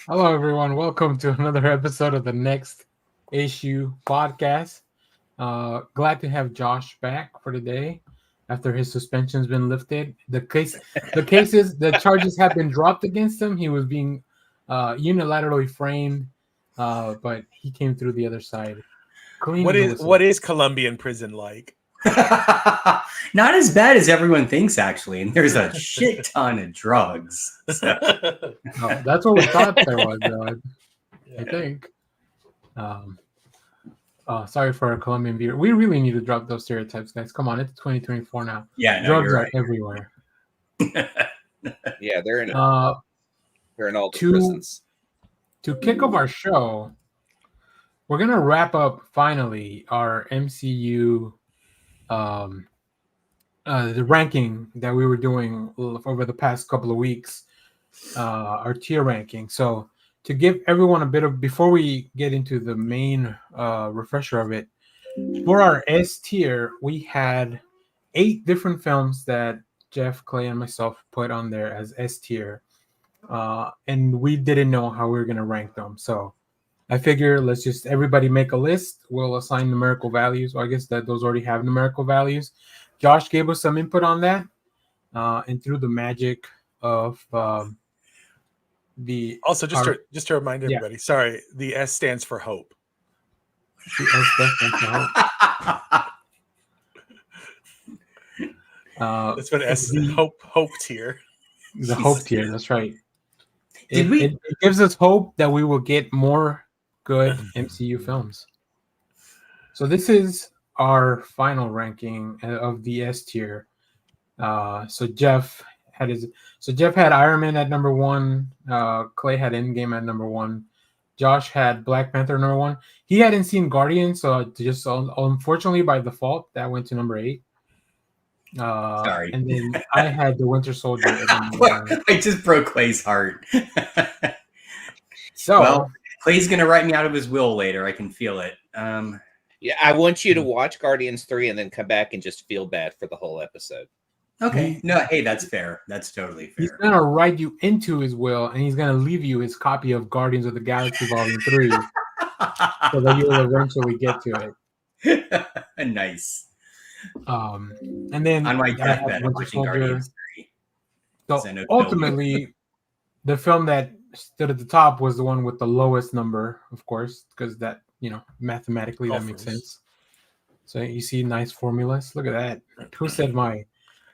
Hello, everyone. Welcome to another episode of the Next Issue podcast. Glad to have Josh back for today after his suspension's been lifted. The charges have been dropped against him. He was being unilaterally framed, but he came through the other side. Clean What as a is whistle. what is Colombian prison like? Not as bad as everyone thinks, actually. And there's a shit ton of drugs. So. Oh, that's what we thought there was, though. I think. Sorry for our Colombian viewer. We really need to drop those stereotypes, guys. Come on, it's 2024 now. Yeah, no, drugs you're are right. everywhere. Yeah, they're in all the prisons. To kick off our show, we're gonna wrap up finally our MCU, the ranking that we were doing over the past couple of weeks, our tier ranking. So to give everyone a bit of, before we get into the main refresher of it, for our S tier, we had 8 different films that Jeff, Clay, and myself put on there as S tier. And we didn't know how we were going to rank them. So I figure let's just everybody make a list. We'll assign numerical values. Well, I guess that those already have numerical values. Josh gave us some input on that. And through the magic of the... Also, just to remind everybody, sorry, the S stands for hope. The S stands for hope. That's what S hope tier. The hope tier, that's right. It gives us hope that we will get more good MCU films. So this is our final ranking of the S tier. So Jeff had Iron Man at number 1. Clay had Endgame at number 1. Josh had Black Panther number 1. He hadn't seen Guardians, so just unfortunately by default that went to number 8. Sorry. And then I had the Winter Soldier at number 1. I just broke Clay's heart. So well, Clay's gonna write me out of his will later. I can feel it. Yeah, I want you to watch Guardians 3 and then come back and just feel bad for the whole episode. Okay. No, hey, that's fair. That's totally fair. He's gonna write you into his will, and he's gonna leave you his copy of Guardians of the Galaxy Volume 3, so that you'll eventually get to it. Nice. And then on my deathbed, I'm watching Guardians 3. So ultimately, the film that stood at the top was the one with the lowest number, of course, because that, mathematically that makes sense. So you see nice formulas. Look at that. Who said my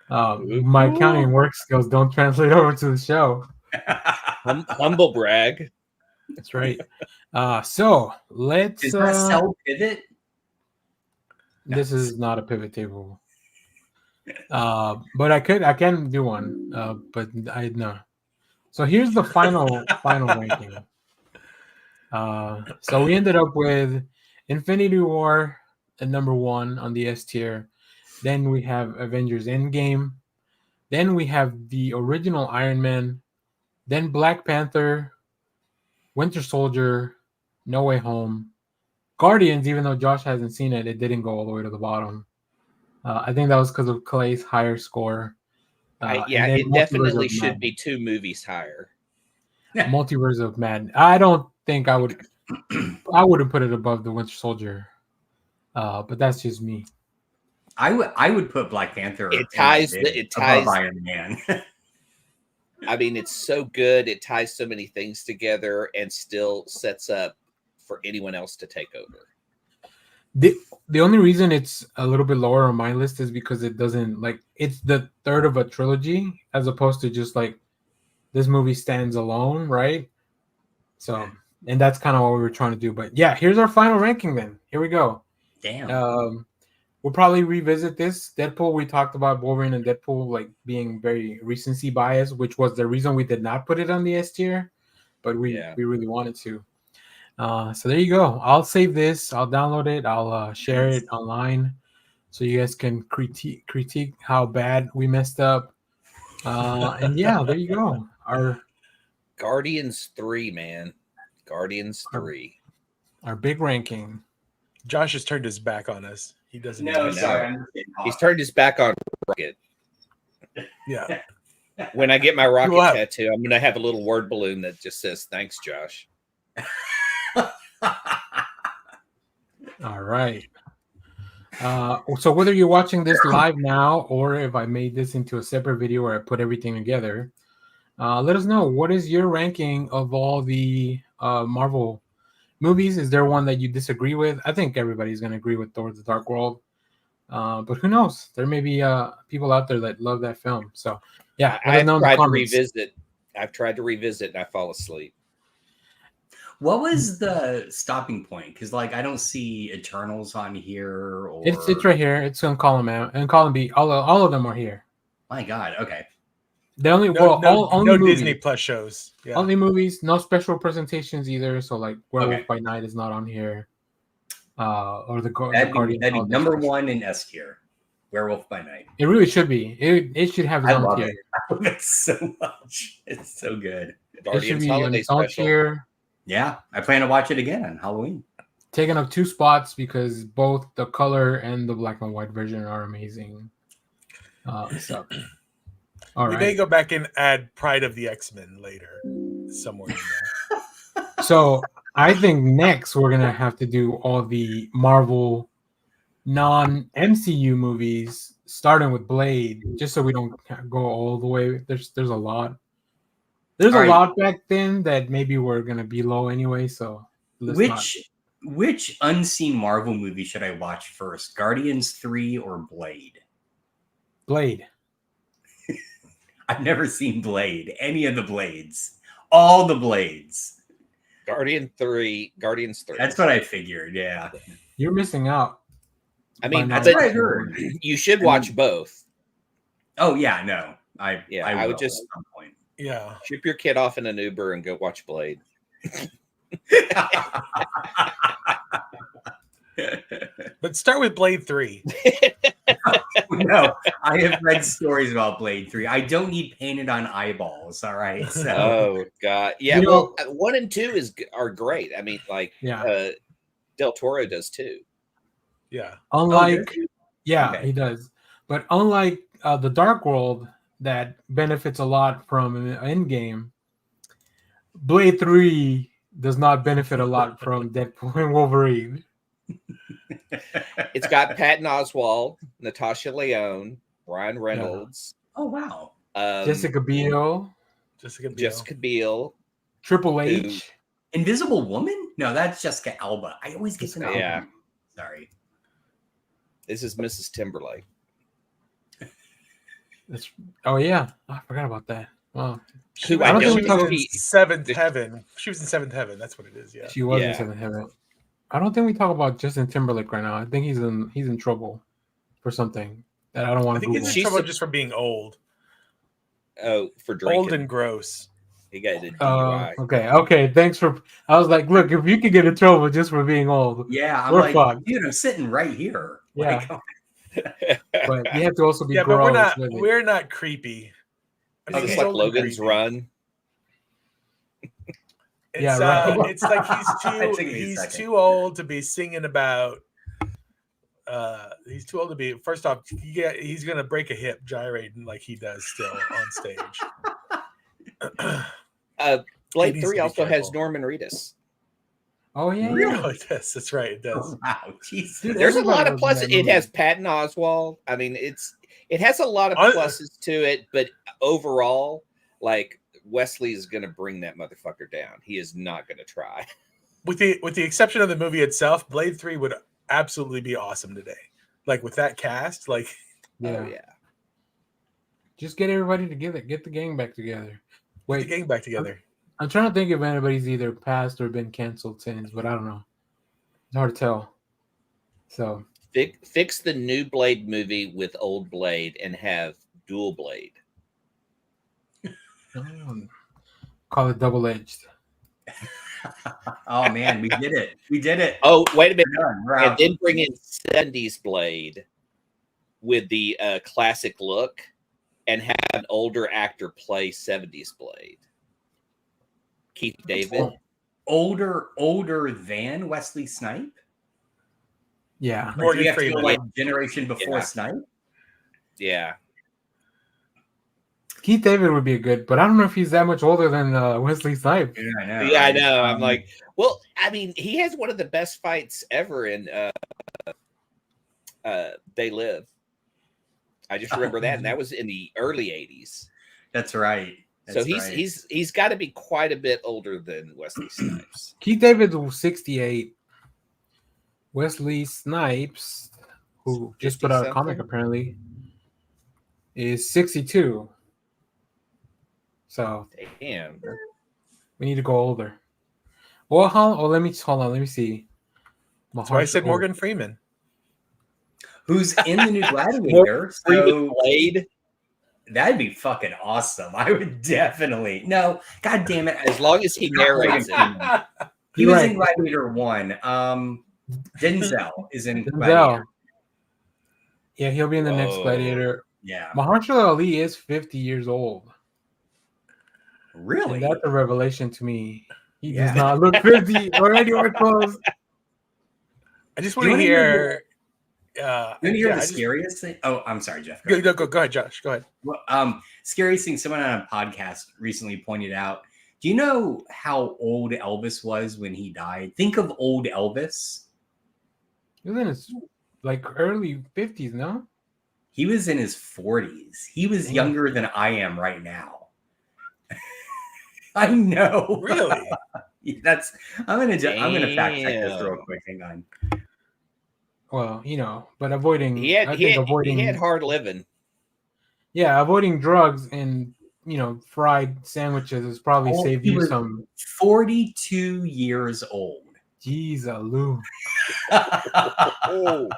accounting work skills don't translate over to the show? Humble brag. That's right. So let's. Is Marcel pivot? This is not a pivot table. But I can do one. But I know. So here's the final ranking. So we ended up with Infinity War at number 1 on the S tier. Then we have Avengers Endgame. Then we have the original Iron Man. Then Black Panther, Winter Soldier, No Way Home. Guardians, even though Josh hasn't seen it, it didn't go all the way to the bottom. I think that was because of Clay's higher score. It definitely should be 2 movies higher. Multiverse of Madness. I don't think I would. I wouldn't put it above the Winter Soldier, but that's just me. I would put Black Panther. It ties above Iron Man. I mean, it's so good. It ties so many things together and still sets up for anyone else to take over. The only reason it's a little bit lower on my list is because it doesn't it's the third of a trilogy as opposed to just this movie stands alone, right? So, and that's kind of what we were trying to do. But yeah, here's our final ranking then. Here we go. Damn. We'll probably revisit this. Deadpool, we talked about Wolverine and Deadpool being very recency biased, which was the reason we did not put it on the S tier, but we really wanted to. So there you go. I'll save this. I'll download it. I'll share it online so you guys can critique how bad we messed up. And yeah, there you go. Our Guardians 3, man. Guardians 3. Our big ranking. Josh has turned his back on us. He doesn't. No, sorry. He's turned his back on Rocket. Yeah. When I get my rocket Wow. tattoo, I'm going to have a little word balloon that just says, "Thanks, Josh." All right. So whether you're watching this live now or if I made this into a separate video where I put everything together, let us know, what is your ranking of all the Marvel movies? Is there one that you disagree with? I think everybody's going to agree with Thor: The Dark World. But who knows? There may be people out there that love that film. So yeah, let us know in the comments. I've tried to revisit and I fall asleep. What was the stopping point? Because like I don't see Eternals on here. Or It's right here. It's in column A and column B. All of them are here. My God. Okay. The only No movies, Disney Plus shows. Yeah. only movies, no special presentations either. So like Werewolf Okay. by Night is not on here. Or the That'd Guardian. be number one in S tier. Werewolf by Night. It really should be. It should have its I own love tier. it. I love it so much. It's so good. It should Guardians be on Holiday its own Special. tier. Yeah, I plan to watch it again on Halloween. Taking up 2 spots because both the color and the black and white version are amazing. So, all We right. may go back and add Pride of the X-Men later, somewhere in there. So I think next we're gonna have to do all the Marvel non-MCU movies, starting with Blade, just so we don't go all the way. There's a lot. There's All a right. lot back then that maybe we're gonna be low anyway. So Which unseen Marvel movie should I watch first? Guardians 3 or Blade? Blade. I've never seen Blade. Any of the Blades. All the Blades. Guardians 3. That's what I figured. Yeah. You're missing out. I mean, By not That's what I watching heard. Blade. you should watch both. Oh yeah, no. I I would will just- at some point. Yeah. Ship your kid off in an Uber and go watch Blade. But start with Blade 3. No, I have read stories about Blade 3. I don't need painted on eyeballs. All right. So Oh God, yeah. You Well, 1 and 2 are great. I mean, like, Yeah. Del Toro does too. Yeah. Unlike, yeah, Okay. he does. But unlike the Dark World, that benefits a lot from an Endgame, Blade 3 does not benefit a lot from Deadpool and Wolverine. It's got Patton Oswalt, Natasha Lyonne, Ryan Reynolds, oh wow. Jessica Biel, Jessica Biel. Jessica Biel. Triple H. Invisible Woman? No, that's Jessica Alba. I always get them. Yeah. Alba. Sorry. This is Mrs. Timberlake. Oh yeah, I forgot about that. Wow, She, Who I don't think we was talked- in Seventh Heaven. She was in Seventh Heaven. That's what it is. Yeah. she was in Yeah. Seventh Heaven. I don't think we talk about Justin Timberlake right now. I think he's in trouble for something that I don't I want to think Google. he's in She's trouble the- just for being old. Oh, for drinking. Old and gross. He got a DUI. Okay. Thanks for. I was like, look, if you could get in trouble just for being old, Yeah, I'm We're like, fucked. dude, I'm sitting right here. Yeah. Like, but you have to also be Yeah, but gross with it. we're not creepy. I Is mean, this he's like old and Logan's creepy. Run? It's, Yeah, right. It's like It took me a he's second. too old to be singing about. He's too old to be. First off, he's gonna break a hip gyrating like he does still on stage. Blade He needs 3 to be also has careful. Norman Reedus. Oh yeah, Really? Yes, that's right. It does. oh, wow, Jesus. Dude, There's a everybody lot of was in pluses. that It has movie. Patton Oswalt. I mean, it has a lot of Un- pluses to it, but overall, like, Wesley is going to bring that motherfucker down. He is not going to try. With the exception of the movie itself, Blade 3 would absolutely be awesome today. Like with that cast, like Yeah. Oh, yeah. Just get everybody together. Get the gang back together. get Wait, the gang back together. I'm trying to think if anybody's either passed or been canceled since, but I don't know. It's hard to tell. So Fix the new Blade movie with old Blade and have dual Blade. call it double-edged. Oh man, we did it. We did it. Oh, wait a minute. We're done. We're And out. then bring in 70s Blade with the classic look and have an older actor play 70s Blade. Keith David. older than Wesley Snipe. Yeah. Or do Morgan you have to go Freeman. like generation before Yeah. Snipe? Yeah. Keith David would be a good, but I don't know if he's that much older than Wesley Snipes. Yeah, I know. Yeah, I right? know. I'm like, well, I mean, he has one of the best fights ever in They Live. I just remember that, and that was in the early '80s. That's right. So he's got to be quite a bit older than Wesley Snipes. Keith David was 68. Wesley Snipes, who just put out a comic apparently, is 62. So Damn. we need to go older. Well, let me see. That's why I said Morgan Freeman. Who's in the new Gladiator? Freeman Blade. That'd be fucking awesome. I would definitely. No, god damn it. As long as he narrates it. He was in Gladiator 1. Denzel is in Gladiator. Yeah, he'll be in the next Gladiator. Yeah. Mahershala Ali is 50 years old. Really? And that's a revelation to me. He does not look 50 or anywhere close. I just want to hear. You want to hear the scariest thing? Oh, I'm sorry, Jeff. Go ahead, Josh. Go ahead. Well, scariest thing someone on a podcast recently pointed out. Do you know how old Elvis was when he died? Think of old Elvis. He was in his early 50s, no? He was in his 40s. He was younger than I am right now. I know. Really? I'm gonna fact check this real quick. Hang on. Well, but avoiding he had hard living. Yeah, avoiding drugs and fried sandwiches has probably saved you some. 42 years old. Jeez, Lou. Oh.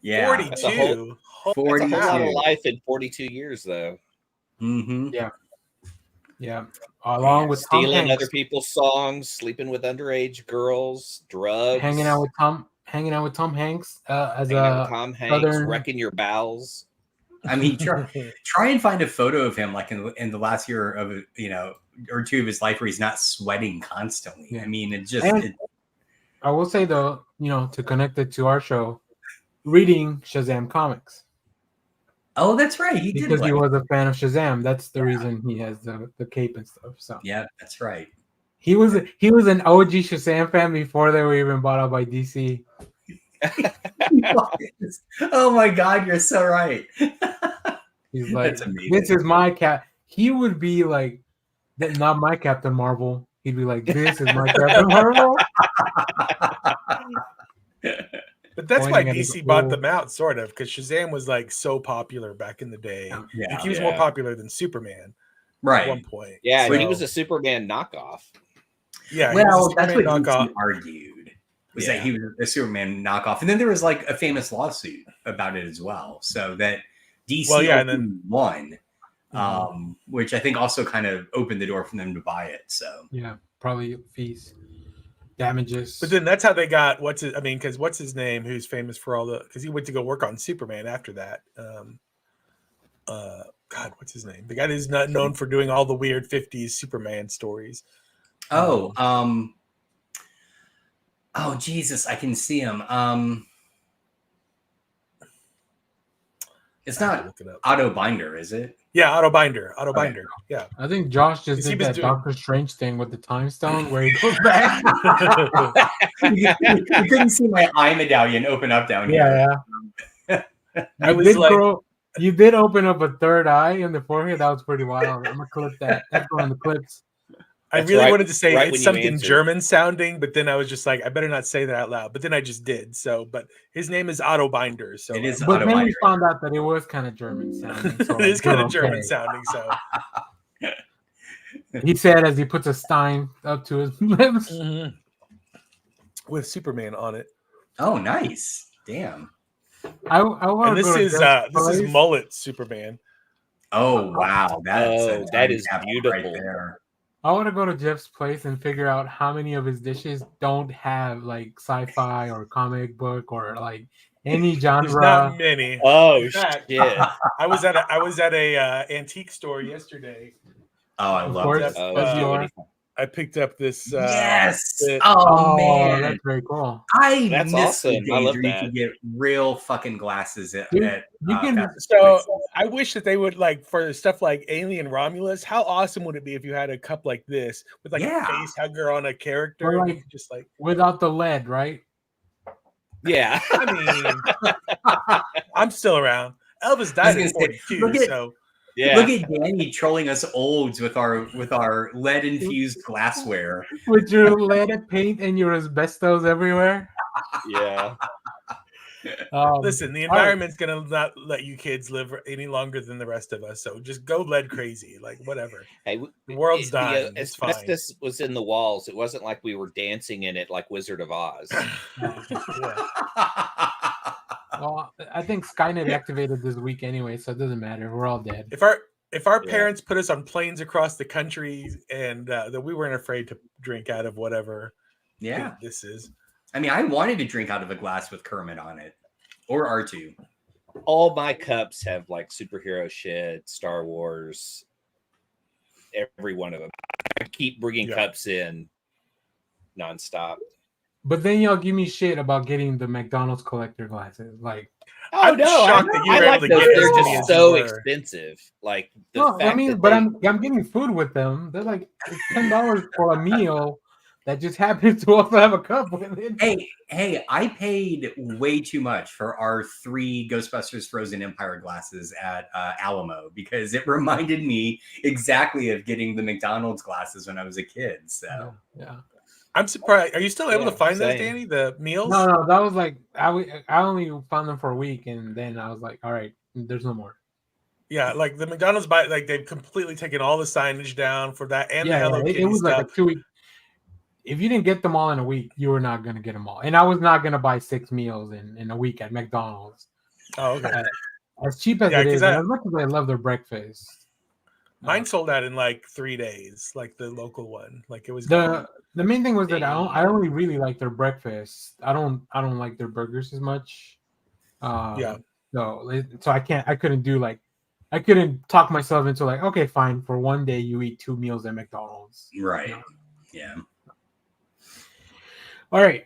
Yeah. 42. 42. That's a lot of life in 42 years, though. Mm-hmm. Yeah. Along with stealing other people's songs, sleeping with underage girls, drugs, hanging out with Tom Hanks Tom Hanks, wrecking your bowels. I mean, try and find a photo of him like in the last year of or two of his life where he's not sweating constantly. Yeah. I mean, I will say though, to connect it to our show, reading Shazam comics. Oh, that's right. Because he was a fan of Shazam. That's the reason he has the cape and stuff. So yeah, that's right. He was an OG Shazam fan before they were even bought out by DC. Oh my God, you're so right. He's like, this is my cat. He would be like, not my Captain Marvel. He'd be like, this is my Captain Marvel. But that's why DC bought them out, sort of, because Shazam was like so popular back in the day. Yeah, like, he was more popular than Superman, right? At one point, yeah, he was a Superman knockoff. Yeah, well, that's what DC argued was that he was a Superman knockoff, and then there was like a famous lawsuit about it as well. So that DC won, which I think also kind of opened the door for them to buy it. So yeah, probably fees. Damages. But then that's how they got because what's his name, who's famous for because he went to go work on Superman after that. God, what's his name? The guy who's not known for doing all the weird 50s Superman stories. Oh Jesus, I can see him. It's not Otto Binder, is it? Yeah, Otto Binder. Yeah. I think Josh just did that Doctor Strange thing with the time stone where he goes back. You couldn't see my eye medallion open up down here. Yeah. You did open up a third eye in the forehead. That was pretty wild. I'm gonna clip that. That's going in the clips. I really wanted to say it's something German sounding, but then I was just like, I better not say that out loud. But then I just did. So, but his name is Otto Binder. So it is. But then we found out that it was kind of German sounding. So it is kind of German sounding. So he said as he puts a stein up to his lips with Superman on it. Oh, nice! Damn. I want. And this is mullet Superman. Oh wow, that is beautiful. Right there. I want to go to Jeff's place and figure out how many of his dishes don't have like sci-fi or comic book or like any genre. There's not many. Oh shit! I was at a antique store yesterday. Oh, I love that. I picked up this. Yes. Man, that's very cool. That's awesome. I love that. You could get real fucking glasses at you can. So I wish that they would like for stuff like Alien Romulus. How awesome would it be if you had a cup like this with like a face hugger on a character, or like, just like without the lead, right? Yeah. I mean, I'm still around. Elvis died at 42, so. Yeah. Look at Danny trolling us olds with our lead infused glassware. With your lead paint and your asbestos everywhere. Yeah. Listen, the environment's gonna not let you kids live any longer than the rest of us. So just go lead crazy, like whatever. Hey, the world's dying. The asbestos was in the walls. It wasn't like we were dancing in it like Wizard of Oz. Well, I think Skynet activated this week anyway, so it doesn't matter. We're all dead. If our parents put us on planes across the country and that we weren't afraid to drink out of whatever this is. I mean, I wanted to drink out of a glass with Kermit on it or R2. All my cups have like superhero shit, Star Wars, every one of them. I keep bringing cups in nonstop. But then y'all give me shit about getting the McDonald's collector glasses. Like, I'm shocked that you were able to get they're just so expensive. Like, but I'm getting food with them. They're like $10 for a meal that just happens to also have a cup with it. Hey, I paid way too much for our 3 Ghostbusters Frozen Empire glasses at Alamo because it reminded me exactly of getting the McDonald's glasses when I was a kid. So yeah. I'm surprised. Are you still able to find those, Danny? The meals? No, that was like I only found them for a week, and then I was like, all right, there's no more. Yeah, like the McDonald's like they've completely taken all the signage down for that and the Hello Kitty it was stuff. Like a 2 week. If you didn't get them all in a week, you were not gonna get them all, and I was not gonna buy 6 meals in a week at McDonald's. Oh, okay. As cheap as it is, and as much as I love their breakfast. Mine sold out in like 3 days, like the local one. Like it was the main thing was that I only really like their breakfast. I don't like their burgers as much. So I couldn't talk myself into like, okay, fine, for one day you eat 2 meals at McDonald's. Right. Yeah. All right.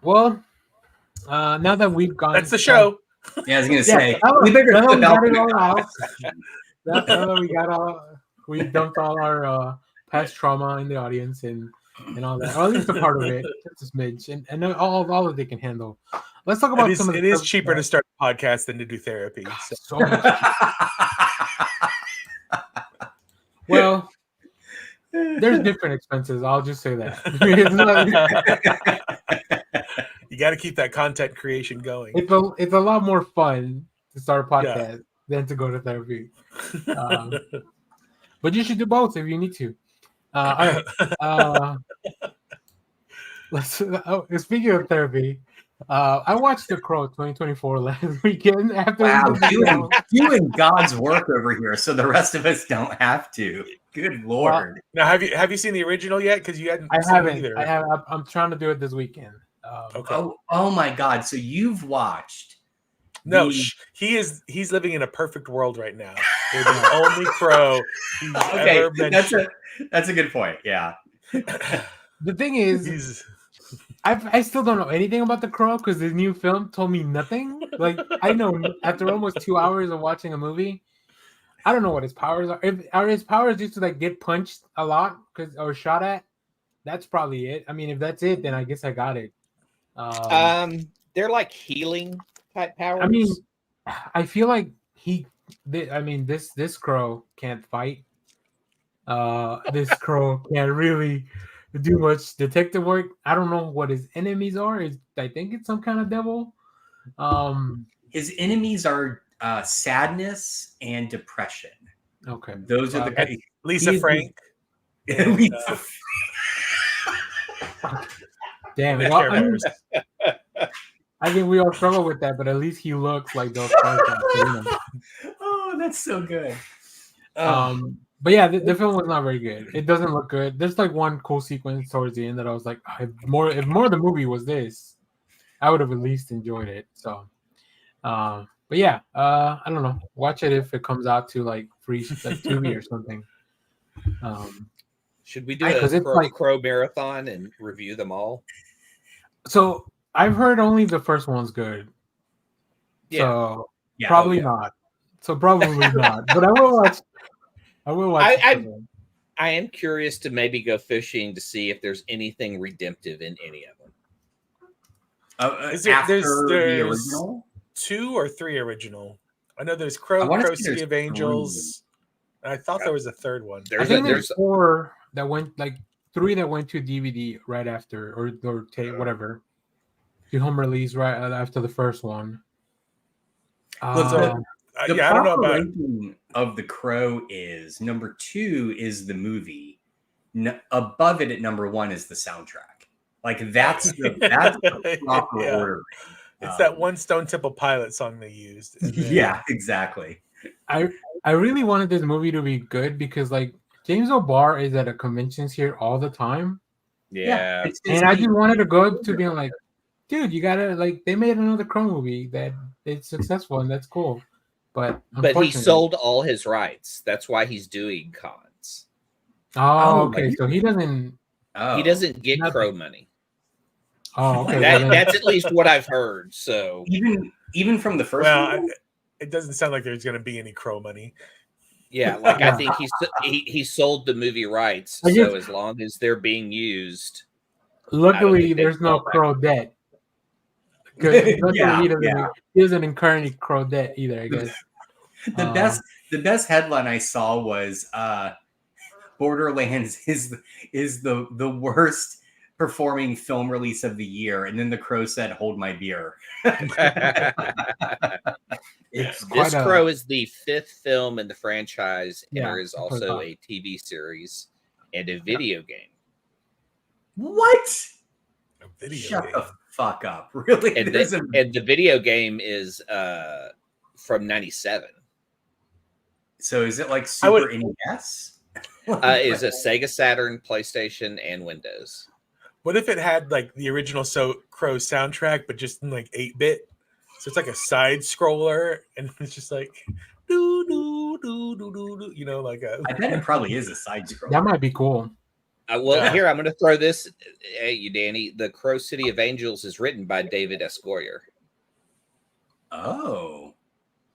Well, now that we've gone, that's the show. Yeah, I was gonna say we better flip out it all out. We dumped all our past trauma in the audience and all that, or at least a part of it, just a smidge, and all that they can handle. Let's talk about some of the. It is cheaper to start a podcast than to do therapy. God, so much well, there's different expenses. I'll just say that. You got to keep that content creation going. It's a lot more fun to start a podcast than to go to therapy. But you should do both if you need to. All right. Speaking of therapy, I watched The Crow 2024 last weekend. Doing God's work over here, so the rest of us don't have to. Good Lord! Now, have you seen the original yet? Because you hadn't. I haven't. Either. I have. I'm trying to do it this weekend. Okay. Oh my God! So you've watched. No, he's living in a perfect world right now. They're the only Crow he's ever mentioned. That's a good point. Yeah. The thing is, I still don't know anything about The Crow because the new film told me nothing. Like I know after almost 2 hours of watching a movie, I don't know what his powers are. Are his powers just to like get punched a lot or shot at? That's probably it. I mean, if that's it, then I guess I got it. They're like healing type powers. I mean, I feel like this crow can't fight. This crow can't really do much detective work. I don't know what his enemies are. I think it's some kind of devil. His enemies are sadness and depression. Okay, those are the Lisa Frank. Damn. Well, I think we all struggle with that, but at least he looks like those characters. Oh, that's so good. But yeah, the film was not very good. It doesn't look good. There's like one cool sequence towards the end that I was like, if more of the movie was this, I would have at least enjoyed it. So, but yeah, I don't know. Watch it if it comes out to like free, like Tubi or something. Should we do a Crow marathon and review them all? So I've heard only the first one's good. Yeah. So probably not. So probably not. But I will watch. I will watch. I am curious to maybe go fishing to see if there's anything redemptive in any of them. There's the original? 2 or 3 original. I know there's Crow City of Angels. And I thought there was a third one. I think there's 4 that went, like 3 that went to DVD right after, or tape, whatever. To home release right after the first one. The proper ranking of The Crow is number 2 is the movie. Above it at number 1 is the soundtrack. Like that's the proper order. It's that one Stone Temple Pilot song they used. Yeah, exactly. I really wanted this movie to be good because like James O'Barr is at conventions here all the time. Yeah. And I just wanted to go to being like, dude, you gotta like they made another Crow movie that it's successful and that's cool. But he sold all his rights. That's why he's doing cons. Oh, okay. So he doesn't get Crow money. Oh, okay. That's at least what I've heard. So even from the first one, it doesn't sound like there's going to be any Crow money. Yeah, like I think he sold the movie rights. So as long as they're being used, luckily there's no Crow debt. He doesn't incur any Crow debt either, I guess. The best headline I saw was Borderlands is the worst performing film release of the year, and then the Crow said, "Hold my beer." This Crow is the 5th film in the franchise, and there is also a TV series and a video game. What? Shut the fuck up! Really? And the video game is from '97. So is it like Super NES? Is a Sega Saturn, PlayStation, and Windows. What if it had like the original Crow soundtrack, but just in like 8-bit? So it's like a side scroller, and it's just like do do do do do. You know, like a. I bet it probably is a side scroller. That might be cool. Here I'm going to throw this at you, Danny. The Crow City of Angels is written by David S. Goyer. Oh,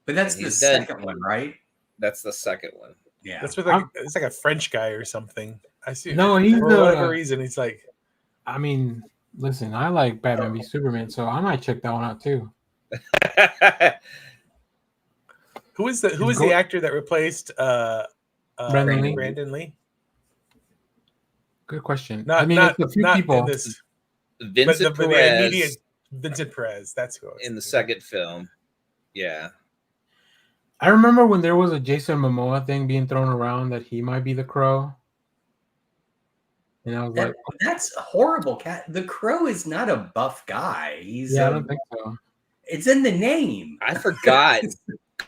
but that's the second one, right? That's the second one. Yeah, that's with it's like a French guy or something. I see. No, he's for whatever reason he's like. I mean, listen, I like Batman v Superman, so I might check that one out too. Who is the actor that replaced Brandon Lee? Good question. It's a few people. Vincent Perez. Vincent Perez. That's who. In the second film. Yeah. I remember when there was a Jason Momoa thing being thrown around that he might be the Crow. And I was like, that's horrible. The Crow is not a buff guy. I don't think so. It's in the name. I forgot.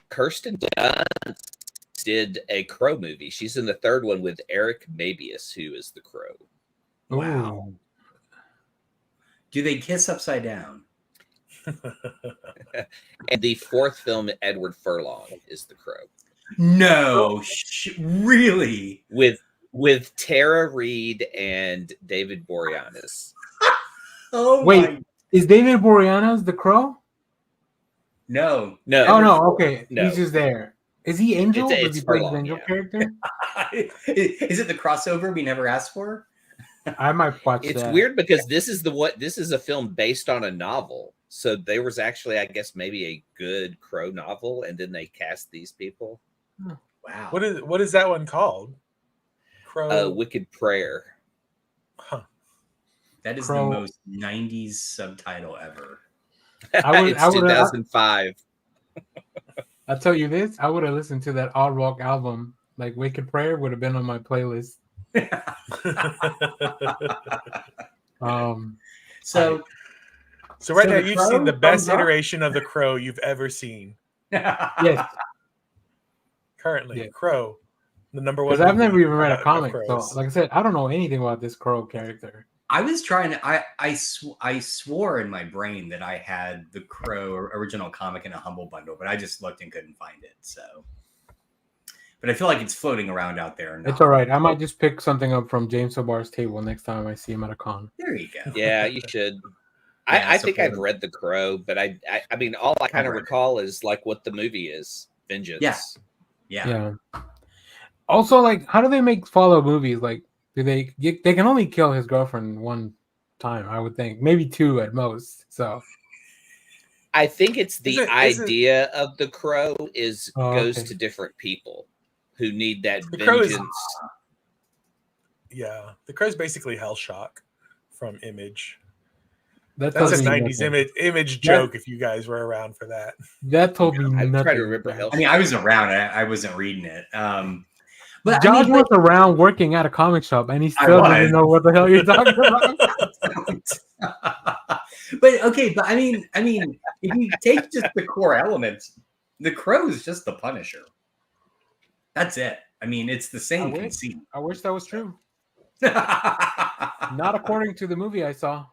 Kirsten Dunst did a Crow movie. She's in the 3rd one with Eric Mabius, who is the Crow. Wow. Ooh. Do they kiss upside down? And the 4th film, Edward Furlong is the Crow. No, really? With Tara Reid and David Boreanaz. Wait, is David Boreanaz the Crow? No. Oh no. Okay, he's just there. Is he Angel? Does he play the Angel character? Is it the crossover we never asked for? I might watch It's that. weird because this is a film based on a novel. So there was actually, I guess, maybe a good Crow novel, and then they cast these people. Wow. What is that one called? Crow. Wicked Prayer. Huh. That is the most 90s subtitle ever. It's 2005. I'll tell you this. I would have listened to that alt rock album. Like Wicked Prayer would have been on my playlist. So right now you've seen the best iteration of the Crow you've ever seen. Yes. Currently, Crow, the number 1. Because I've never even read a comic. So, like I said, I don't know anything about this Crow character. I was trying to. I swore in my brain that I had the Crow original comic in a Humble Bundle, but I just looked and couldn't find it. So, but I feel like it's floating around out there. It's all right. I might just pick something up from James O'Barr's table next time I see him at a con. There you go. Yeah, you should. I think I've read The Crow, but I mean, all I kind of recall is like what the movie is, Vengeance. Yeah. Also, like, how do they make follow movies? Like, they can only kill his girlfriend one time, I would think, maybe two at most. So, I think it's the idea of The Crow goes to different people who need that vengeance. The Crow's basically Hellshock from Image. That's a 90s image joke, if you guys were around for that. That told me nothing. I'm trying to remember Hellshock. I mean, I was around. I wasn't reading it. But Josh was around working at a comic shop, and he still doesn't know what the hell you're talking about. But I mean, if you take just the core elements, the Crow is just the Punisher. That's it. I mean, it's the same conceit. I wish that was true. Not according to the movie I saw.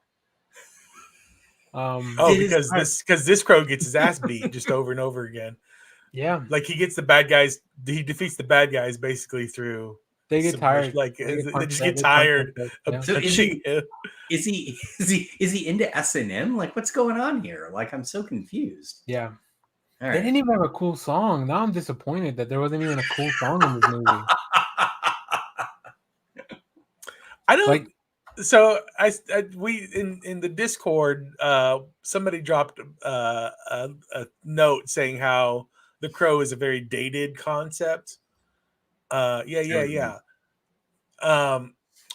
Because this Crow gets his ass beat just over and over again. Yeah, like he gets the bad guys. He defeats the bad guys basically through. They get tired. Like they just get tired. So is he into S&M? Like, what's going on here? Like, I'm so confused. Yeah. All right. They didn't even have a cool song. Now I'm disappointed that there wasn't even a cool song in this movie. I don't like. So we in the Discord, somebody dropped a note saying how The Crow is a very dated concept. And I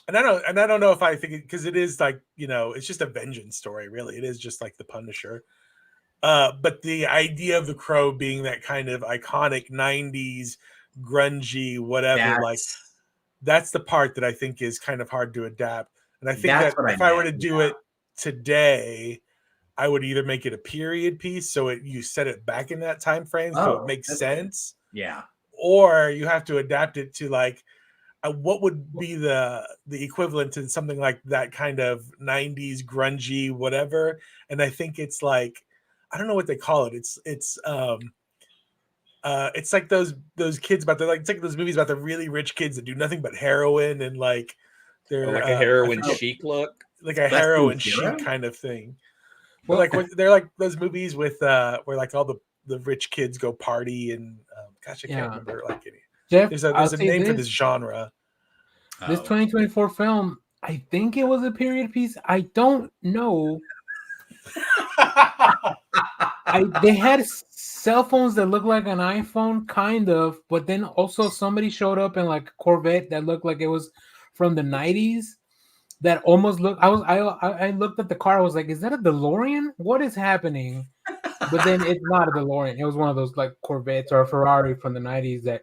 don't know if I think it, because it is like, it's just a vengeance story, really. It is just like the Punisher. But the idea of The Crow being that kind of iconic 90s grungy whatever, that's the part that I think is kind of hard to adapt. And I think that if I were to do it today, I would either make it a period piece, so you set it back in that time frame, so it makes sense. Yeah. Or you have to adapt it to like what would be the equivalent to something like that kind of 90s grungy whatever. And I think it's like, I don't know what they call it. It's like those kids about it's like those movies about the really rich kids that do nothing but heroin and like they're like a heroin chic look, like a heroin chic kind of thing. Well, like they're like those movies with where like all the rich kids go party and I can't remember like any. Jeff, there's a name for this genre. This 2024 film, I think it was a period piece. I don't know. They had cell phones that looked like an iPhone, kind of, but then also somebody showed up in like a Corvette that looked like it was from the 90s. That almost looked. I looked at the car. I was like, "Is that a DeLorean? What is happening?" But then it's not a DeLorean. It was one of those like Corvettes or a Ferrari from the 90s that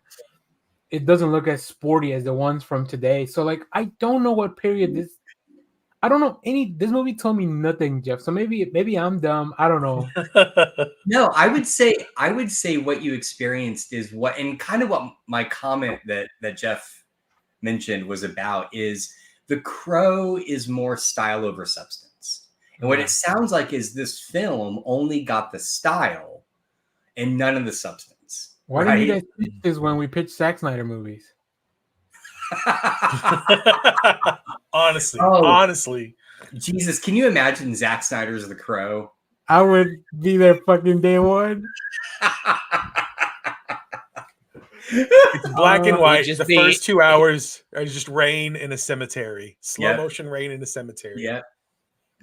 it doesn't look as sporty as the ones from today. So like, I don't know what period this. I don't know any. This movie told me nothing, Jeff. So maybe I'm dumb. I don't know. No, I would say what you experienced is what, and kind of what my comment that Jeff mentioned was about is The Crow is more style over substance. And what it sounds like is this film only got the style and none of the substance. Why didn't you guys pitch this when we pitched Zack Snyder movies? Honestly. Jesus, can you imagine Zack Snyder's The Crow? I would be there fucking day one. It's black and white. The first 2 hours are just rain in a cemetery. Slow motion rain in a cemetery. Yeah.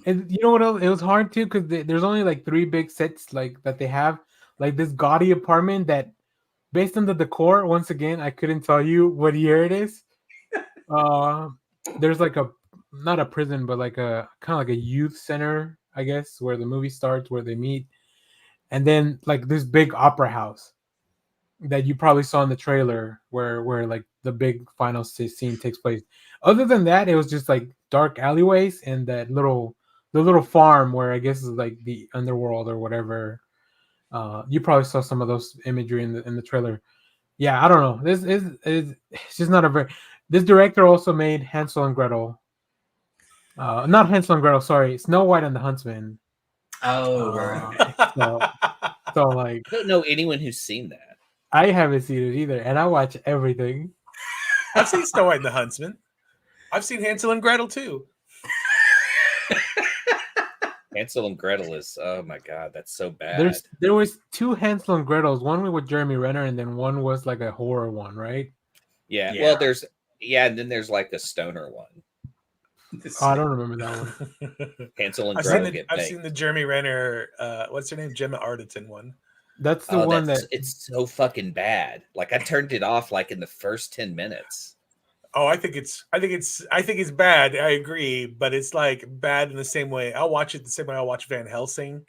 And you know what else? It was hard too because there's only like 3 big sets like that they have. Like this gaudy apartment that, based on the decor, once again, I couldn't tell you what year it is. There's like not a prison, but like a kind of like a youth center, I guess, where the movie starts, where they meet. And then like this big opera house that you probably saw in the trailer where like the big final scene takes place. Other than that, it was just like dark alleyways and the little farm where I guess is like the underworld or whatever. You probably saw some of those imagery in the trailer. Yeah, I don't know. This is it's just not a very. This director also made Hansel and Gretel. Not Hansel and Gretel. Sorry, Snow White and the Huntsman. Oh, so like, I don't know anyone who's seen that. I haven't seen it either, and I watch everything. I've seen Snow White and the Huntsman. I've seen Hansel and Gretel too. Hansel and Gretel is, oh my god, that's so bad. There was 2 Hansel and Gretels. One with Jeremy Renner, and then one was like a horror one, right? Yeah. Well, and then there's like the stoner one. I don't remember that one. Hansel and Gretel. I've seen the Jeremy Renner. What's her name? Gemma Arterton one. That's the one it's so fucking bad. Like I turned it off like in the first 10 minutes. Oh, I think it's bad. I agree, but it's like bad in the same way. I'll watch it the same way I'll watch Van Helsing.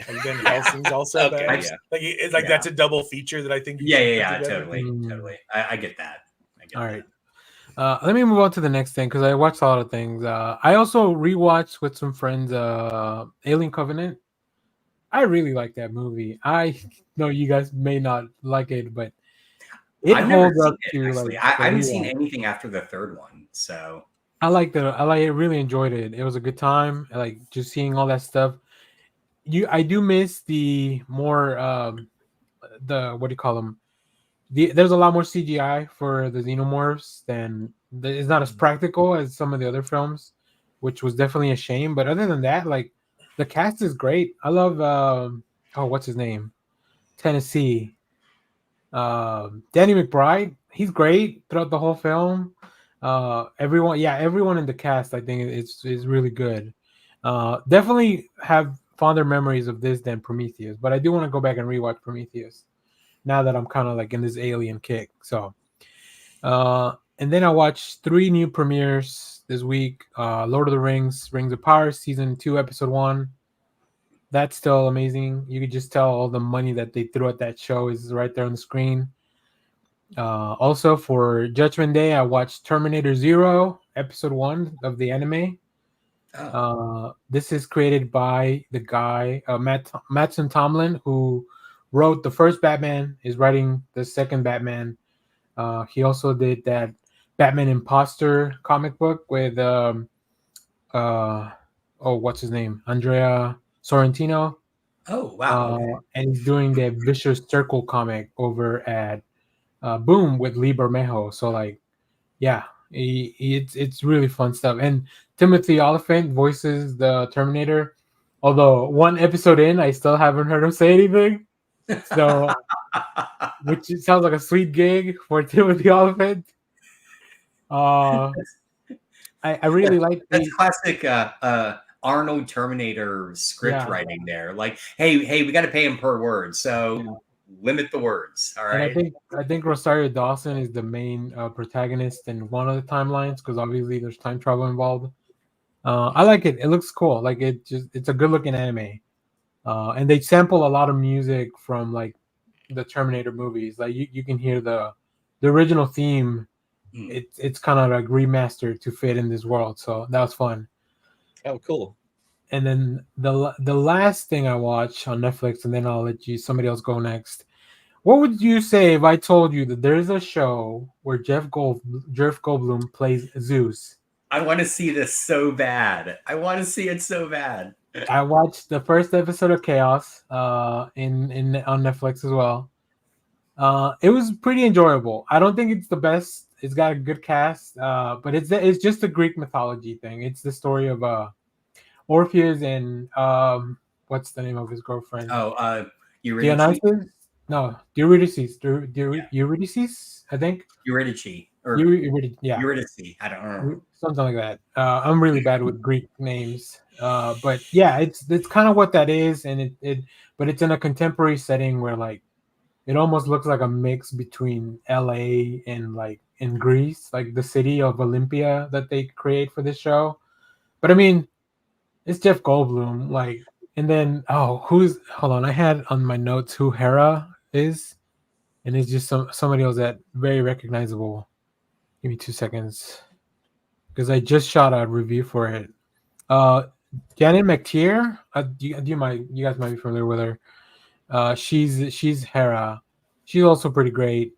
And Van Helsing's also bad. Yeah. Like it's like that's a double feature that I think. Totally. I get that. All right. Let me move on to the next thing because I watched a lot of things. I also rewatched with some friends Alien Covenant. I really like that movie. I know you guys may not like it, but it holds up to like. I haven't seen anything after the third one, so I like it. Really enjoyed it. It was a good time. I like just seeing all that stuff. I do miss the more the what do you call them? There's a lot more CGI for the xenomorphs than it's not as practical as some of the other films, which was definitely a shame. But other than that, like the cast is great. I love what's his name? Tennessee. Danny McBride. He's great throughout the whole film. Everyone in the cast I think is really good. Definitely have fonder memories of this than Prometheus, but I do want to go back and rewatch Prometheus now that I'm kind of like in this alien kick. So and then I watched 3 new premieres this week. Lord of the Rings, Rings of Power, season 2, episode 1. That's still amazing. You could just tell all the money that they threw at that show is right there on the screen. Also for Judgment Day, I watched Terminator 0, episode 1 of the anime. This is created by the guy Mattson Tomlin, who wrote the first Batman, is writing the second Batman. He also did that Batman Imposter comic book with what's his name? Andrea Sorrentino. Oh wow! And he's doing the Vicious Circle comic over at Boom with Lee Bermejo. So like, yeah, it's really fun stuff. And Timothy Oliphant voices the Terminator. Although 1 episode in, I still haven't heard him say anything. So, which sounds like a sweet gig for Timothy Oliphant. I really like that's classic Arnold Terminator script writing there. Like, hey, we got to pay him per word, so limit the words. All right. And I think Rosario Dawson is the main protagonist in one of the timelines because obviously there's time travel involved. I like it. It looks cool. Like it's a good looking anime. And they sample a lot of music from like the Terminator movies. Like you can hear the original theme. It's kind of like remastered to fit in this world. So that was fun. Oh, cool. And then the last thing I watched on Netflix, and then I'll let somebody else go next. What would you say if I told you that there's a show where Jeff Goldblum plays Zeus? I want to see this so bad. I want to see it so bad. I watched the first episode of Chaos on Netflix as well. It was pretty enjoyable. I don't think it's the best. It's got a good cast, but it's just a Greek mythology thing. It's the story of Orpheus and what's the name of his girlfriend? Eurydice. Dionysus? No, Eurydice. Eurydice, I think. Eurydice. Eurydice. I don't know. Something like that. I'm really bad with Greek names. But yeah, it's kind of what that is, and but it's in a contemporary setting where like it almost looks like a mix between LA and like in Greece, like the city of Olympia that they create for this show. But I mean, it's Jeff Goldblum, like, and then hold on, I had on my notes who Hera is, and it's just somebody else that very recognizable. Give me 2 seconds, because I just shot a review for it. Janet McTeer, you guys might be familiar with her. She's Hera. She's also pretty great.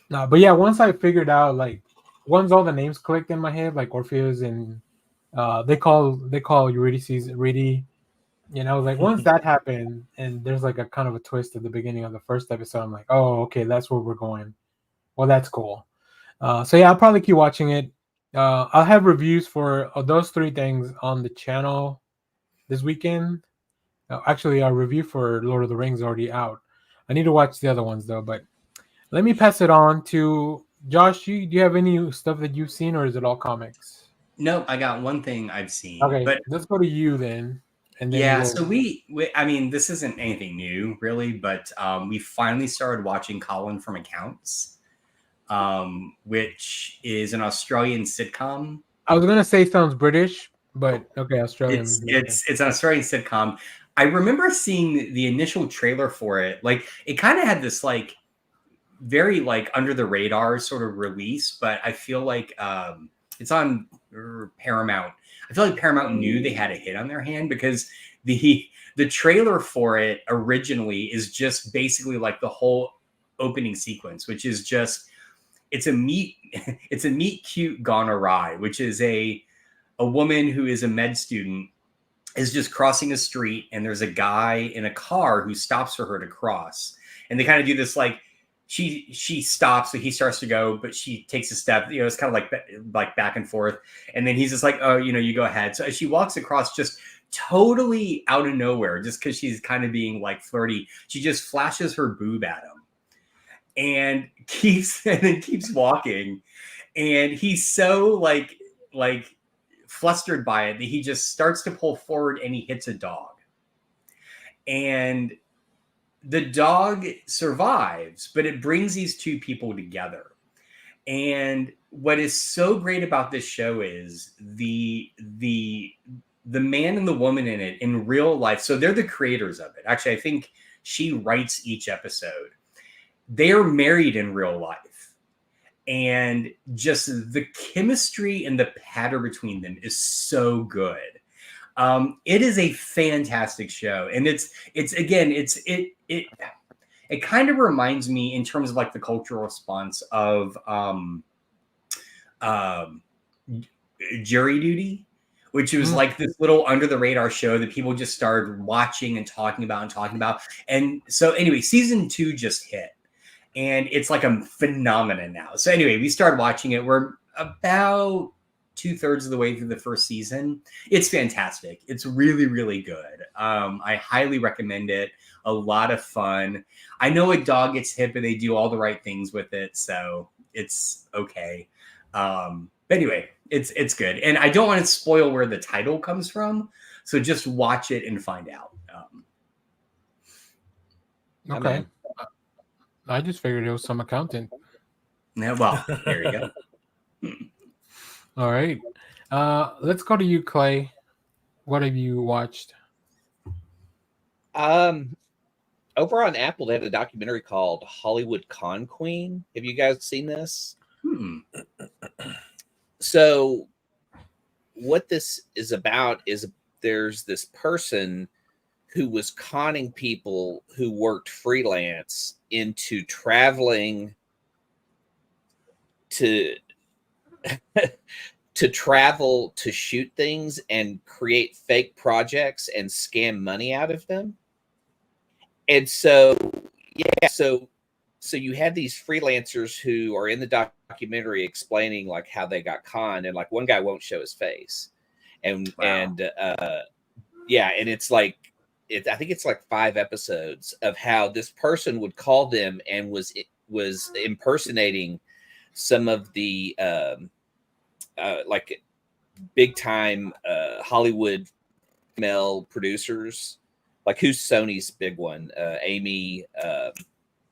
But yeah, once I figured out, like, once all the names clicked in my head, like Orpheus and they call Eurydice Eurydice. You know, like once that happened, and there's like a kind of a twist at the beginning of the first episode, I'm like, oh, okay, that's where we're going. Well, that's cool. So yeah, I'll probably keep watching it. I'll have reviews for those three things on the channel this weekend. Actually, our review for Lord of the Rings is already out. I need to watch the other ones though. But let me pass it on to Josh. Do you have any stuff that you've seen, or is it all comics? Nope, I got one thing I've seen. Okay, but let's go to you then. And then yeah, so we I mean, this isn't anything new really, but we finally started watching Colin from Accounts, which is an Australian sitcom. I was gonna say sounds British, but okay, Australian. It's an Australian sitcom. I remember seeing the initial trailer for it. Like, it kind of had this like very like under the radar sort of release, but I feel like it's on Paramount. I feel like Paramount knew they had a hit on their hand, because the trailer for it originally is just basically like the whole opening sequence, which is just it's a meet cute gone awry, which is a woman who is a med student is just crossing a street, and there's a guy in a car who stops for her to cross, and they kind of do this like she stops, so he starts to go, but she takes a step. You know, it's kind of like back and forth, and then he's just like, oh, you know, you go ahead. So as she walks across, just totally out of nowhere, just because she's kind of being like flirty, she just flashes her boob at him, and then keeps walking, and he's so like flustered by it that he just starts to pull forward, and he hits a dog, and the dog survives, but it brings these two people together. And what is so great about this show is the man and the woman in it in real life. So they're the creators of it. Actually, I think she writes each episode. They are married in real life. And just the chemistry and the patter between them is so good. It is a fantastic show, and it kind of reminds me in terms of like the cultural response of Jury Duty, which was like this little under the radar show that people just started watching and talking about. And so anyway, season 2 just hit, and it's like a phenomenon now. So anyway, we started watching it. We're about 2/3 of the way through the first season. It's fantastic. It's really, really good. I highly recommend it. A lot of fun. I know a dog gets hit, but they do all the right things with it, so it's okay. But anyway, it's good. And I don't want to spoil where the title comes from, so just watch it and find out. Okay. I just figured it was some accountant. Yeah, well, there you go. All right. Let's go to you, Clay. What have you watched? Over on Apple, they had a documentary called Hollywood Con Queen. Have you guys seen this? So what this is about is there's this person who was conning people who worked freelance into traveling to travel to shoot things and create fake projects and scam money out of them. And so, yeah, so you have these freelancers who are in the documentary explaining like how they got conned, and like one guy won't show his face, and yeah, and it's like I think it's like 5 episodes of how this person would call them and was impersonating some of the like big time Hollywood male producers. Like, who's Sony's big one? Amy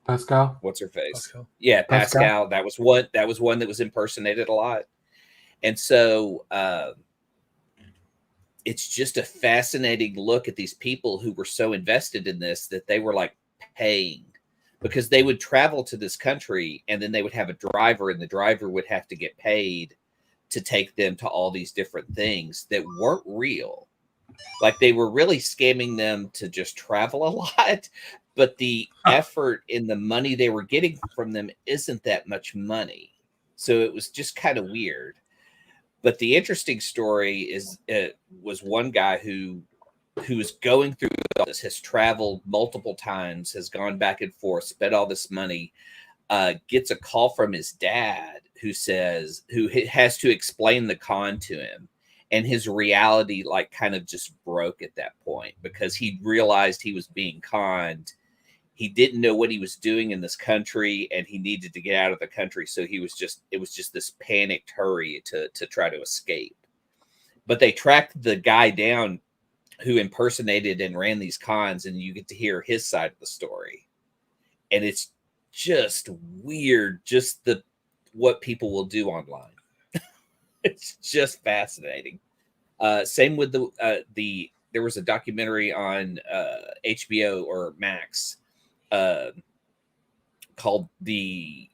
Pascal. What's her face? Pascal. Yeah, Pascal. That was one that was impersonated a lot. And so it's just a fascinating look at these people who were so invested in this that they were like paying, because they would travel to this country and then they would have a driver, and the driver would have to get paid to take them to all these different things that weren't real. Like, they were really scamming them to just travel a lot, but the effort in the money they were getting from them isn't that much money. So it was just kind of weird. But the interesting story is, it was one guy who who is going through all this, has traveled multiple times, has gone back and forth, spent all this money, gets a call from his dad who has to explain the con to him. And his reality like kind of just broke at that point because he realized he was being conned. He didn't know what he was doing in this country and he needed to get out of the country. So it was just this panicked hurry to try to escape. But they tracked the guy down who impersonated and ran these cons, and you get to hear his side of the story. And it's just weird, just what people will do online. It's just fascinating. Same with there was a documentary on HBO or Max called The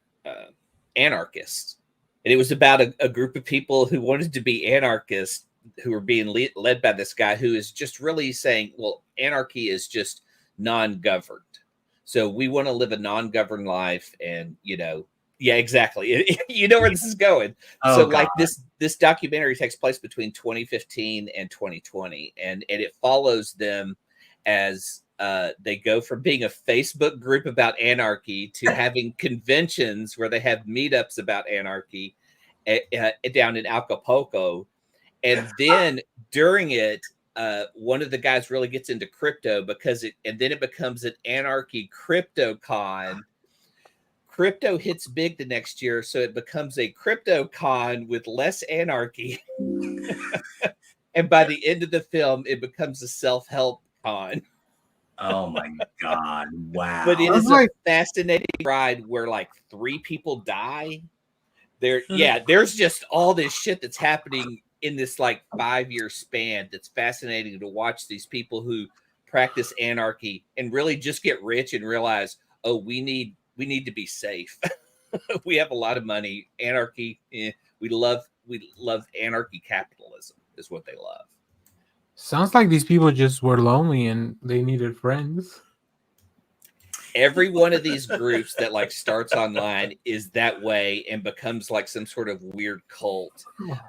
Anarchists. And it was about a group of people who wanted to be anarchists, who were being led by this guy who is just really saying, well, anarchy is just non-governed. So we want to live a non-governed life. And, yeah, exactly. You know where this is going. Oh, so God. Like this documentary takes place between 2015 and 2020. And it follows them as they go from being a Facebook group about anarchy to having conventions where they have meetups about anarchy down in Acapulco. And then during it, one of the guys really gets into crypto and then it becomes an anarchy crypto con. Crypto hits big the next year, so it becomes a crypto con with less anarchy. And by the end of the film, it becomes a self-help con. Oh my God. Wow. But it is a fascinating ride where like 3 people die. There's just all this shit that's happening in this like 5-year span that's fascinating to watch these people who practice anarchy and really just get rich and realize, oh, we need to be safe. We have a lot of money. Anarchy, we love anarchy capitalism is what they love. Sounds like these people just were lonely and they needed friends. Every one of these groups that like starts online is that way and becomes like some sort of weird cult.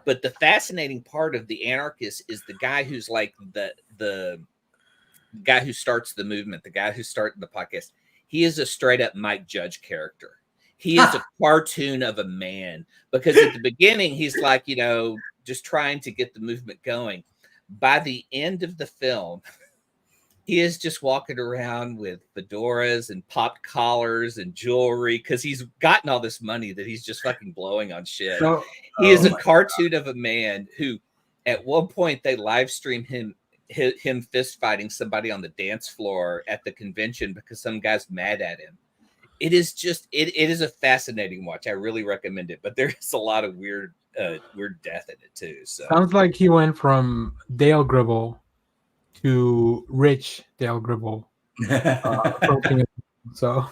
But the fascinating part of the anarchist is the guy who's like the guy who starts the movement, the guy who started the podcast. He is a straight up Mike Judge character. He is a cartoon of a man because at the beginning he's like, just trying to get the movement going. By the end of the film, he is just walking around with fedoras and popped collars and jewelry because he's gotten all this money that he's just fucking blowing on shit. So, he is a cartoon of a man who, at one point, they live stream him fist fighting somebody on the dance floor at the convention because some guy's mad at him. It is just it is a fascinating watch. I really recommend it, but there's a lot of weird death in it too. So sounds like he went from Dale Gribble to rich Dale Gribble. So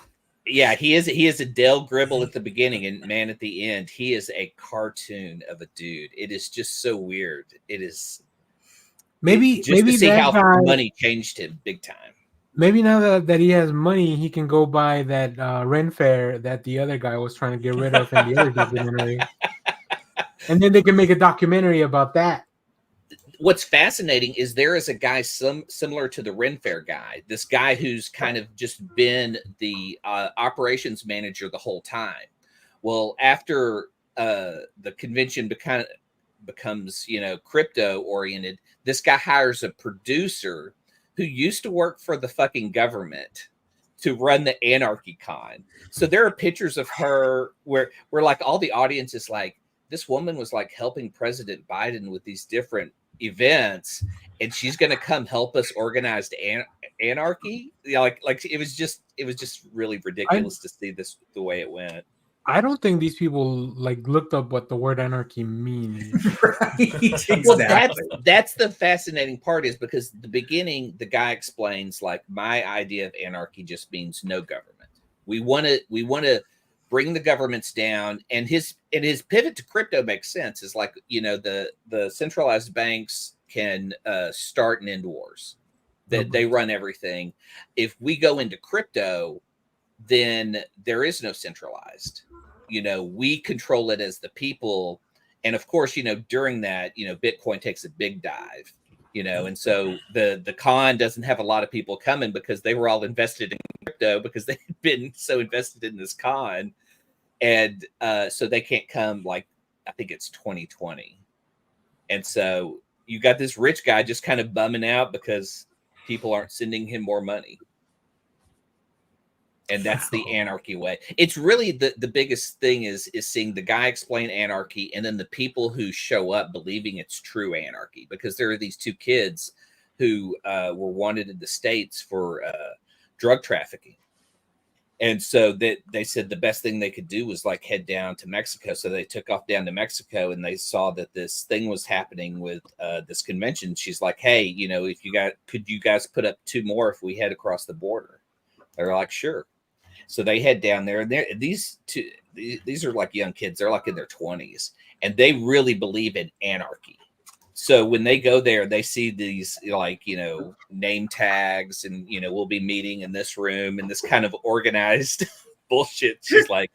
yeah, he is a Dale Gribble at the beginning, and man, at the end, he is a cartoon of a dude. It is just so weird. It is maybe to see how money changed him big time. Maybe now that he has money, he can go buy that Ren Fair that the other guy was trying to get rid of in the other documentary, and then they can make a documentary about that. What's fascinating is there is a guy similar to the Ren Fair guy, this guy who's kind of just been the operations manager the whole time. Well, after the convention becomes crypto oriented, this guy hires a producer who used to work for the fucking government to run the Anarchy Con. So there are pictures of her where like all the audience is like, this woman was like helping President Biden with these different events, and she's going to come help us organize anarchy. Like it was just really ridiculous to see this the way it went. I don't think these people like looked up what the word anarchy means. Right, exactly. Well, that's the fascinating part, is because at the beginning the guy explains like, my idea of anarchy just means no government. We want to bring the governments down, and his pivot to crypto makes sense. Is like, the centralized banks can start and end wars. That they run everything. If we go into crypto, then there is no centralized. We control it as the people. And of course, during that, Bitcoin takes a big dive. you know, and so the con doesn't have a lot of people coming because they were all invested in crypto because they had been so invested in this con, and so they can't come. Like I think it's 2020, and so you got this rich guy just kind of bumming out because people aren't sending him more money. And that's the anarchy way. It's really the biggest thing is seeing the guy explain anarchy and then the people who show up believing it's true anarchy, because there are these two kids who were wanted in the States for drug trafficking. And so they said the best thing they could do was like head down to Mexico. So they took off down to Mexico and they saw that this thing was happening with this convention. She's like, hey, you know, could you guys put up 2 more if we head across the border? They're like, sure. So they head down there, and these are like young kids. They're like in their 20s, and they really believe in anarchy. So when they go there, they see these like, you know, name tags and, you know, we'll be meeting in this room and this kind of organized bullshit. She's like,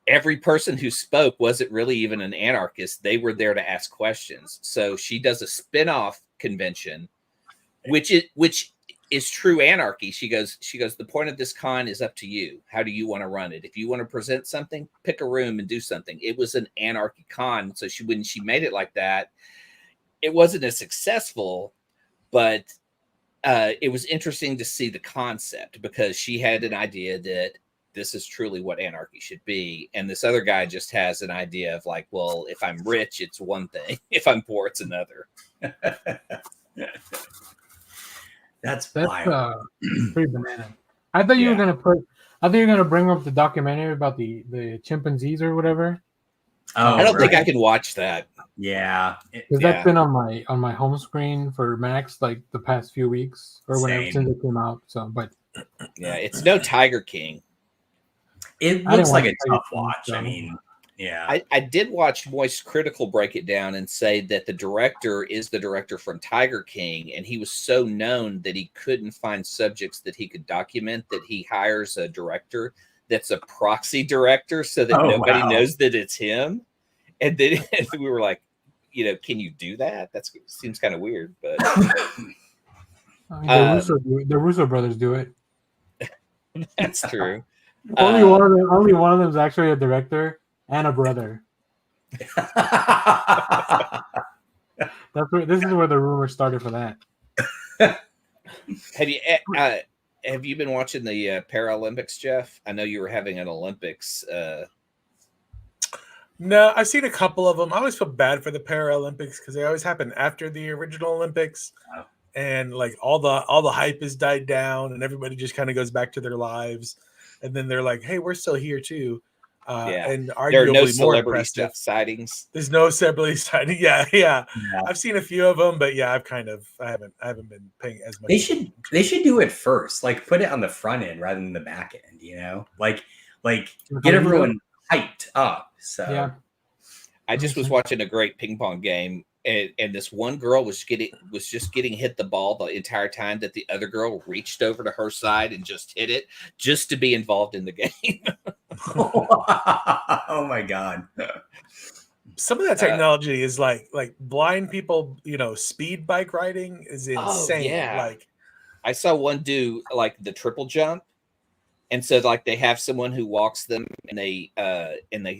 every person who spoke wasn't really even an anarchist. They were there to ask questions. So she does a spin-off convention, which is true anarchy. She goes, the point of this con is up to you. How do you want to run it? If you want to present something, pick a room and do something. It was an anarchy con. So when she made it like that, it wasn't as successful, but it was interesting to see the concept because she had an idea that this is truly what anarchy should be. And this other guy just has an idea of like, well, if I'm rich, it's one thing. If I'm poor, it's another. That's wild. Pretty banana. I thought you were gonna bring up the documentary about the chimpanzees or whatever. Oh, I don't think I can watch that. Yeah, because that's been on my home screen for Max like the past few weeks or whenever since it came out. So, but yeah, it's no Tiger King. It looks like a tough watch. I mean, yeah, I did watch Moist Critical break it down and say that the director is the director from Tiger King, and he was so known that he couldn't find subjects that he could document that he hires a director that's a proxy director so that nobody knows that it's him. And then we were like, you know, can you do that? That seems kind of weird, but I mean, the Russo brothers do it. That's true. Only one of them is actually a director and a brother. This is where the rumor started for that. Have you been watching the Paralympics, Jeff? I know you were having an Olympics. No, I've seen a couple of them. I always feel bad for the Paralympics because they always happen after the original Olympics, and like all the hype has died down, and everybody just kind of goes back to their lives, and then they're like, "Hey, we're still here too." And arguably there are no more celebrity stuff sightings. There's no celebrity sighting. Yeah. I've seen a few of them, but yeah, I haven't been paying as much. They should do it first, like put it on the front end rather than the back end. You know, like get everyone hyped up. So yeah, I just was watching a great ping pong game, and this one girl was just getting hit the ball the entire time that the other girl reached over to her side and just hit it just to be involved in the game. Oh my god. Some of that technology is like blind people, you know, speed bike riding is insane. Like I saw one do like the triple jump. And so like they have someone who walks them and they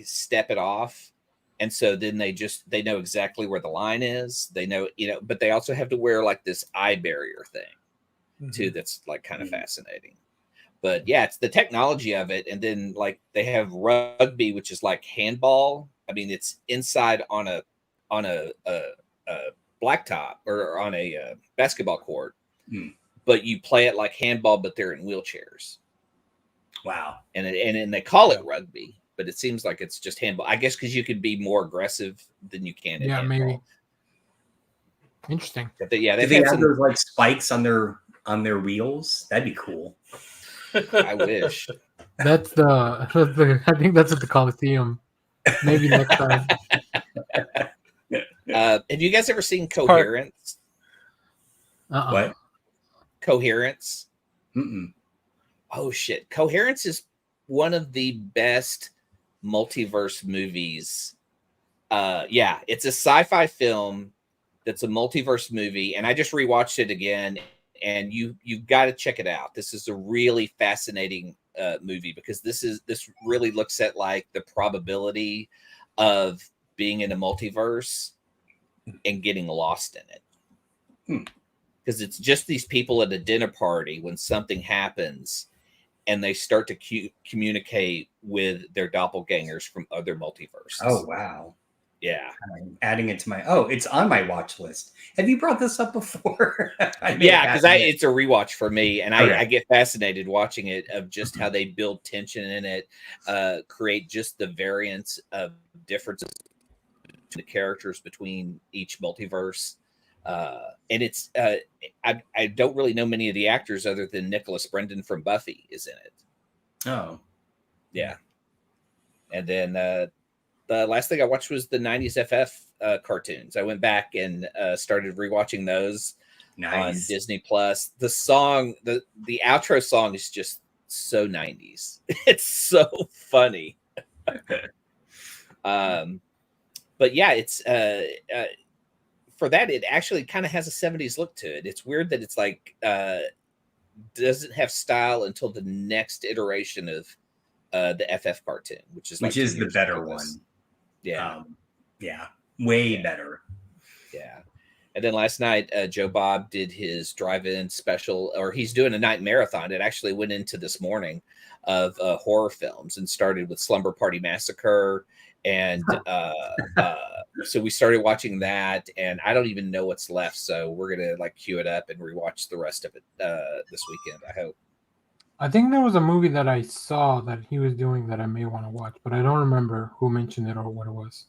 step it off. And so then they know exactly where the line is. They know, you know, but they also have to wear like this eye barrier thing too. That's like kind of fascinating. But yeah, it's the technology of it. And then like they have rugby, which is like handball. I mean, it's inside on a blacktop or on a basketball court, but you play it like handball, but they're in wheelchairs. Wow. And they call it rugby, but it seems like it's just handball. I guess because you could be more aggressive than you can in handball. Maybe. Interesting. But they have those like spikes on their wheels? That'd be cool. I wish. That's the I think that's at the Coliseum. Maybe next time. Have you guys ever seen Coherence? What? Coherence? Mm-mm. Oh shit. Coherence is one of the best multiverse movies. It's a sci-fi film that's a multiverse movie, and I just rewatched it again. And you've got to check it out. This is a really fascinating movie because this really looks at like the probability of being in a multiverse and getting lost in it. Because it's just these people at a dinner party when something happens and they start to communicate with their doppelgangers from other multiverses. Oh, wow. Yeah. I'm adding it to my, it's on my watch list. Have you brought this up before? Yeah, because it's a rewatch for me, and I get fascinated watching it of just how they build tension in it, create just the variance of differences between the characters between each multiverse. And it's I don't really know many of the actors other than Nicholas Brendan from Buffy is in it. Oh, yeah. And then the last thing I watched was the 90s FF cartoons. I went back and started rewatching those on Disney Plus. The song, the outro song is just so 90s. It's so funny. But yeah, it's for that, it actually kind of has a 70s look to it. It's weird that it's like doesn't have style until the next iteration of the FF cartoon, which is the better one. Yeah. Way better. Yeah. And then last night, Joe Bob did his drive-in special, or he's doing a night marathon. It actually went into this morning of horror films and started with Slumber Party Massacre. And so we started watching that, and I don't even know what's left. So we're going to like queue it up and rewatch the rest of it this weekend, I hope. I think there was a movie that I saw that he was doing that I may want to watch, but I don't remember who mentioned it or what it was.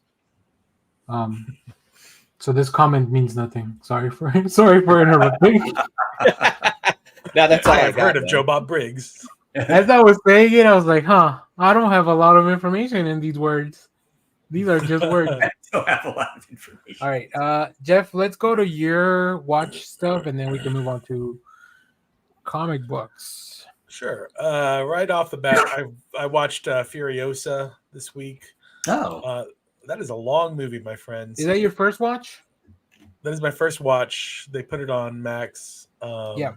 So this comment means nothing. Sorry for interrupting. Now that's all I've heard of Joe Bob Briggs. As I was saying it, I was like, I don't have a lot of information in these words. These are just words. I don't have a lot of information. All right, Jeff, let's go to your watch stuff, and then we can move on to comic books. Sure. Right off the bat, I watched Furiosa this week. Oh. That is a long movie, my friends. Is that your first watch? That is my first watch. They put it on Max. Yeah.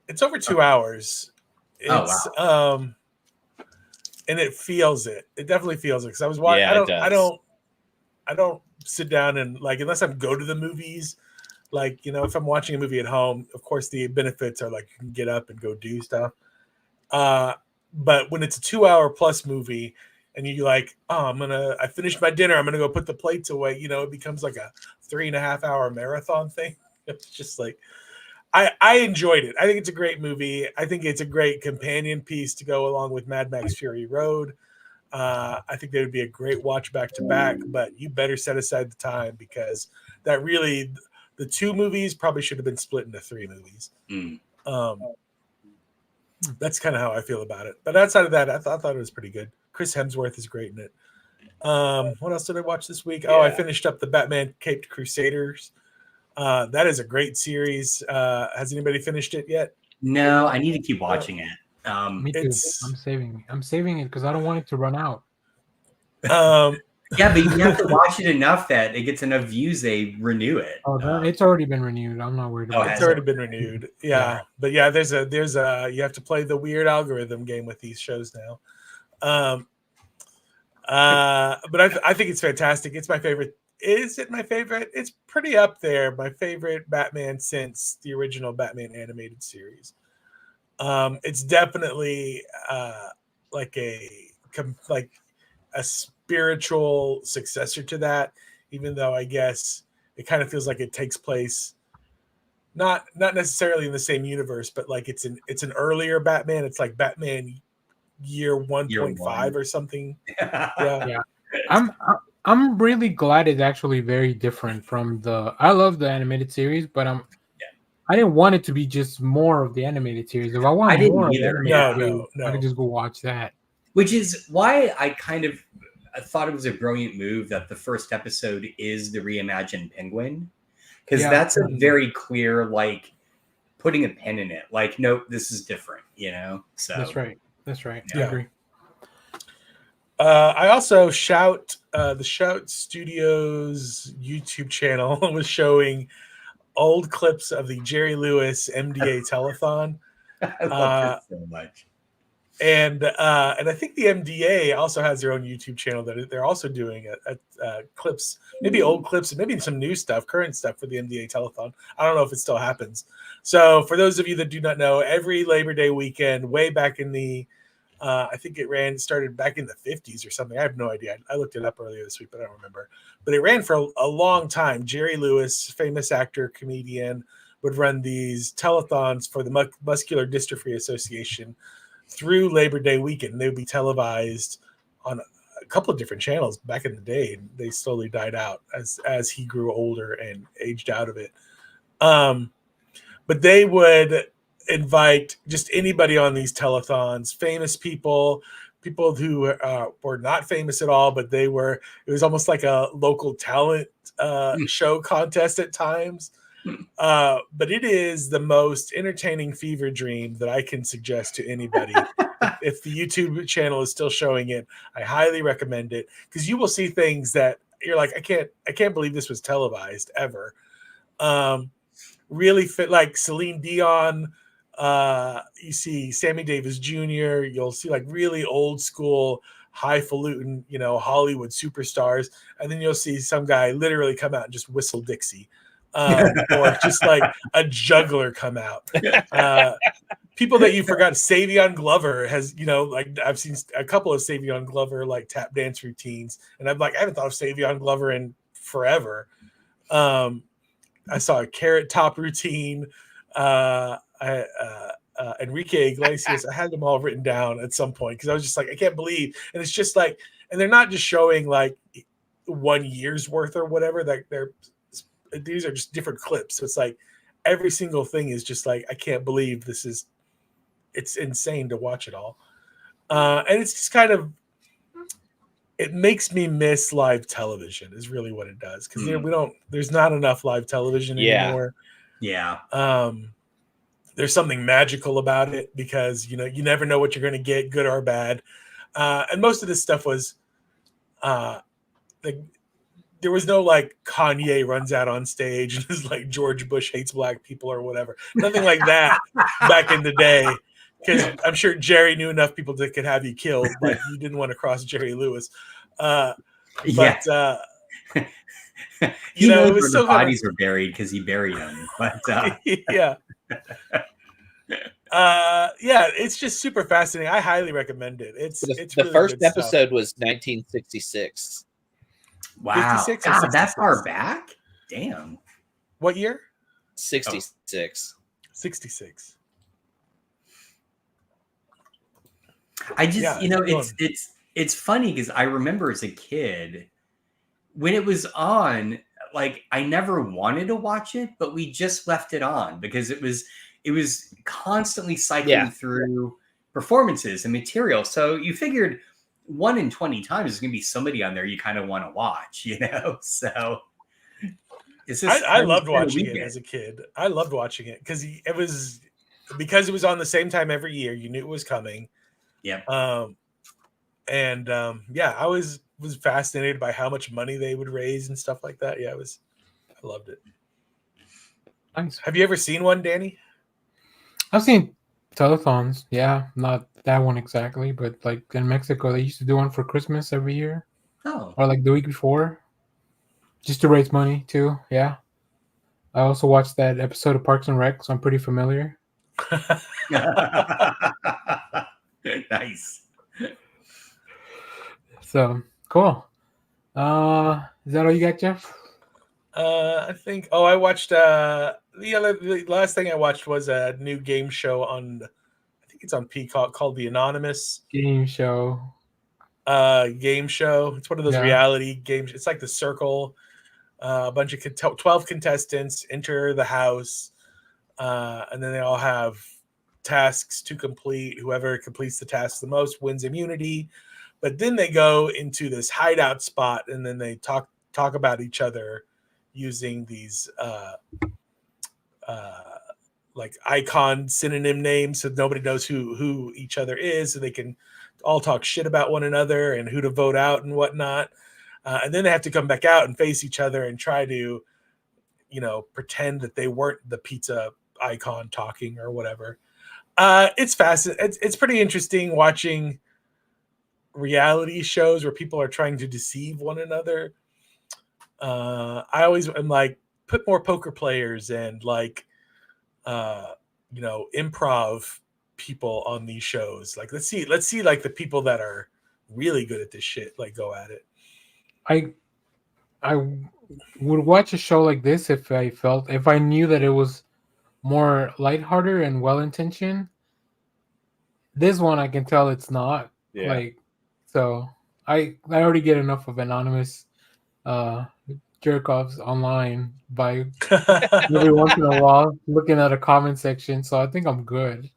It's over 2 hours. It's wow. And it feels it. It definitely feels it. Because I was watching. Yeah, I don't sit down and like unless I go to the movies. Like, if I'm watching a movie at home, of course the benefits are like you can get up and go do stuff. But when it's a 2 hour plus movie and you're like, I finished my dinner, I'm gonna go put the plates away, it becomes like a 3.5 hour marathon thing. It's just like I enjoyed it. I think it's a great movie. I think it's a great companion piece to go along with Mad Max Fury Road. I think they would be a great watch back to back, but you better set aside the time because that really the 2 movies probably should have been split into 3 movies. That's kind of how I feel about it. But outside of that, I thought it was pretty good. Chris Hemsworth is great in it. What else did I watch this week? I finished up the Batman Caped Crusaders. That is a great series. Has anybody finished it yet? No, I need to keep watching it. Me too. I'm saving it because I don't want it to run out. Yeah, but you have to watch it enough that it gets enough views, they renew it. It's already been renewed. I'm not worried about it. It's already been renewed. Yeah. But yeah, there's a you have to play the weird algorithm game with these shows now. But I think it's fantastic. It's my favorite. Is it my favorite? It's pretty up there. My favorite Batman since the original Batman animated series. It's definitely like a spiritual successor to that, even though I guess it kind of feels like it takes place not necessarily in the same universe, but like it's an earlier Batman. It's like Batman year 1.5 or something. Yeah. I'm really glad it's actually very different from I love the animated series, but I didn't want it to be just more of the animated series. If I want more of the animated series, I could just go watch that. Which is why I thought it was a brilliant move that the first episode is the reimagined Penguin. Because that's a very clear, like, putting a pin in it. Like, nope, this is different, So That's right. Yeah. I agree. I also the Shout Studios YouTube channel was showing old clips of the Jerry Lewis MDA telethon. I love this so much. And I think the MDA also has their own YouTube channel that they're also doing clips, maybe old clips and maybe some new stuff, current stuff for the MDA telethon. I don't know if it still happens. So for those of you that do not know, every Labor Day weekend, way back in the I think started back in the 50s or something. I have no idea. I looked it up earlier this week, but I don't remember. But it ran for a long time. Jerry Lewis, famous actor, comedian, would run these telethons for the Muscular Dystrophy Association through Labor Day weekend. They would be televised on a couple of different channels back in the day, and they slowly died out as he grew older and aged out of it. But they would invite just anybody on these telethons, famous people who were not famous at all, but it was almost like a local talent show contest at times. But it is the most entertaining fever dream that I can suggest to anybody. If the YouTube channel is still showing it, I highly recommend it, because you will see things that you're like, I can't believe this was televised ever. Really fit, like Celine Dion. You see Sammy Davis Jr. You'll see like really old school, highfalutin, Hollywood superstars, and then you'll see some guy literally come out and just whistle Dixie, or just like a juggler come out. People that you forgot, Savion Glover has, like I've seen a couple of Savion Glover like tap dance routines, and I haven't thought of Savion Glover in forever. I saw a Carrot Top routine. Enrique Iglesias. I had them all written down at some point because I was just like, I can't believe. And it's just like, and they're not just showing like 1 year's worth or whatever. Like these are just different clips. So it's like every single thing is just like, I can't believe it's insane to watch it all. And it's just kind of, it makes me miss live television is really what it does. Because there's not enough live television anymore. Yeah. There's something magical about it because, you never know what you're going to get, good or bad. And most of this stuff was there was no like Kanye runs out on stage and is like George Bush hates black people or whatever. Nothing like that back in the day. Because I'm sure Jerry knew enough people that could have you killed. Like you didn't want to cross Jerry Lewis. It was the bodies were buried because he buried them. But yeah. It's just super fascinating. I highly recommend it. It's the really first good episode stuff. Was 1966. Wow, 56 God, that far back? Damn. What year? 66. 66. I just, it's funny because I remember as a kid when it was on, like I never wanted to watch it, but we just left it on because it was constantly cycling through performances and material. So you figured 1 in 20 times is going to be somebody on there you kind of want to watch, So it's just, I loved watching it as a kid. I loved watching it because it was on the same time every year. You knew it was coming. Yeah. I was fascinated by how much money they would raise and stuff like that. Yeah, I loved it. Nice. Have you ever seen one, Danny? I've seen telethons. Yeah, not that one exactly, but like in Mexico, they used to do one for Christmas every year. Oh. Or like the week before, just to raise money too. Yeah. I also watched that episode of Parks and Rec, so I'm pretty familiar. Nice. So cool. Is that all you got, Jeff? I think. Oh, I watched. The last thing I watched was a new game show on. I think it's on Peacock called The Anonymous Game show. Game show. It's one of those reality games. It's like The Circle. A bunch of 12 contestants enter the house, and then they all have tasks to complete. Whoever completes the task the most wins immunity. But then they go into this hideout spot, and then they talk about each other using these like icon synonym names, so nobody knows who each other is, so they can all talk shit about one another and who to vote out and whatnot. And then they have to come back out and face each other and try to, pretend that they weren't the pizza icon talking or whatever. It's fascinating. It's pretty interesting watching reality shows where people are trying to deceive one another. I always am like, put more poker players and like, improv people on these shows. Like, let's see like the people that are really good at this shit, like, go at it. I would watch a show like this if I knew that it was more lighthearted and well-intentioned. This one, I can tell it's not. Yeah. Like, so I already get enough of anonymous jerk-offs online by every once in a while looking at a comment section, so I think I'm good.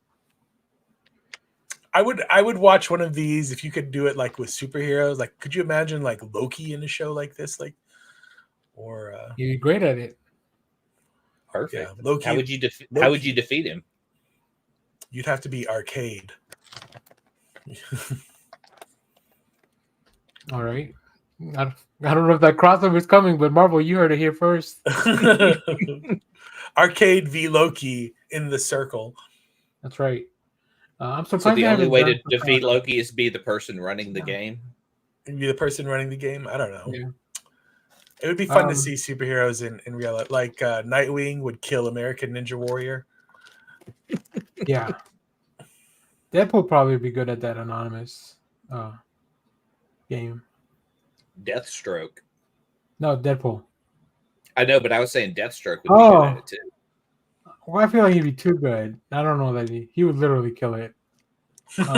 I would watch one of these if you could do it like with superheroes. Like, could you imagine like Loki in a show like this? Like, or you'd be great at it. Perfect. Yeah, Loki. How would you defeat him? You'd have to be Arcade. All right. I don't know if that crossover is coming, but Marvel, you heard it here first. Arcade v Loki in the circle. That's right. I'm surprised. So the only way to defeat Loki is be the person running the game. And be the person running the game. I don't know. Yeah. It would be fun to see superheroes in real life. Like Nightwing would kill American Ninja Warrior. Yeah. Deadpool probably be good at that anonymous game. Deathstroke. No, Deadpool. I know, but I was saying Deathstroke would be good at it too. Well, I feel like he'd be too good. I don't know that he would literally kill it. He would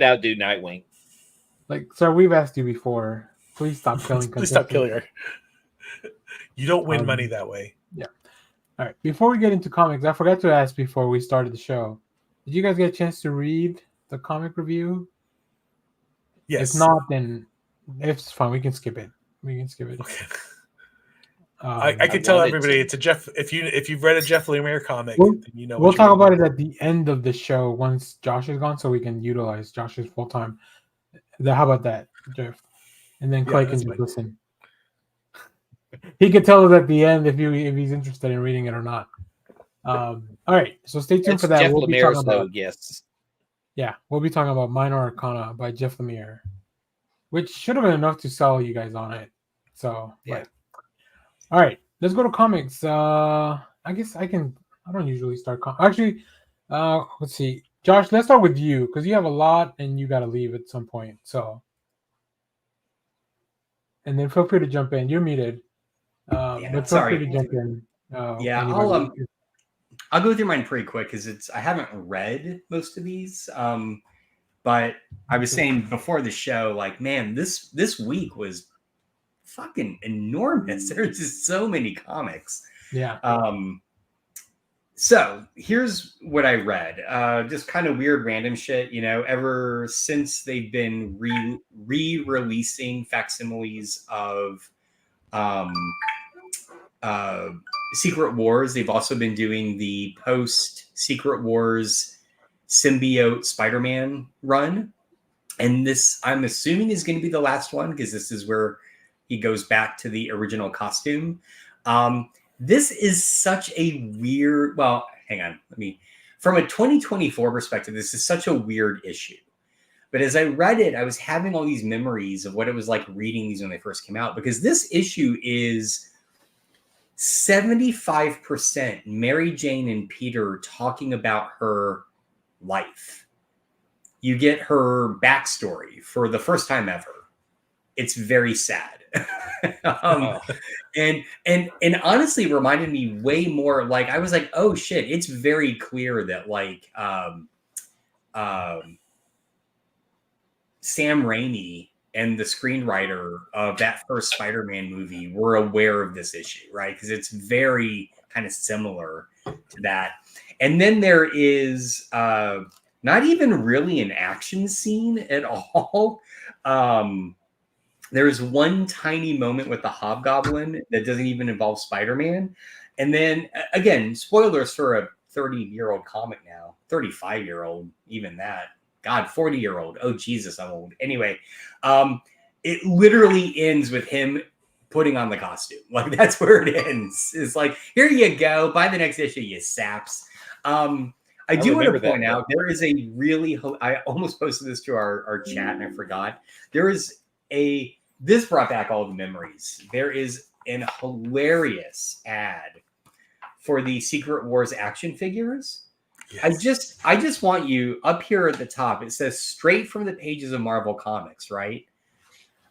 outdo Nightwing. Like, sir, we've asked you before. Please stop killing. Please stop killing her. You don't win money that way. Yeah. All right. Before we get into comics, I forgot to ask before we started the show. Did you guys get a chance to read the comic review? Yes. If not, then it's fine. We can skip it. Okay. I could tell everybody it's a Jeff. If you've read a Jeff Lemire comic, then you know. We'll talk about it at the end of the show once Josh is gone, so we can utilize Josh's full time. How about that, Jeff? And then Clay can just listen. He can tell us at the end if he's interested in reading it or not. All right, so stay tuned for that. Jeff Lemire, though, yes. Yeah, we'll be talking about Minor Arcana by Jeff Lemire, which should have been enough to sell you guys on it. So yeah. All right, let's go to comics. I guess I don't usually start. Actually, let's see. Josh, let's start with you because you have a lot and you got to leave at some point. So, and then feel free to jump in. You're muted. But feel free to jump in. I'll go through mine pretty quick because I haven't read most of these. But I was saying before the show, like, man, this week was fucking enormous. There's just so many comics. Yeah. So here's what I read. Just kind of weird random shit, ever since they've been re-releasing facsimiles of Secret Wars. They've also been doing the post Secret Wars symbiote Spider-Man run. And this, I'm assuming, is going to be the last one because this is where he goes back to the original costume. This is such a weird, from a 2024 perspective, this is such a weird issue. But as I read it, I was having all these memories of what it was like reading these when they first came out, because this issue is 75% Mary Jane and Peter talking about her life. You get her backstory for the first time ever. It's very sad. And honestly reminded me way more, like, I was like, oh shit, it's very clear that like Sam Raimi and the screenwriter of that first Spider-Man movie were aware of this issue, right? Because it's very kind of similar to that. And then there is not even really an action scene at all. There's one tiny moment with the Hobgoblin that doesn't even involve Spider-Man. And then, again, spoilers for a 30-year-old comic now. 35-year-old, even that. God, 40-year-old. Oh, Jesus, I'm old. Anyway, it literally ends with him putting on the costume. Like, that's where it ends. It's like, here you go. Buy the next issue, you saps. I do want to point out, there is a really, I almost posted this to our chat and I forgot. There is this brought back all the memories. There is an hilarious ad for the Secret Wars action figures. Yes. I just want you up here at the top. It says straight from the pages of Marvel Comics, right?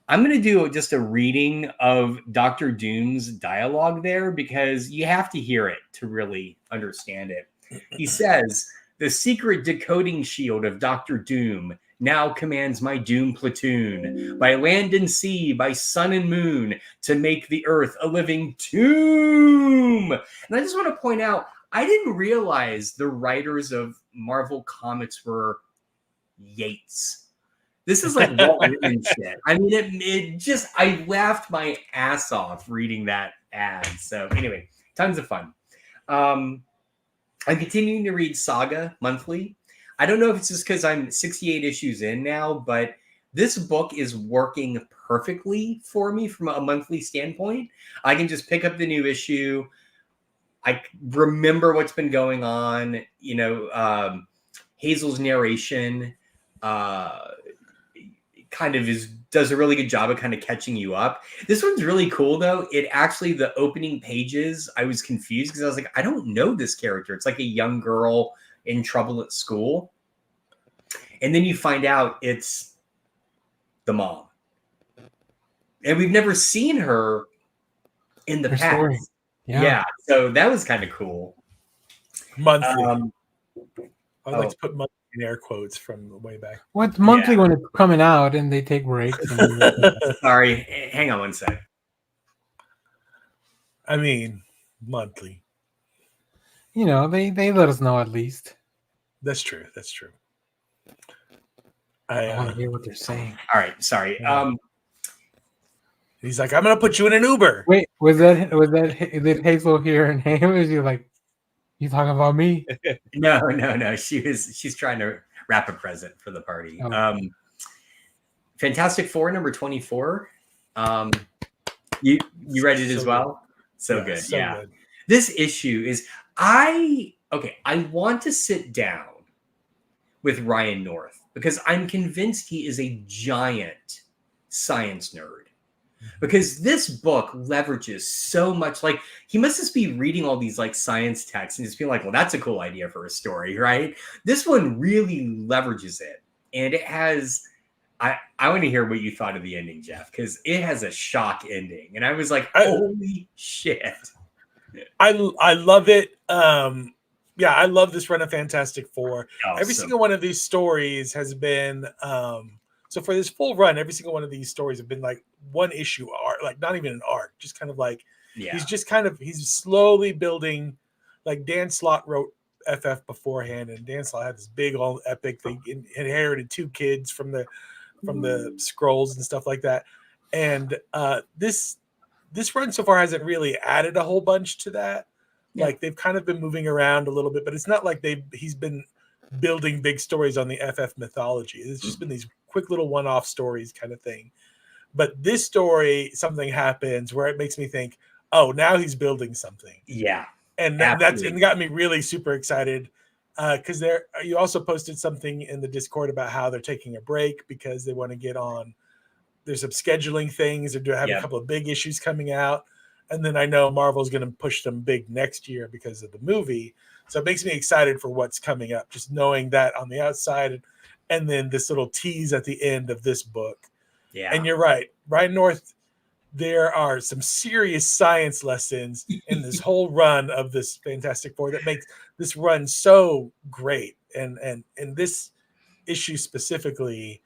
I'm going to do just a reading of Dr. Doom's dialogue there because you have to hear it to really understand it. He says, "The secret decoding shield of Dr. Doom now commands my Doom platoon, by land and sea, by sun and moon, to make the earth a living tomb." And I just want to point out, I didn't realize the writers of Marvel Comics were Yates. This is like Walt Whitman shit. I mean, it just, I laughed my ass off reading that ad. So anyway, tons of fun. I'm continuing to read Saga monthly. I don't know if it's just because I'm 68 issues in now, but this book is working perfectly for me from a monthly standpoint. I can just pick up the new issue. I remember what's been going on. You know, Hazel's narration kind of does a really good job of kind of catching you up. This one's really cool though. It actually, the opening pages, I was confused because I was like, I don't know this character. It's like a young girl in trouble at school. And then you find out it's the mom. And we've never seen her in the past. Story. Yeah. So that was kind of cool. Monthly. I'd like to put monthly in air quotes from way back. What's monthly when it's coming out and they take breaks? Sorry, hang on one sec. I mean, monthly. You know, they let us know at least. That's true. That's true. I want to hear what they're saying. All right, sorry. He's like, I'm gonna put you in an Uber. Wait, was that Hazel here and him? Is he like, you talking about me? No. She's trying to wrap a present for the party. Oh. Fantastic Four number 24. You read it as well? So good. Good. This issue is I want to sit down with Ryan North because I'm convinced he is a giant science nerd. Because this book leverages so much, like he must just be reading all these like science texts and just being like, well, that's a cool idea for a story, right? This one really leverages it. And it has, I want to hear what you thought of the ending, Jeff, because it has a shock ending. And I was like, holy shit. I love it. I love this run of Fantastic Four. Every single one of these stories has been, so for this full run, every single one of these stories have been like one issue arc, like not even an arc, just kind of like he's slowly building. Like Dan Slott wrote FF beforehand, and Dan Slott had this big old epic thing, inherited 2 kids from the scrolls and stuff like that. And this run so far hasn't really added a whole bunch to that. Yeah. Like they've kind of been moving around a little bit, but it's not like he's been building big stories on the FF mythology. It's just been these quick little one-off stories kind of thing. But this story, something happens where it makes me think, oh, now he's building something. Yeah. And that's got me really super excited because you also posted something in the Discord about how they're taking a break because they want to get on. There's some scheduling things. They're having a couple of big issues coming out. And then I know Marvel's going to push them big next year because of the movie. So it makes me excited for what's coming up, just knowing that on the outside, and then this little tease at the end of this book. Yeah. And you're right. Ryan North, there are some serious science lessons in this whole run of this Fantastic Four that makes this run so great. And this issue specifically,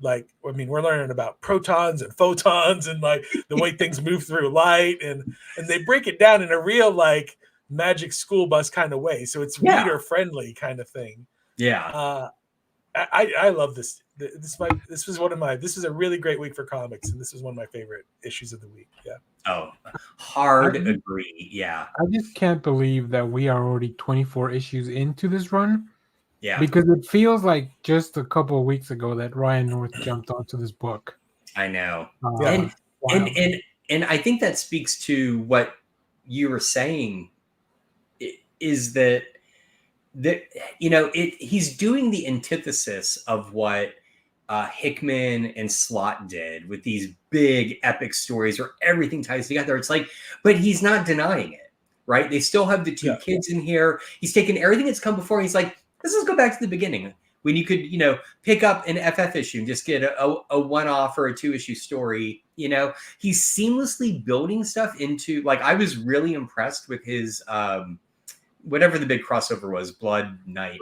like, I mean, we're learning about protons and photons and like the way things move through light, and they break it down in a real like magic school bus kind of way. So it's reader friendly kind of thing. Yeah. I love this. This was a really great week for comics, and this was one of my favorite issues of the week. Yeah. Oh, hard agree. Yeah. I just can't believe that we are already 24 issues into this run. Yeah. Because it feels like just a couple of weeks ago that Ryan North jumped onto this book. I know. Yeah. And I think that speaks to what you were saying, is that he's doing the antithesis of what Hickman and Slott did with these big epic stories where everything ties together. It's like, but he's not denying it, right? They still have the two kids in here. He's taken everything that's come before. He's like, let's just go back to the beginning when you could, pick up an FF issue and just get a one-off or a 2-issue story. He's seamlessly building stuff into, like, I was really impressed with his whatever the big crossover was, Blood Knight.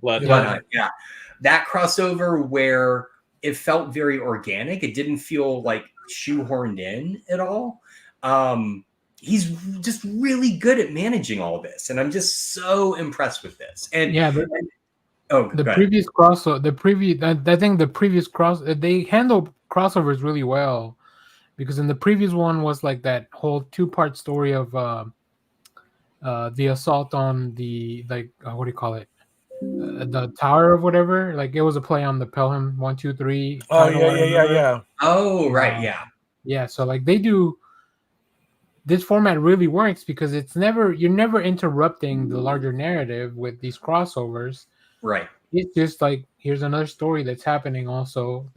Blood Knight. Yeah. That crossover where it felt very organic. It didn't feel like shoehorned in at all. He's just really good at managing all this, and I'm just so impressed with this. And the previous crossover, I think the previous they handled crossovers really well, because in the previous one was like that whole 2-part story of the assault on the what do you call it? The tower of whatever. Like, it was a play on the Pelham 1, 2, 3. Oh yeah. Oh right, yeah. Yeah, so like they do. This format really works because you're never interrupting the larger narrative with these crossovers. Right. It's just like, here's another story that's happening also.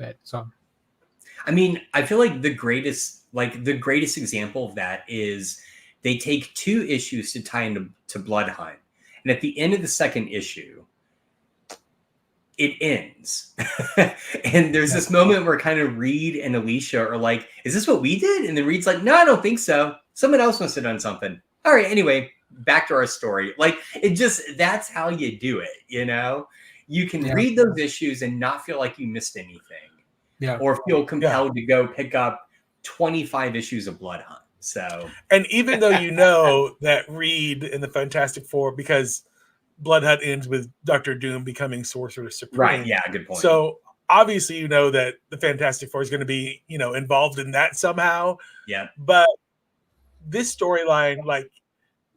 I mean, I feel like the greatest example of that is they take 2 issues to tie into Blood Hunt. And at the end of the second issue, it ends. And there's this moment where kind of Reed and Alicia are like, is this what we did? And then Reed's like, no, I don't think so. Someone else must have done something. All right, anyway, back to our story. Like, that's how you do it, You can read those issues and not feel like you missed anything. Yeah. Or feel compelled to go pick up 25 issues of Blood Hunt. So, and even though that Reed in the Fantastic Four, because Blood Hunt ends with Dr. Doom becoming Sorcerer Supreme. Right, yeah, good point. So obviously that the Fantastic Four is going to be, involved in that somehow. Yeah. But this storyline, like,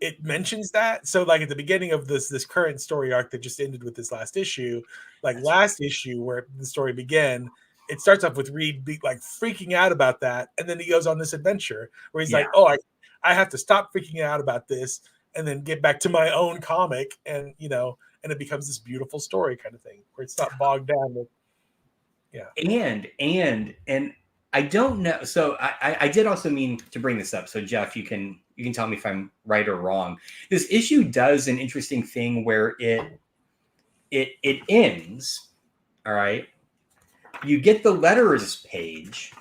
it mentions that. So like at the beginning of this current story arc that just ended with this last issue, last issue where the story began, it starts off with Reed freaking out about that, and then he goes on this adventure where he's like, "Oh, I have to stop freaking out about this, and then get back to my own comic," and and it becomes this beautiful story kind of thing where it's not bogged down with, And I don't know. So I did also mean to bring this up. So Jeff, you can tell me if I'm right or wrong. This issue does an interesting thing where it ends. All right. You get the letters page,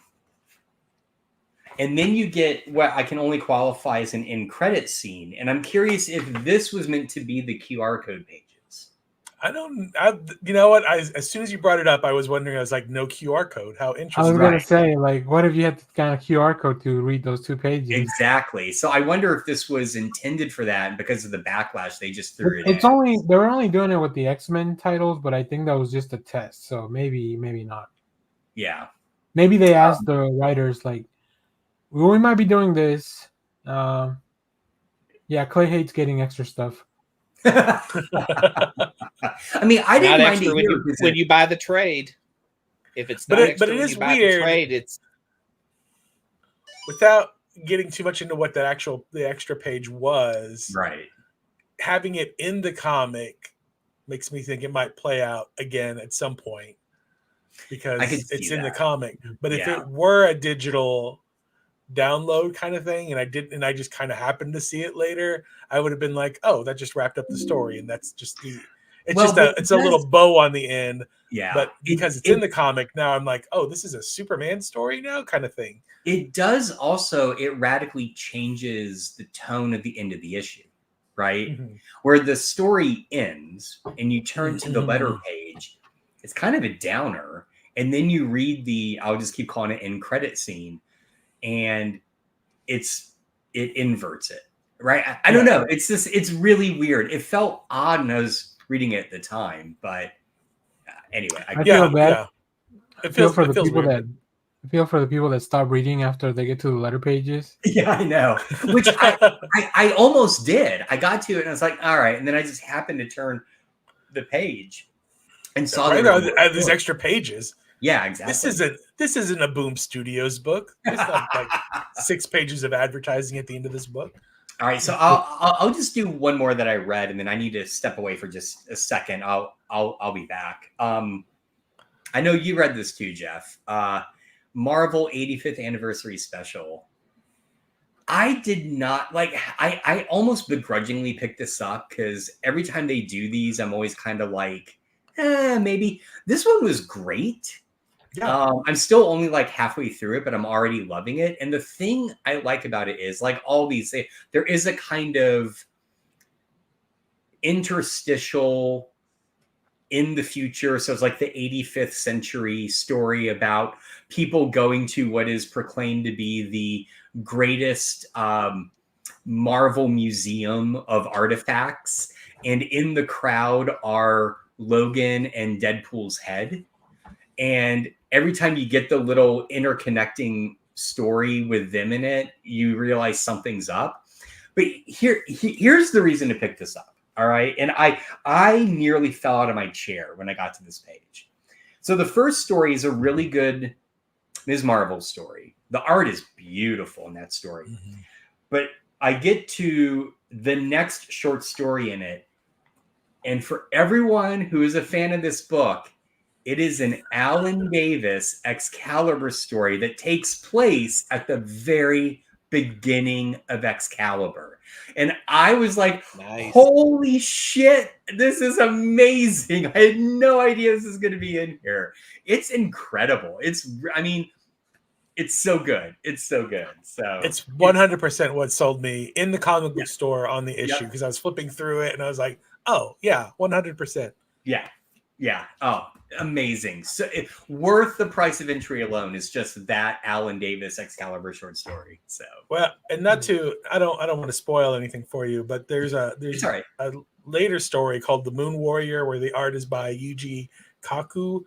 and then you get what I can only qualify as an end credit scene. And I'm curious if this was meant to be the QR code pages. You know what? As soon as you brought it up, I was wondering. I was like, no QR code. How interesting! I was going to say, what if you had to scan a QR code to read those 2 pages? Exactly. So I wonder if this was intended for that, and because of the backlash, they just threw it in. They were only doing it with the X-Men titles, but I think that was just a test. So maybe not. Yeah. Maybe they asked the writers, we might be doing this. Clay hates getting extra stuff. I mean, I didn't mind it when you buy the trade. If it's not extra, but it is when you buy weird. The trade, it's without getting too much into what the extra page was. Right. Having it in the comic makes me think it might play out again at some point because it's in the comic. But if it were a digital download kind of thing, and I just kind of happened to see it later, I would have been like, oh, that just wrapped up the story, and that's just it's a little bow on the end. Yeah. But because it's in the comic now, I'm like, oh, this is a Superman story now kind of thing. It does also, it radically changes the tone of the end of the issue, right? Mm-hmm. Where the story ends and you turn to the letter page, it's kind of a downer. And then you read I'll just keep calling it end credit scene, and it inverts it, right? I don't know. It's really weird. It felt odd when I was reading it at the time, but Anyway, I feel bad. Yeah. I feel for the people that stop reading after they get to the letter pages. Yeah, I know. Which I almost did. I got to it and I was like, all right. And then I just happened to turn the page and saw these extra pages. Yeah, exactly. This isn't a BOOMStudios book. It's not like 6 pages of advertising at the end of this book. All right, so I'll just do one more that I read, and then I need to step away for just a second. I'll be back. I know you read this too, Jeff. Marvel 85th Anniversary Special. I did not like. I almost begrudgingly picked this up because every time they do these, I'm always kind of like, maybe. This one was great. Yeah. I'm still only like halfway through it, but I'm already loving it. And the thing I like about it is, like all these, there is a kind of interstitial in the future. So it's like the 85th century story about people going to what is proclaimed to be the greatest Marvel museum of artifacts. And in the crowd are Logan and Deadpool's head. And every time you get the little interconnecting story with them in it, you realize something's up. But here's the reason to pick this up. All right. And I nearly fell out of my chair when I got to this page. So the first story is a really good Ms. Marvel story. The art is beautiful in that story. Mm-hmm. But I get to the next short story in it. And for everyone who is a fan of this book, it is an Alan Davis Excalibur story that takes place at the very beginning of Excalibur. And I was like, nice. Holy shit, this is amazing. I had no idea this is going to be in here. It's incredible. It's so good. It's so good. So it's 100% what sold me in the comic book store on the issue, because I was flipping through it and I was like, oh, yeah, 100%. Yeah. Yeah. Oh, amazing. So worth the price of entry alone is just that Alan Davis Excalibur short story. So well, and not to I don't want to spoil anything for you, but there's a later story called The Moon Warrior where the art is by Yuji Kaku.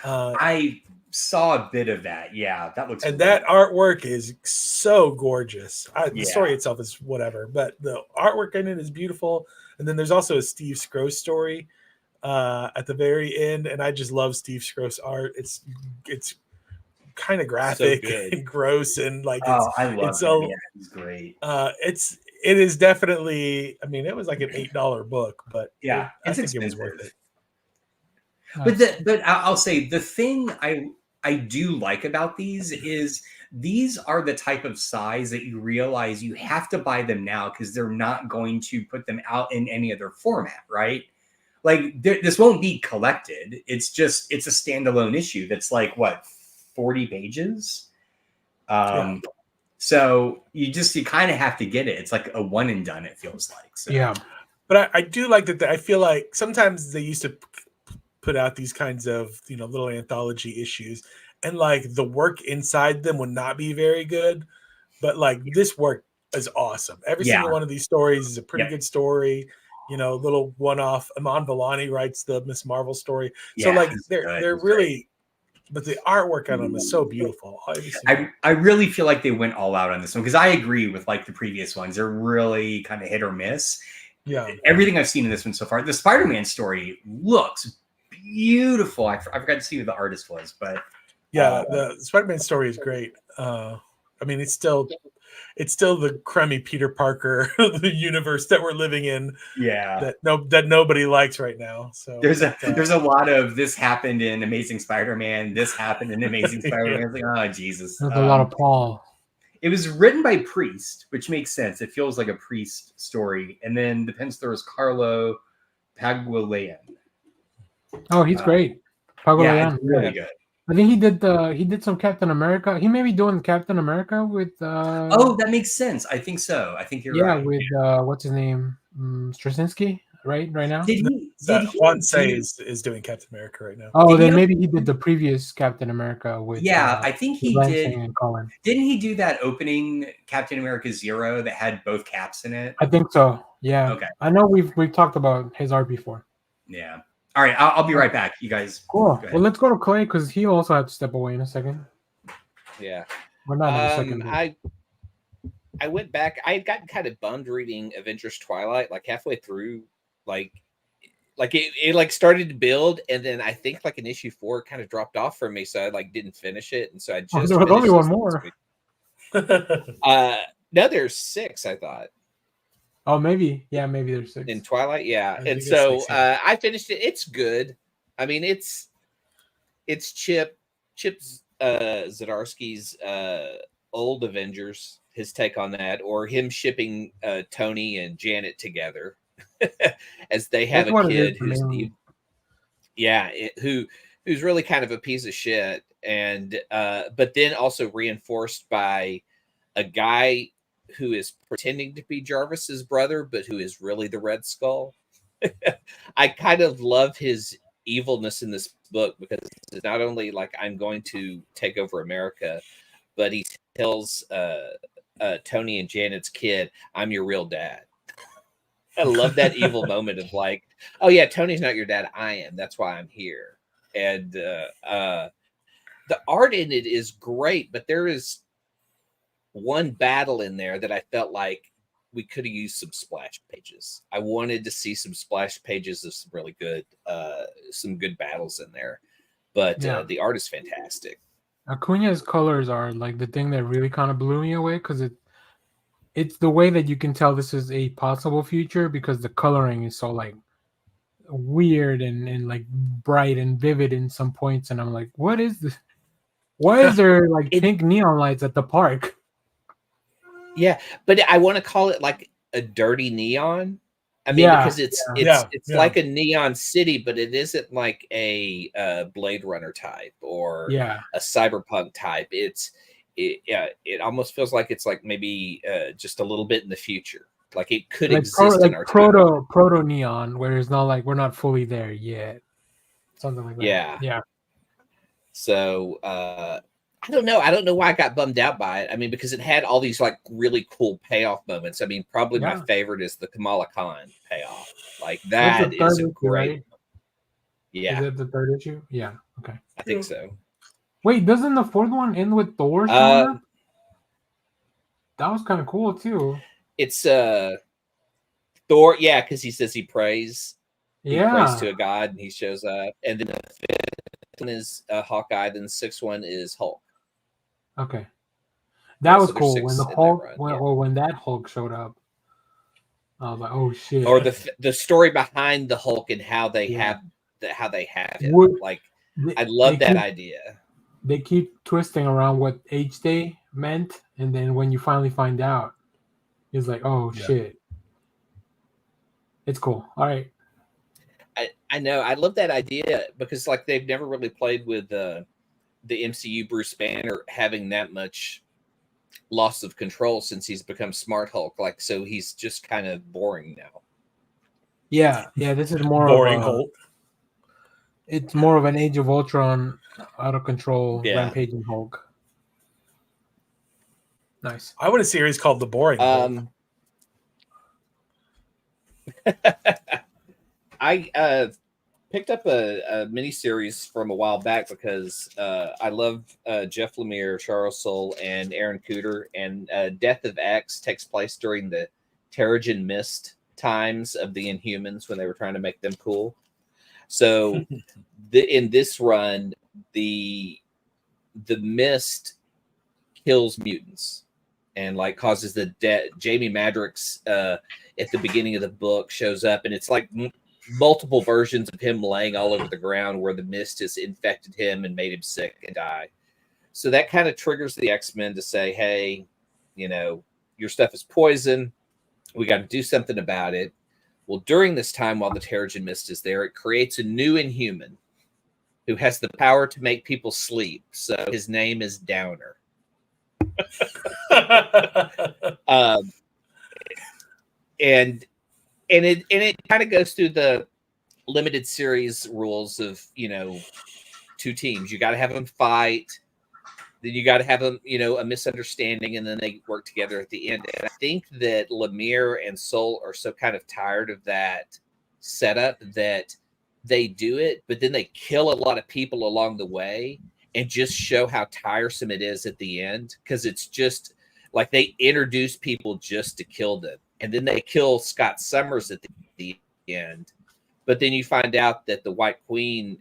I saw a bit of that. Yeah, that looks. And great. That artwork is so gorgeous. The story itself is whatever, but the artwork in it is beautiful. And then there's also a Steve Skroce story at the very end, and I just love Steve Skroce art. It's kind of graphic and gross, and like I love it. Yeah, it's great. It is definitely. I mean, it was like an $8 book, but yeah, I think it was worth it. But I'll say the thing I do like about these is these are the type of size that you realize you have to buy them now because they're not going to put them out in any other format, right? Like this won't be collected. It's a standalone issue that's like what, 40 pages. So you kind of have to get it. It's like a one and done. It feels like. So. Yeah, but I do like that. I feel like sometimes they used to put out these kinds of little anthology issues, and like the work inside them would not be very good, but like this work is awesome. Every single one of these stories is a pretty good story. Little one-off. Iman Vellani writes the Miss Marvel story. So like they're really, but the artwork on them is so beautiful. I really feel like they went all out on this one because I agree with like the previous ones. They're really kind of hit or miss. Yeah. Everything I've seen in this one so far, the Spider-Man story looks beautiful. I forgot to see who the artist was, but the Spider-Man story is great. I mean, it's still the crummy Peter Parker, the universe that we're living in. Yeah, that nobody likes right now. So there's a lot of this happened in Amazing Spider-Man. This happened in Amazing Spider-Man. It's like, oh Jesus, there's a lot of Paul. It was written by Priest, which makes sense. It feels like a Priest story, and then the pen store is Carlo Pagualayan. Oh, he's great. Yeah, it's really good. I think he did some Captain America. He may be doing Captain America with. Oh, that makes sense. I think so. I think you're right. Yeah, with what's his name, Straczynski, right now. Did he Juan Say is doing Captain America right now? Oh, then maybe he did the previous Captain America with. Yeah, I think he did. Colin. Didn't he do that opening Captain America 0 that had both caps in it? I think so. Yeah. Okay. I know we've talked about his art before. Yeah. All right, I'll be right back, you guys. Cool. Well, let's go to Clay because he also had to step away in a second. Yeah. Well, not in a second. But... I went back. I had gotten kind of bummed reading Avengers Twilight, like halfway through, like it like started to build, and then I think like in issue 4 it kind of dropped off for me, so I like didn't finish it, and so I just there was only one more. No, there's 6, I thought. Oh, maybe. Yeah, maybe there's 6. In Twilight, yeah. And so I finished it. It's good. I mean, it's Chip Zdarsky's old Avengers, his take on that, or him shipping Tony and Janet together as they have a kid who's who's really kind of a piece of shit, and but then also reinforced by a guy who is pretending to be Jarvis's brother, but who is really the Red Skull. I kind of love his evilness in this book because it's not only like I'm going to take over America, but he tells Tony and Janet's kid, "I'm your real dad." I love that evil moment of like, "Oh yeah, Tony's not your dad. I am. That's why I'm here." And the art in it is great, but there is one battle in there that I felt like we could have used some splash pages. I wanted to see some splash pages of some really good, some good battles in there. But the art is fantastic. Acuña's colors are like the thing that really kind of blew me away because it's the way that you can tell this is a possible future because the coloring is so like weird and like bright and vivid in some points, and I'm like, what is this? Why is there like pink neon lights at the park? Yeah, but I want to call it like a dirty neon. I mean, because it's like a neon city, but it isn't like a Blade Runner type or a cyberpunk type. It almost feels like it's like maybe just a little bit in the future. Like it could exist in our proto neon, where it's not like we're not fully there yet. Something like that. Yeah. So I don't know. I don't know why I got bummed out by it. I mean, because it had all these like really cool payoff moments. I mean, probably my favorite is the Kamala Khan payoff. Like that is a great. Right? Yeah. Is it the 3rd issue? Yeah. Okay. I think so. Wait, doesn't the 4th one end with Thor showing up? That was kind of cool too. It's Thor, yeah, because he says he prays. He prays to a god and he shows up. And then the 5th one is Hawkeye, then the 6th one is Hulk. Okay. That was cool. When the Hulk when that Hulk showed up. I was like, oh shit. Or the story behind the Hulk and how they have him. Like I love that idea. They keep twisting around what H Day meant, and then when you finally find out, it's like, oh shit. It's cool. All right. I know. I love that idea because like they've never really played with the MCU Bruce Banner having that much loss of control since he's become Smart Hulk. Like, so he's just kind of boring now. Yeah. This is more boring Hulk. It's more of an Age of Ultron, out of control, rampaging Hulk. Nice. I want a series called The Boring Hulk. I picked up a miniseries from a while back because I love Jeff Lemire, Charles Soule, and Aaron Cooter. And Death of X takes place during the Terrigen Mist times of the Inhumans when they were trying to make them cool. So in this run, the Mist kills mutants and like causes the death. Jamie Madrox at the beginning of the book shows up, and it's like multiple versions of him laying all over the ground where the mist has infected him and made him sick and die. So that kind of triggers the X-Men to say, hey, your stuff is poison. We got to do something about it. Well, during this time, while the Terrigen Mist is there, it creates a new Inhuman who has the power to make people sleep. So his name is Downer. And it kind of goes through the limited series rules of, 2 teams. You got to have them fight. Then you got to have them, a misunderstanding, and then they work together at the end. And I think that Lemire and Soule are so kind of tired of that setup that they do it, but then they kill a lot of people along the way and just show how tiresome it is at the end, because it's just like they introduce people just to kill them, and then they kill Scott Summers at the end. But then you find out that the White Queen,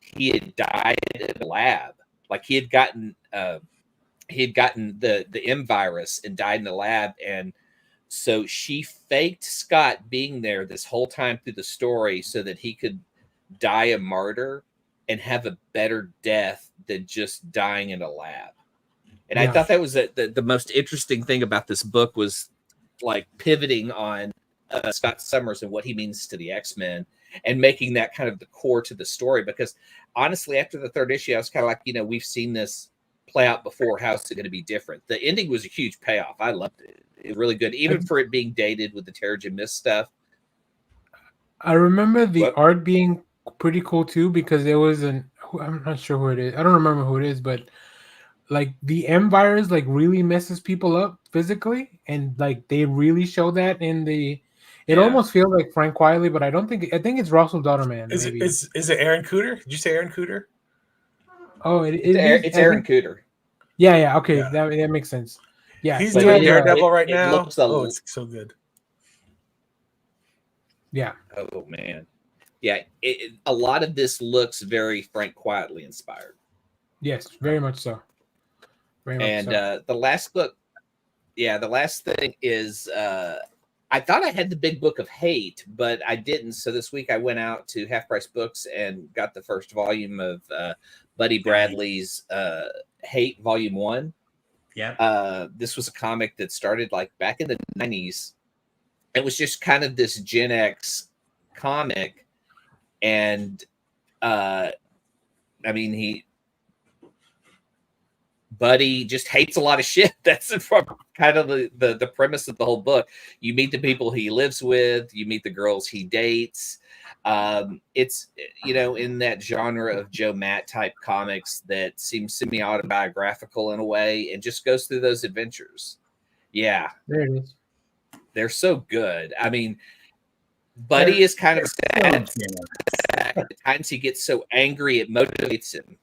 he had died in a lab. Like he had gotten the M virus and died in the lab, and so she faked Scott being there this whole time through the story so that he could die a martyr and have a better death than just dying in a lab. And I thought that was the most interesting thing about this book, was like pivoting on Scott Summers and what he means to the X-Men, and making that kind of the core to the story. Because honestly, after the third issue, I was kind of like, we've seen this play out before. How's it going to be different? The ending was a huge payoff. I loved it. It was really good, even for it being dated with the Terrigen Mist stuff. I remember the art being pretty cool too, because there was I'm not sure who it is. I don't remember who it is, but like the M virus like really messes people up physically, and like they really show that in the. It almost feels like Frank Quitely, but I think it's Russell Dodderman. Is it Aaron Cooter? Did you say Aaron Cooter? Oh, it's Aaron Cooter. Yeah. Okay, yeah. That makes sense. Yeah, he's doing Daredevil right now. It's so good. Yeah. Oh man. Yeah. A lot of this looks very Frank Quitely inspired. Yes, very much so. The last book, the last thing is, I thought I had the Big Book of Hate, but I didn't. So this week I went out to Half Price Books and got the first volume of Buddy Bradley's Hate Volume 1. Yeah. This was a comic that started like back in the 90s. It was just kind of this Gen X comic. And Buddy just hates a lot of shit. That's kind of the premise of the whole book. You meet the people he lives with, you meet the girls he dates. It's, in that genre of Joe Matt type comics that seems semi-autobiographical in a way, and just goes through those adventures. Yeah. There it is. They're so good. I mean, Buddy is kind of sad. At times he gets so angry, it motivates him.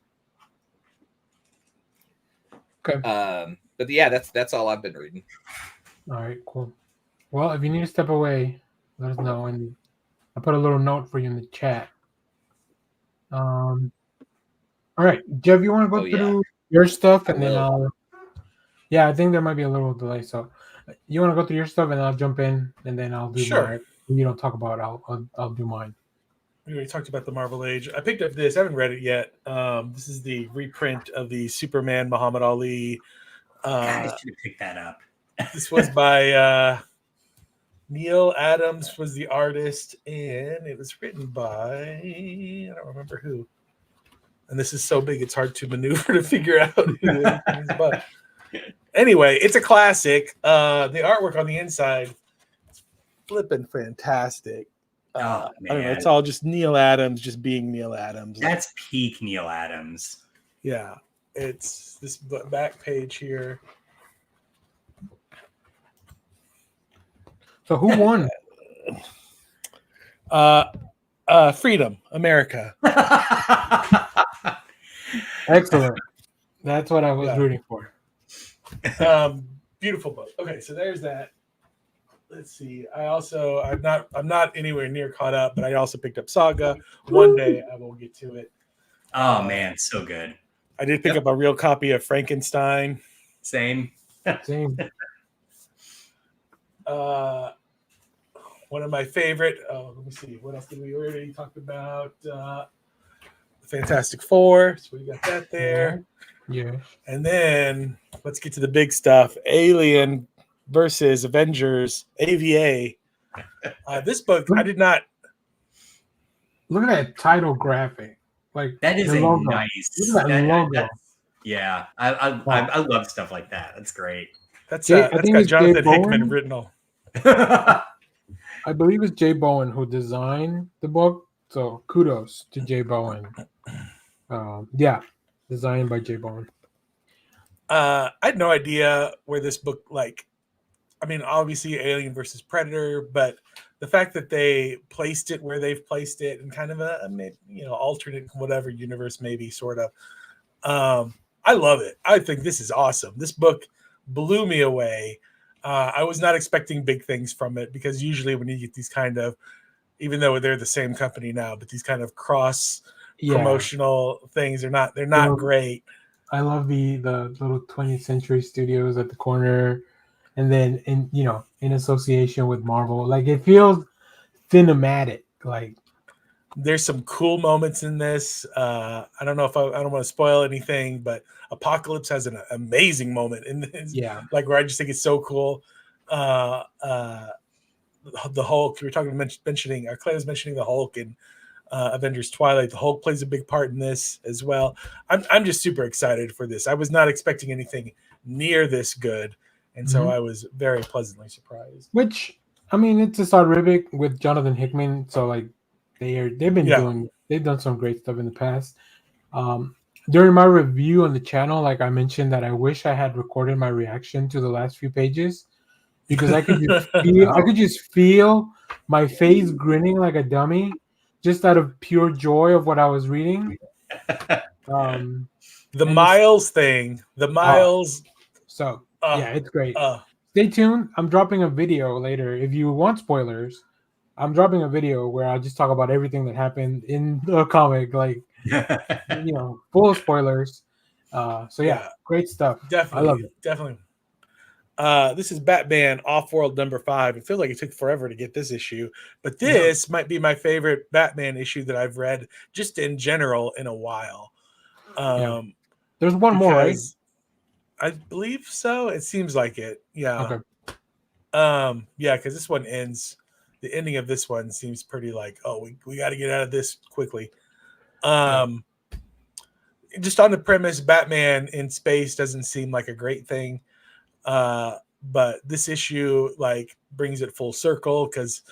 Okay. But yeah, that's all I've been reading. All right, cool. Well, if you need to step away, let us know, and I put a little note for you in the chat. All right, Jeff, you want to go through your stuff, and then I'll. Yeah, I think there might be a little delay, so you want to go through your stuff, and I'll jump in, and then I'll do mine. You don't talk about it, I'll do mine. We already talked about the Marvel Age. I picked up this. I haven't read it yet. This is the reprint of the Superman Muhammad Ali. I should have picked that up. This was by Neil Adams was the artist, and it was written by, I don't remember who. And this is so big, it's hard to maneuver to figure out who it is. But anyway, it's a classic. The artwork on the inside is flipping fantastic. I don't know. It's all just Neil Adams, just being Neil Adams. That's peak Neil Adams. Yeah, it's this back page here. So who won? Freedom, America. Excellent. That's what I was rooting for. Beautiful book. Okay, so there's that. Let's see. I'm not anywhere near caught up, but I also picked up Saga. One day I will get to it. Oh man, so good. I did pick up a real copy of Frankenstein. Same. One of my favorite. Let me see. What else did we already talk about? Fantastic Four. So we got that there. Yeah. And then let's get to the big stuff. Alien versus Avengers, AVA. This book, I did not. Look at that title graphic. Like that is a logo. nice. Look at that logo. Yeah, I love stuff like that. That's great. That's got Jonathan Hickman written all. I believe it's Jay Bowen who designed the book. So kudos to Jay Bowen. Designed by Jay Bowen. I had no idea where this book I mean, obviously Alien versus Predator, but the fact that they placed it where they've placed it in kind of a alternate whatever universe, maybe sort of. I love it. I think this is awesome. This book blew me away. I was not expecting big things from it because usually when you get these kind of, even though they're the same company now, but these kind of cross promotional things are not great. I love the little 20th Century Studios at the corner, and then in association with Marvel, like it feels cinematic. Like there's some cool moments in this. I don't know if I don't want to spoil anything, but Apocalypse has an amazing moment in this. Yeah, like where I just think it's so cool. The Hulk. You were talking mentioning. Clay was mentioning the Hulk and Avengers Twilight. The Hulk plays a big part in this as well. I'm just super excited for this. I was not expecting anything near this good, and so I was very pleasantly surprised. Which, I mean, it's a Ribic with Jonathan Hickman, so like they've done some great stuff in the past. During my review on the channel, like I mentioned that I wish I had recorded my reaction to the last few pages because I could just feel my face grinning like a dummy just out of pure joy of what I was reading. The Miles thing, yeah, it's great. Stay tuned. I'm dropping a video later. If you want spoilers, I'm dropping a video where I'll just talk about everything that happened in the comic, like full of spoilers. So yeah, great stuff. Definitely, I love it. Definitely. This is Batman Off-World #5. It feels like it took forever to get this issue, but this might be my favorite Batman issue that I've read just in general in a while. There's one more, right? I believe so. It seems like it. Yeah. Okay. Yeah, because this one ends. The ending of this one seems pretty like, oh, we got to get out of this quickly. Just on the premise, Batman in space doesn't seem like a great thing. But this issue like brings it full circle because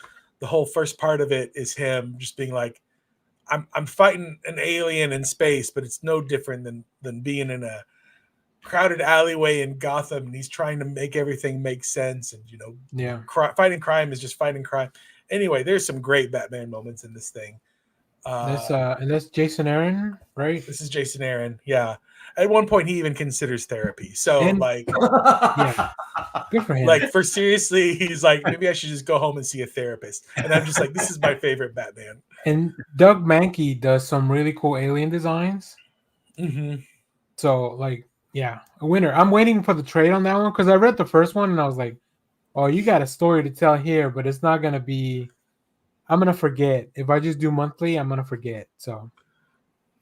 the whole first part of it is him just being like, I'm fighting an alien in space, but it's no different than being in a crowded alleyway in Gotham, and he's trying to make everything make sense. And fighting crime is just fighting crime. Anyway, there's some great Batman moments in this thing. And that's Jason Aaron, right? This is Jason Aaron. Yeah. At one point, he even considers therapy. So, yeah, good for him. Like, for seriously, he's like, maybe I should just go home and see a therapist. And I'm just like, this is my favorite Batman. And Doug Mankey does some really cool alien designs. So, like, yeah, a winner. I'm waiting for the trade on that one because I read the first one and I was like, oh, you got a story to tell here, but it's not going to be. I'm going to forget. If I just do monthly, I'm going to forget. So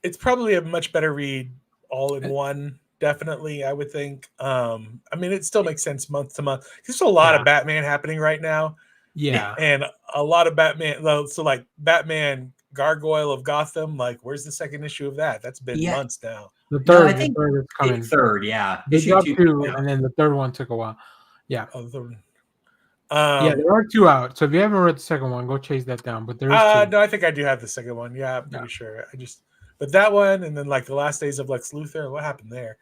it's probably a much better read all in one, definitely, I would think. I mean, it still makes sense month to month. There's a lot of Batman happening right now. Yeah. And a lot of Batman. So, like, Batman Gargoyle of Gotham, like, where's the second issue of that? That's been months now. The third, I think the third is coming. Third, yeah. They dropped two, and then the third one took a while. Yeah. Oh, the third. Yeah, there are two out. So if you haven't read the second one, go chase that down. But there is two. No, I think I do have the second one. Yeah, I'm pretty sure. But that one, and then like the Last Days of Lex Luthor. What happened there?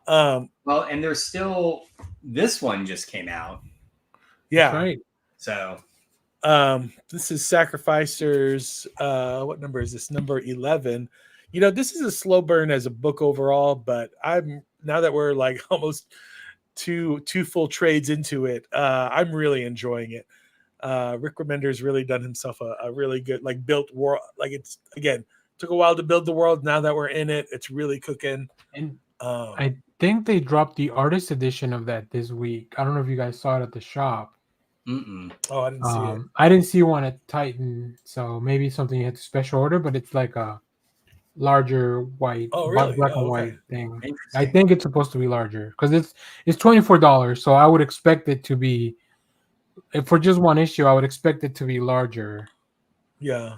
Yeah. Well, and there's still this one just came out. Yeah. That's right. So, this is Sacrificers. What number is this? Number 11. This is a slow burn as a book overall, but now that we're like almost two full trades into it, I'm really enjoying it. Rick Remender's really done himself a really good, like, built world. Like, it's, again, took a while to build the world. Now that we're in it, it's really cooking. And I think they dropped the artist edition of that this week. I don't know if you guys saw it at the shop. Oh, I didn't see it. I didn't see one at Titan, so maybe something you had to special order, but it's like a larger white, black and white thing. I think it's supposed to be larger because it's $24, so I would expect it to be, if for just one issue, I would expect it to be larger. Yeah.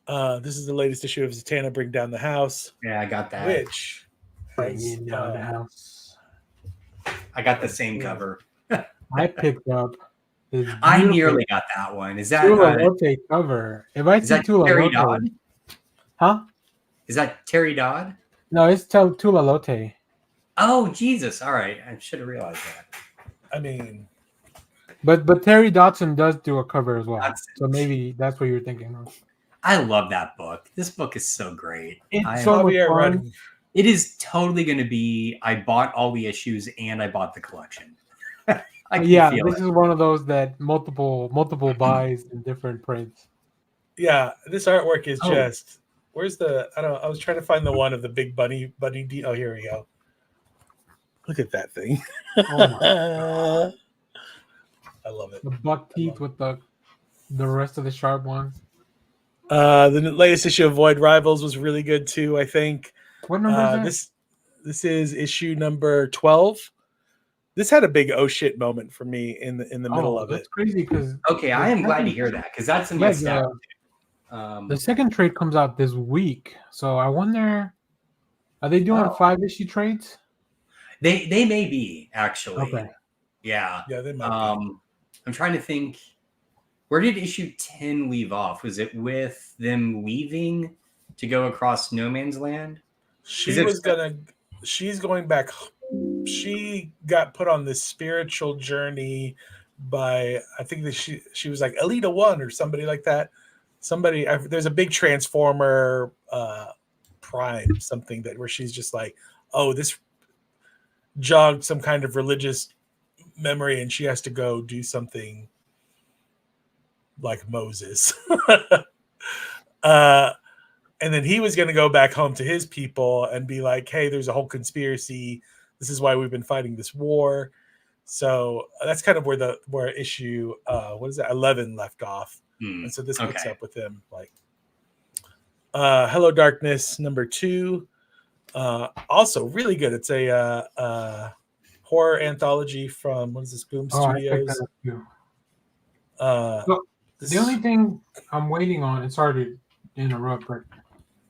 This is the latest issue of Zatanna Bring Down the House. Yeah, I got that. Which Bringing Down the House. I got the same cover. I picked up. I nearly got that one. Is that Tula Lotte cover? If I see Tula Terry Lotte, Dodd? huh? Is that Terry Dodd? No, it's Tula Lotte. Oh, Jesus! All right, I should have realized that. I mean, But Terry Dodson does do a cover as well, so maybe that's what you're thinking of. I love that book. This book is so great. It's so much fun. It is totally going to be. I bought all the issues and I bought the collection. This is one of those that multiple buys in different prints. Yeah, this artwork is just. Where's the? I was trying to find the one of the big bunny. Oh, here we go. Look at that thing. Oh my God. I love it. The buck teeth with the rest of the sharp ones. The latest issue of Void Rivals was really good too, I think. What number is this is issue number 12. This had a big oh shit moment for me in the middle of it. That's crazy because I am glad to hear that because that's in my stack. The second trade comes out this week, so I wonder, are they doing 5-issue trades? They may be actually. Okay. Yeah, they might be. I'm trying to think. Where did issue 10 leave off? Was it with them leaving to go across no man's land? She's going back. She got put on this spiritual journey by, I think that she was like Elita 1 or somebody like that. There's a big Transformer Prime something that where she's just like, oh, this jogged some kind of religious memory and she has to go do something like Moses. And then he was going to go back home to his people and be like, hey, there's a whole conspiracy. This is why we've been fighting this war. So that's kind of where issue 11 left off. And so this picks up with him like Hello Darkness number 2. Also really good. It's a horror anthology from BOOMStudios. The only thing I'm waiting on, and sorry to interrupt, but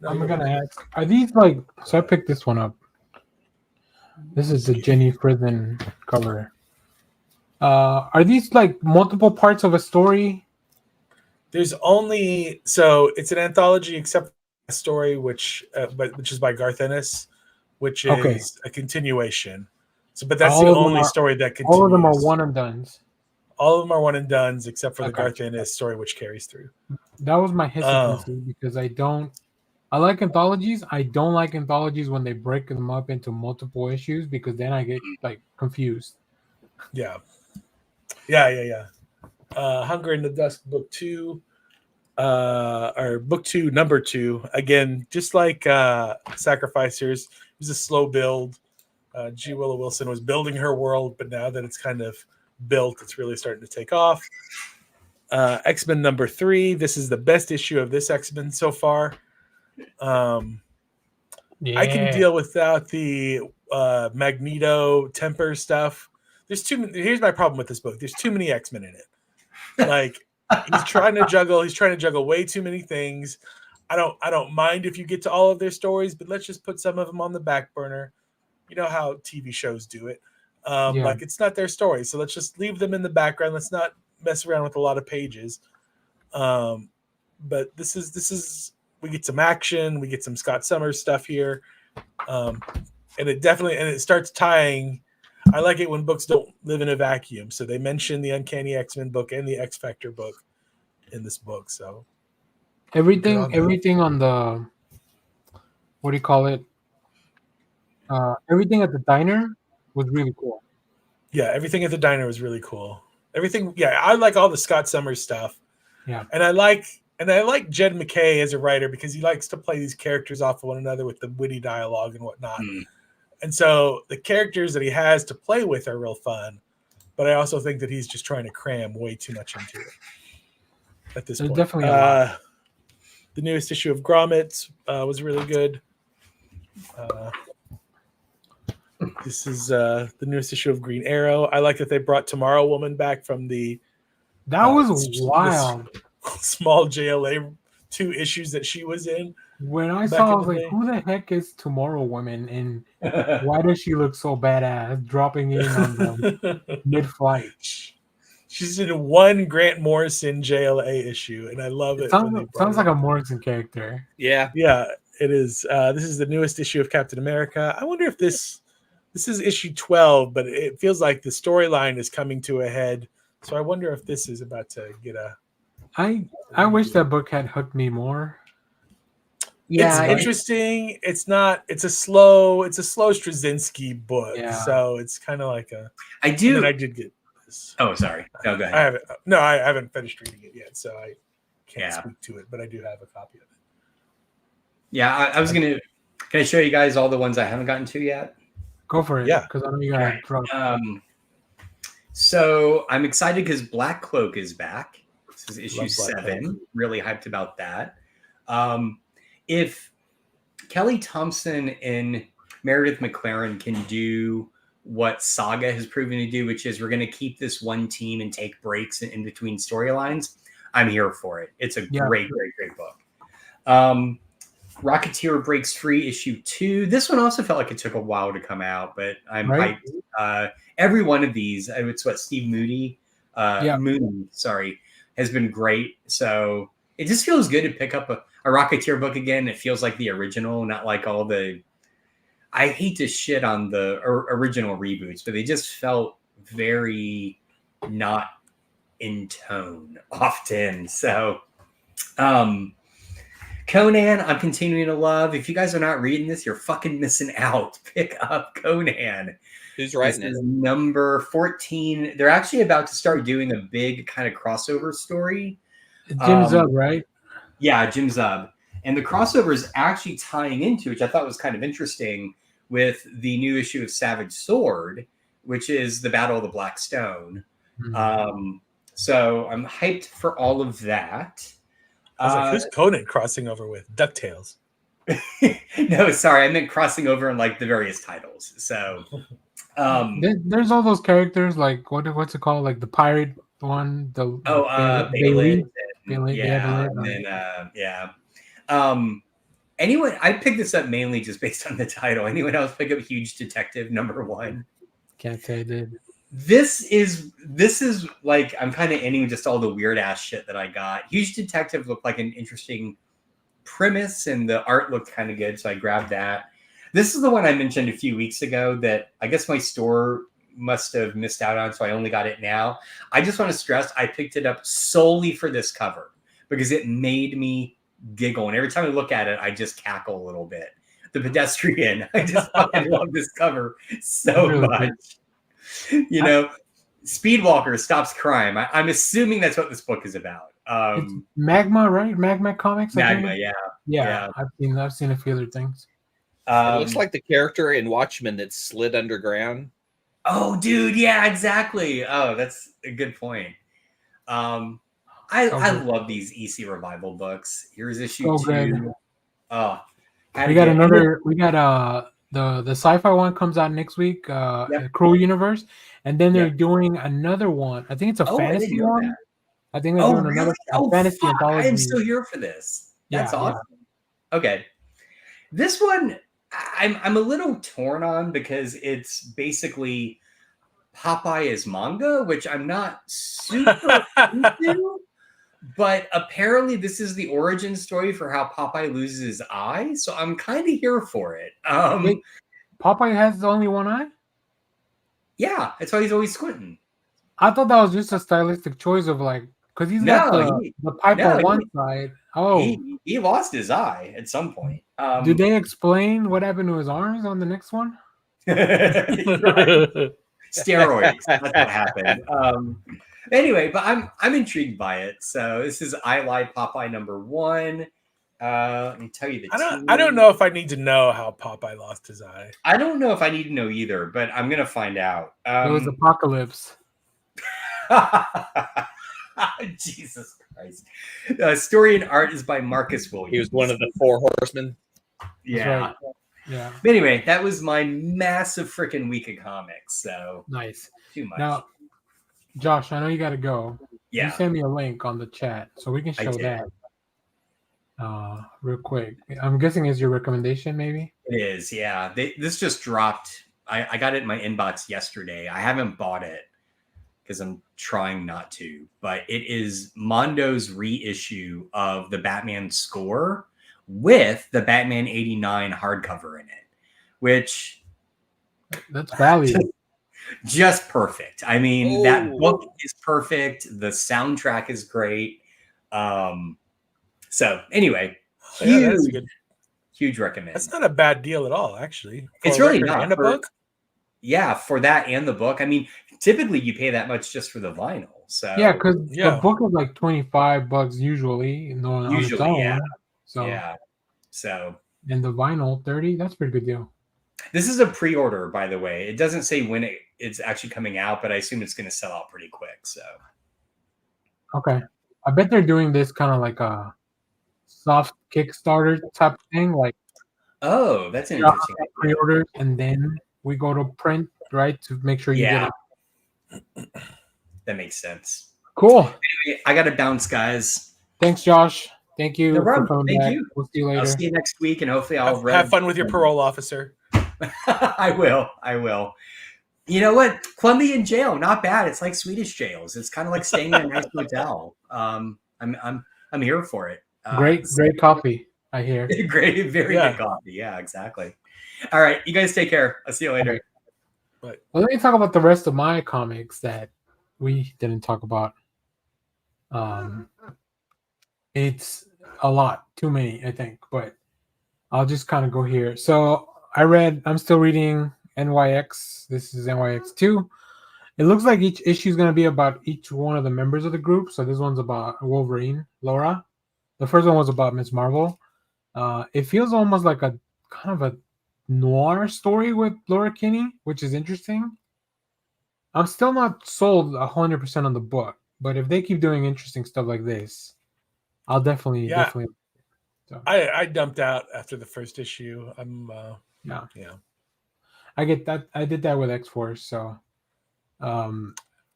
I'm gonna ask: are these like? So I picked this one up. This is the Jenny Frison cover. Are these like multiple parts of a story? There's only it's an anthology except for a story which is by Garth Ennis, which is a continuation. So, but that's the only story that continues. All of them are one and dones. All of them are one and dones except for the Garth Ennis story, which carries through. That was my hesitancy because I like anthologies. I don't like anthologies when they break them up into multiple issues because then I get like confused. Yeah. Hunger in the Dusk book 2, or book 2, number 2. Again, just like Sacrificers, it was a slow build. G. Willow Wilson was building her world, but now that it's kind of built, it's really starting to take off. X-Men number 3. This is the best issue of this X-Men so far. I can deal without the Magneto temper stuff. Here's my problem with this book. There's too many X-Men in it. Like he's trying to juggle way too many things. I don't mind if you get to all of their stories, but let's just put some of them on the back burner. You know how TV shows do it. Like it's not their story, so let's just leave them in the background. Let's not mess around with a lot of pages. But this is we get some action, we get some Scott Summers stuff here, and it starts tying. I like it when books don't live in a vacuum. So they mention the Uncanny X-Men book and the X Factor book in this book. So everything on the what do you call it? Everything at the diner was really cool. Yeah, everything at the diner was really cool. I like all the Scott Summers stuff. Yeah. And I like Jed McKay as a writer because he likes to play these characters off of one another with the witty dialogue and whatnot. And so the characters that he has to play with are real fun. But I also think that he's just trying to cram way too much into it at this point. Definitely the newest issue of Grommets was really good. This is the newest issue of Green Arrow. I like that they brought Tomorrow Woman back from the that was wild small JLA 2 issues that she was in. When I saw, I was like, who the heck is Tomorrow Woman? And why does she look so badass dropping in on them mid-flight? She's in one Grant Morrison JLA issue, and I love it. Sounds like a Morrison character. Yeah, it is. This is the newest issue of Captain America. I wonder if this is issue 12, but it feels like the storyline is coming to a head So I wonder if this is about to get a. I wish that book had hooked me more. Yeah, it's interesting. It's not. It's a slow Straczynski book. Yeah. So it's kind of like a. I did get this. Oh, sorry. No, go ahead. I haven't finished reading it yet, so I can't speak to it. But I do have a copy of it. Yeah, I was gonna. Can I show you guys all the ones I haven't gotten to yet? Go for it. Yeah, because I know you got drunk. So I'm excited because Black Cloak is back. This is issue 7. Really hyped about that. If Kelly Thompson and Meredith McLaren can do what Saga has proven to do, which is we're going to keep this one team and take breaks in between storylines, I'm here for it. It's a great book. Rocketeer breaks free, issue 2. This one also felt like it took a while to come out, but I'm hyped. Every one of these, it's what Steve Moody, Mooney, has been great. So it just feels good to pick up a Rocketeer book again. It feels like the original, not like all the. I hate to shit on the original reboots, but they just felt very not in tone often. So, Conan, I'm continuing to love. If you guys are not reading this, you're fucking missing out. Pick up Conan. Who's writing it? Number 14. They're actually about to start doing a big kind of crossover story. Jim Zub, right? Yeah, Jim Zub. And the crossover is actually tying into, which I thought was kind of interesting, with the new issue of Savage Sword, which is the Battle of the Black Stone. Mm-hmm. So I'm hyped for all of that. I was like, who's Conan crossing over with? DuckTales. No, sorry. I meant crossing over in like the various titles. So there's all those characters, like what's it called? Like the pirate one. Bailey. Anyone, I picked this up mainly just based on the title. Anyone else pick up Huge Detective #1? Can't say I did. This is like, I'm kind of ending just all the weird ass shit that I got. Huge Detective looked like an interesting premise and the art looked kind of good. So I grabbed that. This is the one I mentioned a few weeks ago that I guess my store must have missed out on. So I only got it now. I just want to stress, I picked it up solely for this cover because it made me giggle. And every time I look at it, I just cackle a little bit. The Pedestrian. I just fucking love this cover so much. You know, Speedwalker stops crime. I'm assuming that's what this book is about. It's Magma, right? Magma Comics. Magma, yeah. I've seen a few other things. It looks like the character in Watchmen that slid underground. Oh, dude, yeah, exactly. Oh, that's a good point. I love these EC Revival books. Here's issue 2. Good. Oh, we got the sci-fi one comes out next week, Cruel Universe, and then they're doing another one. I think it's a fantasy one. I think they're doing another fantasy anthology. I'm still here for this. That's awesome. Yeah. Okay, this one I'm a little torn on because it's basically Popeye is manga, which I'm not super into. But apparently this is the origin story for how Popeye loses his eye. So I'm kind of here for it. Wait, Popeye has only one eye? Yeah, that's why he's always squinting. I thought that was just a stylistic choice of like, because he's got the pipe on one side. Oh. He lost his eye at some point. Do they explain what happened to his arms on the next one? Steroids. That's what happened. Anyway, but I'm intrigued by it. So this is I Lied Popeye #1. Let me tell you I don't know if I need to know how Popeye lost his eye. I don't know if I need to know either, but I'm gonna find out. It was Apocalypse. Jesus Christ. Story and art is by Marcus Williams. He was one of the 4 horsemen. Yeah. Right. Yeah. But anyway, that was my massive freaking week of comics. So nice. Too much. Now, Josh, I know you got to go. Yeah. You send me a link on the chat so we can show that real quick. I'm guessing it's your recommendation, maybe? It is, yeah. This just dropped. I got it in my inbox yesterday. I haven't bought it because I'm trying not to, but it is Mondo's reissue of the Batman score with the Batman 89 hardcover in it, which that's value. Just perfect. I mean, that book is perfect. The soundtrack is great. So anyway, huge recommend. That's not a bad deal at all, actually. It's really not. And a book? Yeah, for that and the book. I mean, typically you pay that much just for the vinyl. So yeah, because the book is like $25 usually. On its own. Yeah. So yeah. So and the vinyl $30. That's a pretty good deal. This is a pre-order, by the way. It doesn't say when it's actually coming out, but I assume it's going to sell out pretty quick. So okay, I bet they're doing this kind of like a soft Kickstarter type thing, like that's an interesting pre-orders, and then we go to print, right, to make sure you get it. That makes sense. Cool. Anyway, I got to bounce, guys. Thanks, Josh. Thank you. For coming back. You. We'll see you later. I'll see you next week, and hopefully have fun with your parole officer. I will. You know what? Colombian jail, not bad. It's like Swedish jails. It's kind of like staying in a nice hotel. I'm here for it. Great coffee, I hear. Very good coffee. Yeah, exactly. All right, you guys take care. I'll see you later. Well, let me talk about the rest of my comics that we didn't talk about. It's a lot, too many, I think, but I'll just kind of go here. So I'm still reading NYX. This is NYX 2. It looks like each issue is going to be about each one of the members of the group. So this one's about Wolverine, Laura. The first one was about Ms. Marvel. It feels almost like a kind of a noir story with Laura Kinney, which is interesting. I'm still not sold 100% on the book, but if they keep doing interesting stuff like this, I'll definitely. So. I dumped out after the first issue. Yeah. I get that. I did that with X-Force. So, I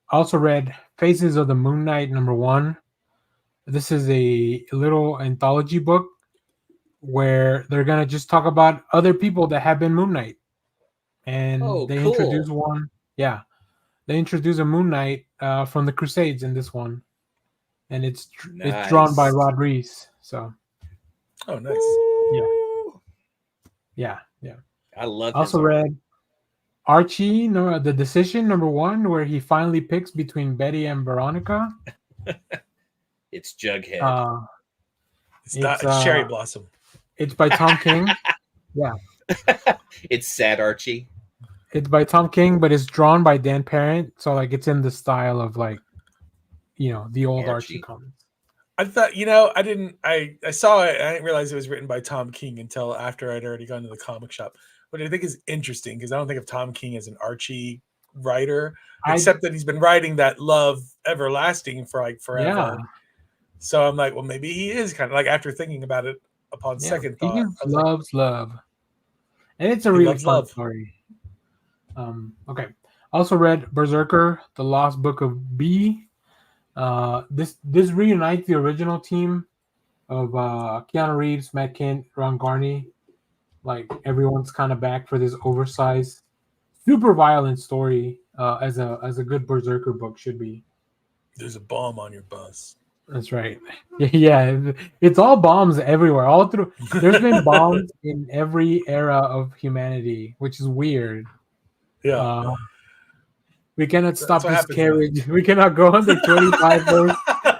also read Faces of the Moon Knight #1. This is a little anthology book where they're gonna just talk about other people that have been Moon Knight, and they introduce one. Yeah, they introduce a Moon Knight from the Crusades in this one, and it's drawn by Rod Reese. So, nice. Yeah. I love. Also read Archie, The Decision #1, where he finally picks between Betty and Veronica. It's Jughead. It's Cherry Blossom. It's by Tom King. Yeah. It's Sad Archie. It's by Tom King, but it's drawn by Dan Parent, so like it's in the style of like, the old Archie comics. I thought, I saw it. I didn't realize it was written by Tom King until after I'd already gone to the comic shop. What I think is interesting, because I don't think of Tom King as an Archie writer, except that he's been writing that Love Everlasting for like forever. Yeah. So I'm like, well, maybe he is kind of like, after thinking about it upon second thought. He loves love. And it's a really fun story. Okay. Also read Berserker, The Lost Book of B. This reunites the original team of Keanu Reeves, Matt Kent, Ron Garney. Like everyone's kind of back for this oversized, super violent story, as a good Berserker book should be. There's a bomb on your bus. That's right. Yeah, it's all bombs everywhere. All through, there's been bombs in every era of humanity, which is weird. Yeah. We cannot stop this carriage. We cannot go on the 25 verse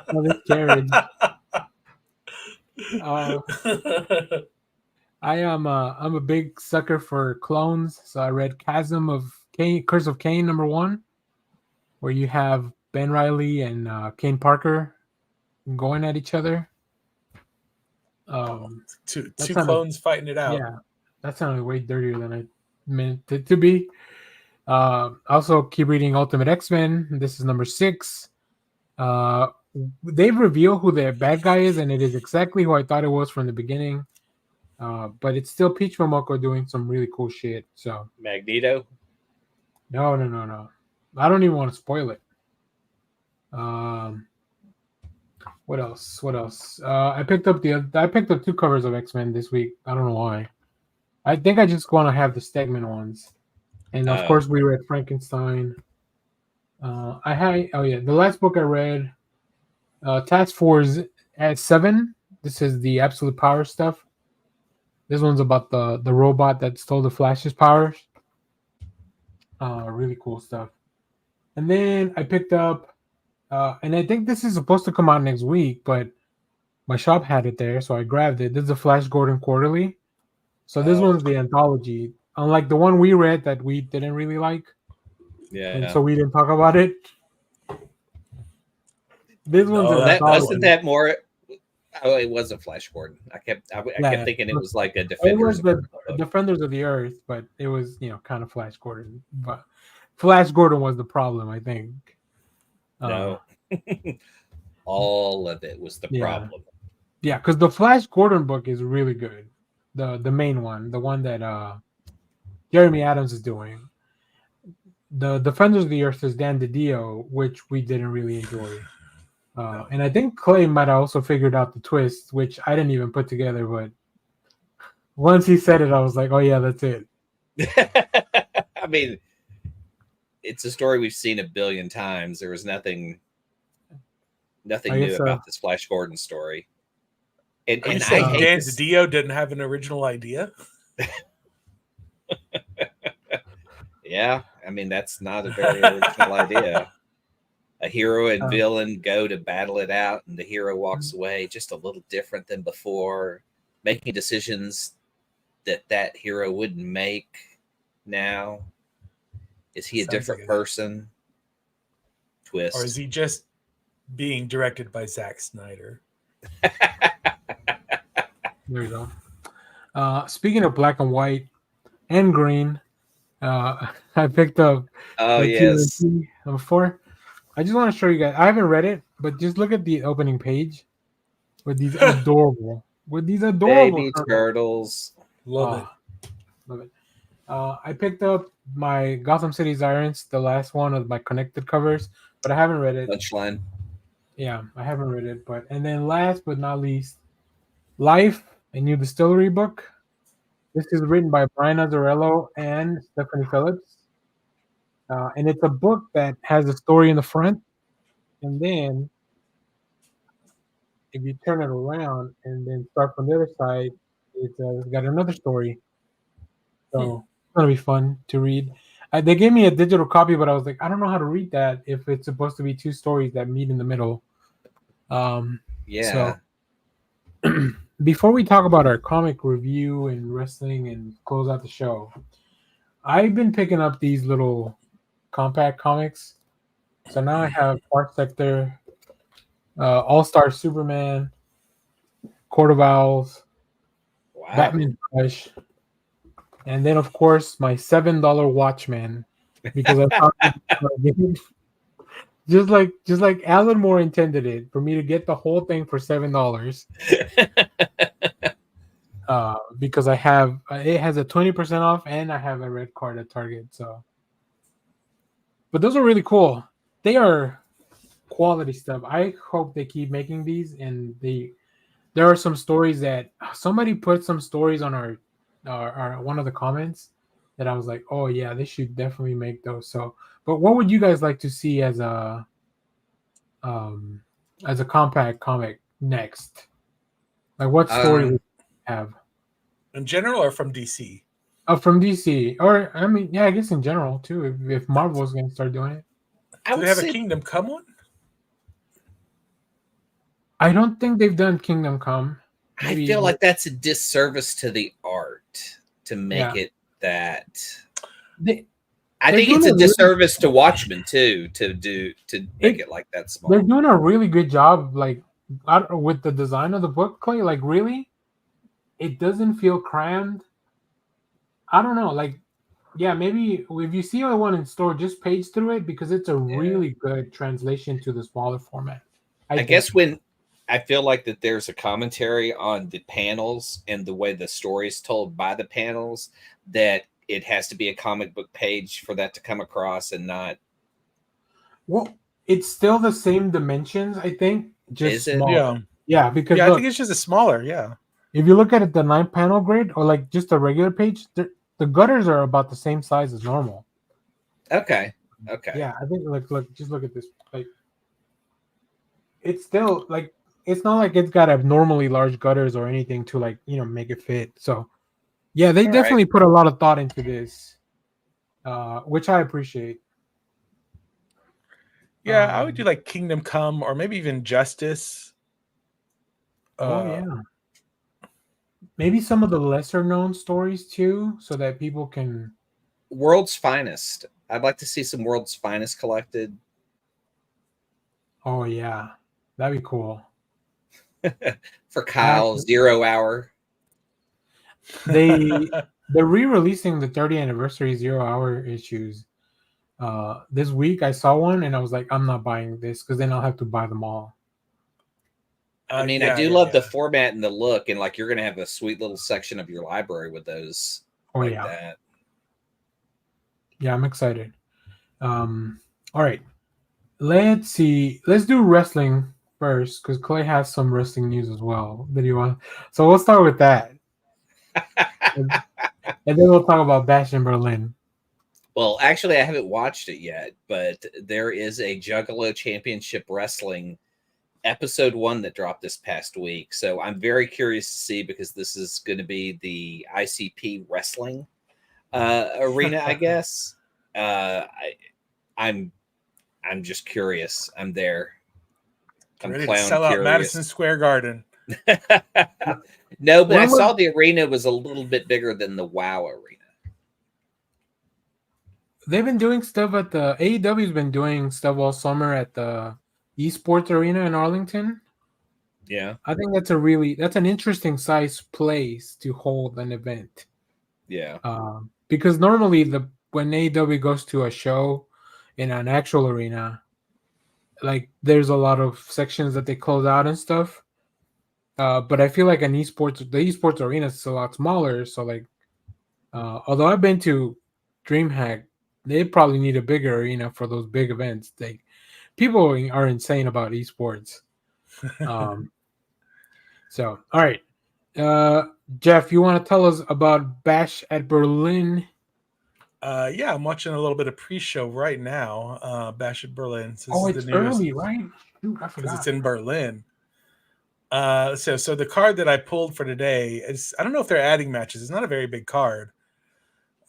of this carriage. I'm a big sucker for clones, so I read Chasm of Cain, Curse of Cain #1, where you have Ben Reilly and Kane Parker going at each other. Two clones fighting it out. Yeah, that sounded way dirtier than I meant it to be. Also keep reading Ultimate X-Men. This is #6. They reveal who the bad guy is, and it is exactly who I thought it was from the beginning. But it's still Peach Momoko doing some really cool shit. So Magneto? No. I don't even want to spoil it. What else? I picked up 2 covers of X-Men this week. I don't know why. I think I just want to have the Stegman ones. And of course we read Frankenstein. The last book I read, Task Force at 7. This is the Absolute Power stuff. This one's about the robot that stole the Flash's powers. Really cool stuff. And then I picked up, and I think this is supposed to come out next week, but my shop had it there, so I grabbed it. This is the Flash Gordon Quarterly. So this one's the anthology. Unlike the one we read that we didn't really like. Yeah. And so we didn't talk about it. This one's an anthology. Wasn't that more? Oh, it wasn't Flash Gordon. I kept thinking it was like a Defenders. It was the Defenders of the Earth, but it was kind of Flash Gordon. But Flash Gordon was the problem, I think. No, all of it was the problem. Yeah, because the Flash Gordon book is really good. The main one, the one that Jeremy Adams is doing. The Defenders of the Earth is Dan DiDio, which we didn't really enjoy. And I think Clay might have also figured out the twist, which I didn't even put together. But once he said it, I was like, oh, yeah, that's it. I mean, it's a story we've seen a billion times. There was nothing new about this Flash Gordon story. And Dan DiDio didn't have an original idea? Yeah, I mean, that's not a very original idea. A hero and villain go to battle it out, and the hero walks away just a little different than before, making decisions that hero wouldn't make now. Is he a different person? Twist. Or is he just being directed by Zack Snyder? There you go. Speaking of black and white and green, I picked up. Oh, yes. Number 4. I just want to show you guys. I haven't read it, but just look at the opening page with these adorable, baby turtles. Love it. I picked up my Gotham City Sirens, the last one of my connected covers, but I haven't read it. Punchline. Yeah, I haven't read it, and then last but not least, Life, a new distillery book. This is written by Brian Azzarello and Stephanie Phillips. And it's a book that has a story in the front, and then if you turn it around and then start from the other side, it's got another story. So it's gonna be fun to read. They gave me a digital copy, but I was like, I don't know how to read that if it's supposed to be 2 stories that meet in the middle. Yeah. So before we talk about our comic review and wrestling and close out the show, I've been picking up these little compact comics. So now I have Dark Sector, All-Star Superman, Court of Owls, Batman Crush, and then of course my $7 Watchman, because I thought just like Alan Moore intended it for me to get the whole thing for $7. Because I have it has a 20% off and I have a red card at Target. So, but those are really cool. They are quality stuff. I hope they keep making these, and there are some stories that somebody put some stories on our one of the comments that I was like, oh yeah, they should definitely make those. So, but what would you guys like to see as a compact comic next? Like, what story would you have? In general, or from DC? From DC, or I mean, yeah, I guess in general too. If Marvel's going to start doing it, do they have a Kingdom Come one? I don't think they've done Kingdom Come. Maybe. I feel like that's a disservice to the art to make it that. I think it's a disservice to Watchmen too to make it like that small. They're doing a really good job, like with the design of the book, Clay. Like, really, it doesn't feel crammed. I don't know, like, yeah, maybe if you see one in store, just page through it because it's a really good translation to the smaller format. I guess when I feel like that there's a commentary on the panels and the way the story is told by the panels, that it has to be a comic book page for that to come across and not. Well, it's still the same dimensions, I think. Just smaller. Yeah, because I think it's just a smaller. Yeah. If you look at it, the 9-panel grid or like just a regular page, the gutters are about the same size as normal. Okay. Yeah, I think just look at this. Like, it's still like, it's not like it's got abnormally large gutters or anything to like, make it fit. So yeah, they definitely put a lot of thought into this. which I appreciate. Yeah, I would do like Kingdom Come or maybe even Justice. Yeah. Maybe some of the lesser known stories too, so that people can. World's Finest. I'd like to see some World's Finest collected. Oh yeah, that'd be cool. For Kyle, 0 Hour. They're re-releasing the 30th anniversary 0 Hour issues. This week I saw one and I was like, I'm not buying this because then I'll have to buy them all. I mean, I do love the format and the look, and like you're gonna have a sweet little section of your library with those. Oh like yeah. That. Yeah, I'm excited. All right. Let's see. Let's do wrestling first because Clay has some wrestling news as well that you want. So we'll start with that. and then we'll talk about BashAtBerlin. Well, actually, I haven't watched it yet, but there is a Juggalo Championship Wrestling episode 1 that dropped this past week. So I'm very curious to see, because this is going to be the ICP wrestling arena, I guess. I'm just curious. I'm there. I'm ready to sell out Madison Square Garden. No, but I saw the arena was a little bit bigger than the WoW arena. They've been doing stuff at the AEW's been doing stuff all summer at the esports arena in Arlington. Yeah, I think that's an interesting size place to hold an event. Yeah, because normally when AEW goes to a show in an actual arena, like there's a lot of sections that they close out and stuff. But I feel like the esports arena is a lot smaller. So like, although I've been to DreamHack, they probably need a bigger arena for those big events. People are insane about esports. So, all right. Jeff, you want to tell us about BashAtBerlin? Yeah, I'm watching a little bit of pre-show right now. BashAtBerlin. It's early, right? Because it's in Berlin. So the card that I pulled for today is, I don't know if they're adding matches. It's not a very big card.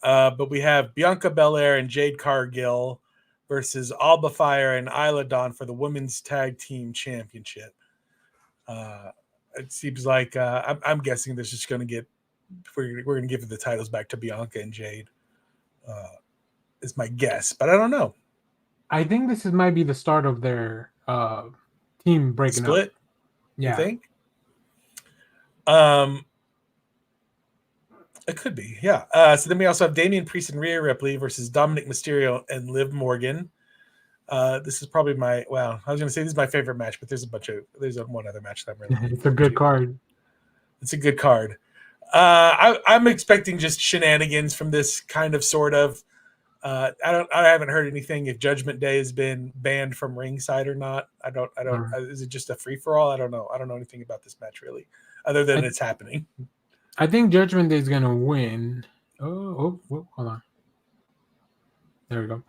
But we have Bianca Belair and Jade Cargill versus Alba Fire and Isla Dawn for the Women's Tag Team Championship. It seems like I'm guessing this is going to get we're going to give the titles back to Bianca and Jade. Is my guess, but I don't know. I think this might be the start of their team breaking split. Up. Yeah, you think? It could be, yeah. So then we also have Damian Priest and Rhea Ripley versus Dominic Mysterio and Liv Morgan. This is probably I was going to say this is my favorite match, but there's one other match that I'm really. It's a good card. It's a good card. I'm expecting just shenanigans from this kind of sort of. I haven't heard anything if Judgment Day has been banned from ringside or not. I don't. Is it just a free for all? I don't know. I don't know anything about this match really, other than it's happening. I think Judgment Day is gonna win. Oh, hold on. There we go.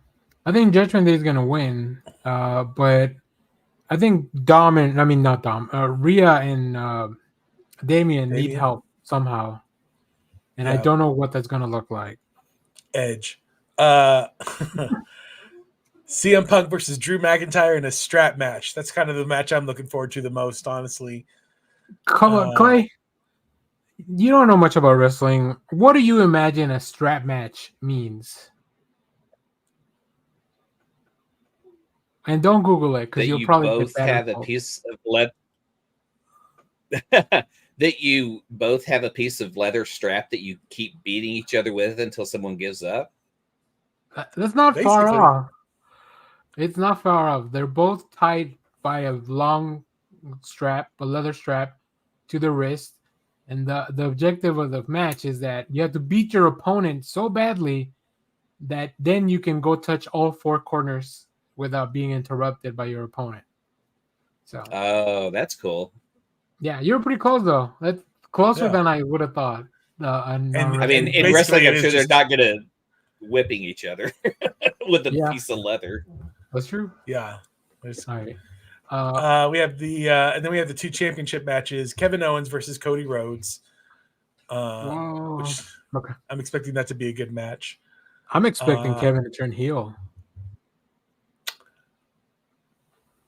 I think Judgment Day is gonna win. But I think Rhea and Damian need help somehow, and I don't know what that's gonna look like. Edge. CM Punk versus Drew McIntyre in a strap match. That's kind of the match I'm looking forward to the most, honestly. Come on, Clay. You don't know much about wrestling. What do you imagine a strap match means? And don't Google it because you'll probably both have a piece of leather. That you both have a piece of leather strap that you keep beating each other with until someone gives up. That's not far off. It's not far off. They're both tied by a long strap, a leather strap, to the wrist. And the objective of the match is that you have to beat your opponent so badly that then you can go touch all four corners without being interrupted by your opponent. So. Oh, that's cool. Yeah, you're pretty close though. That's closer than I would have thought. I mean, in wrestling, I'm sure they're not going to whipping each other with a piece of leather. That's true. Yeah. All right. We have and then we have the 2 championship matches: Kevin Owens versus Cody Rhodes. Which I'm expecting that to be a good match. I'm expecting Kevin to turn heel.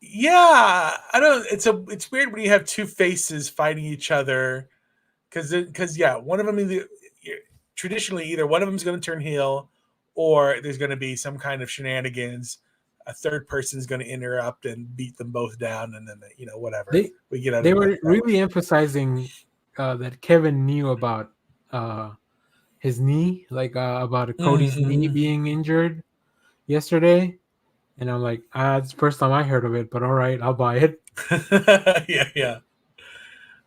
Yeah, I don't. It's weird when you have two faces fighting each other, because yeah, one of them traditionally either one of them is going to turn heel, or there's going to be some kind of shenanigans. A third person is going to interrupt and beat them both down, and then whatever we get out. They were really emphasizing that Kevin knew about his knee, like about Cody's knee being injured yesterday. And I'm like, it's the first time I heard of it, but all right, I'll buy it. Yeah.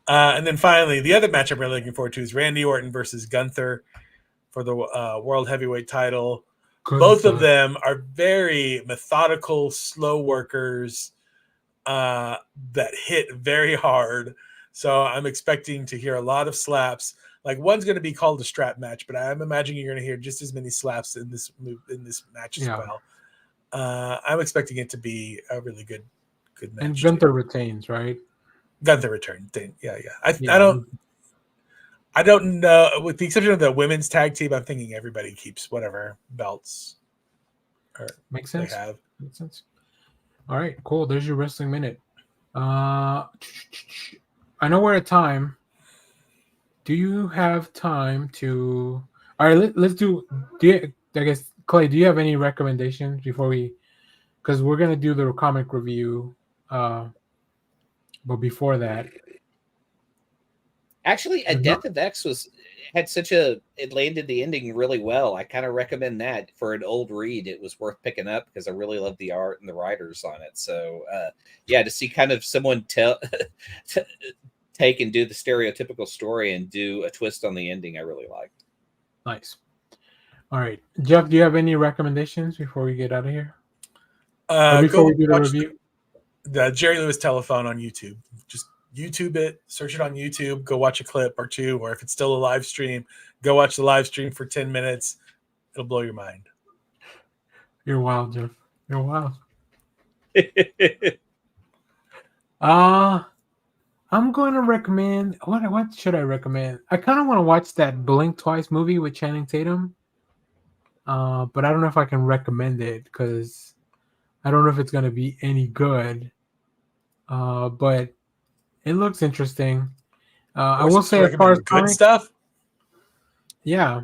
And then finally, the other match I'm really looking forward to is Randy Orton versus Gunther for the World Heavyweight title. Both of them are very methodical, slow workers that hit very hard. So I'm expecting to hear a lot of slaps. Like, one's going to be called a strap match, but I'm imagining you're going to hear just as many slaps in this match as well. I'm expecting it to be a really good match. And Gunther retains, right? Gunther returns. Yeah. I don't know. With the exception of the women's tag team, I'm thinking everybody keeps whatever belts. Makes sense. They have. Makes sense. All right, cool. There's your wrestling minute. I know we're at time. Do you have time to? All right, let's do. I guess, Clay, do you have any recommendations before we? Because we're gonna do the comic review, but before that, actually, A Death of X it landed the ending really well. I kind of recommend that for an old read. It was worth picking up because I really love the art and the writers on it. So, to see kind of someone take and do the stereotypical story and do a twist on the ending, I really liked. Nice. All right, Jeff, do you have any recommendations before we get out of here? Before we do the review, the Jerry Lewis Telephone on YouTube. Just YouTube it, search it on YouTube, go watch a clip or two, or if it's still a live stream, go watch the live stream for 10 minutes. It'll blow your mind. You're wild, Jeff. You're wild. I'm going to recommend. What should I recommend? I kind of want to watch that Blink Twice movie with Channing Tatum. But I don't know if I can recommend it because I don't know if it's going to be any good. But it looks interesting. I will say, as far as good stuff. Yeah.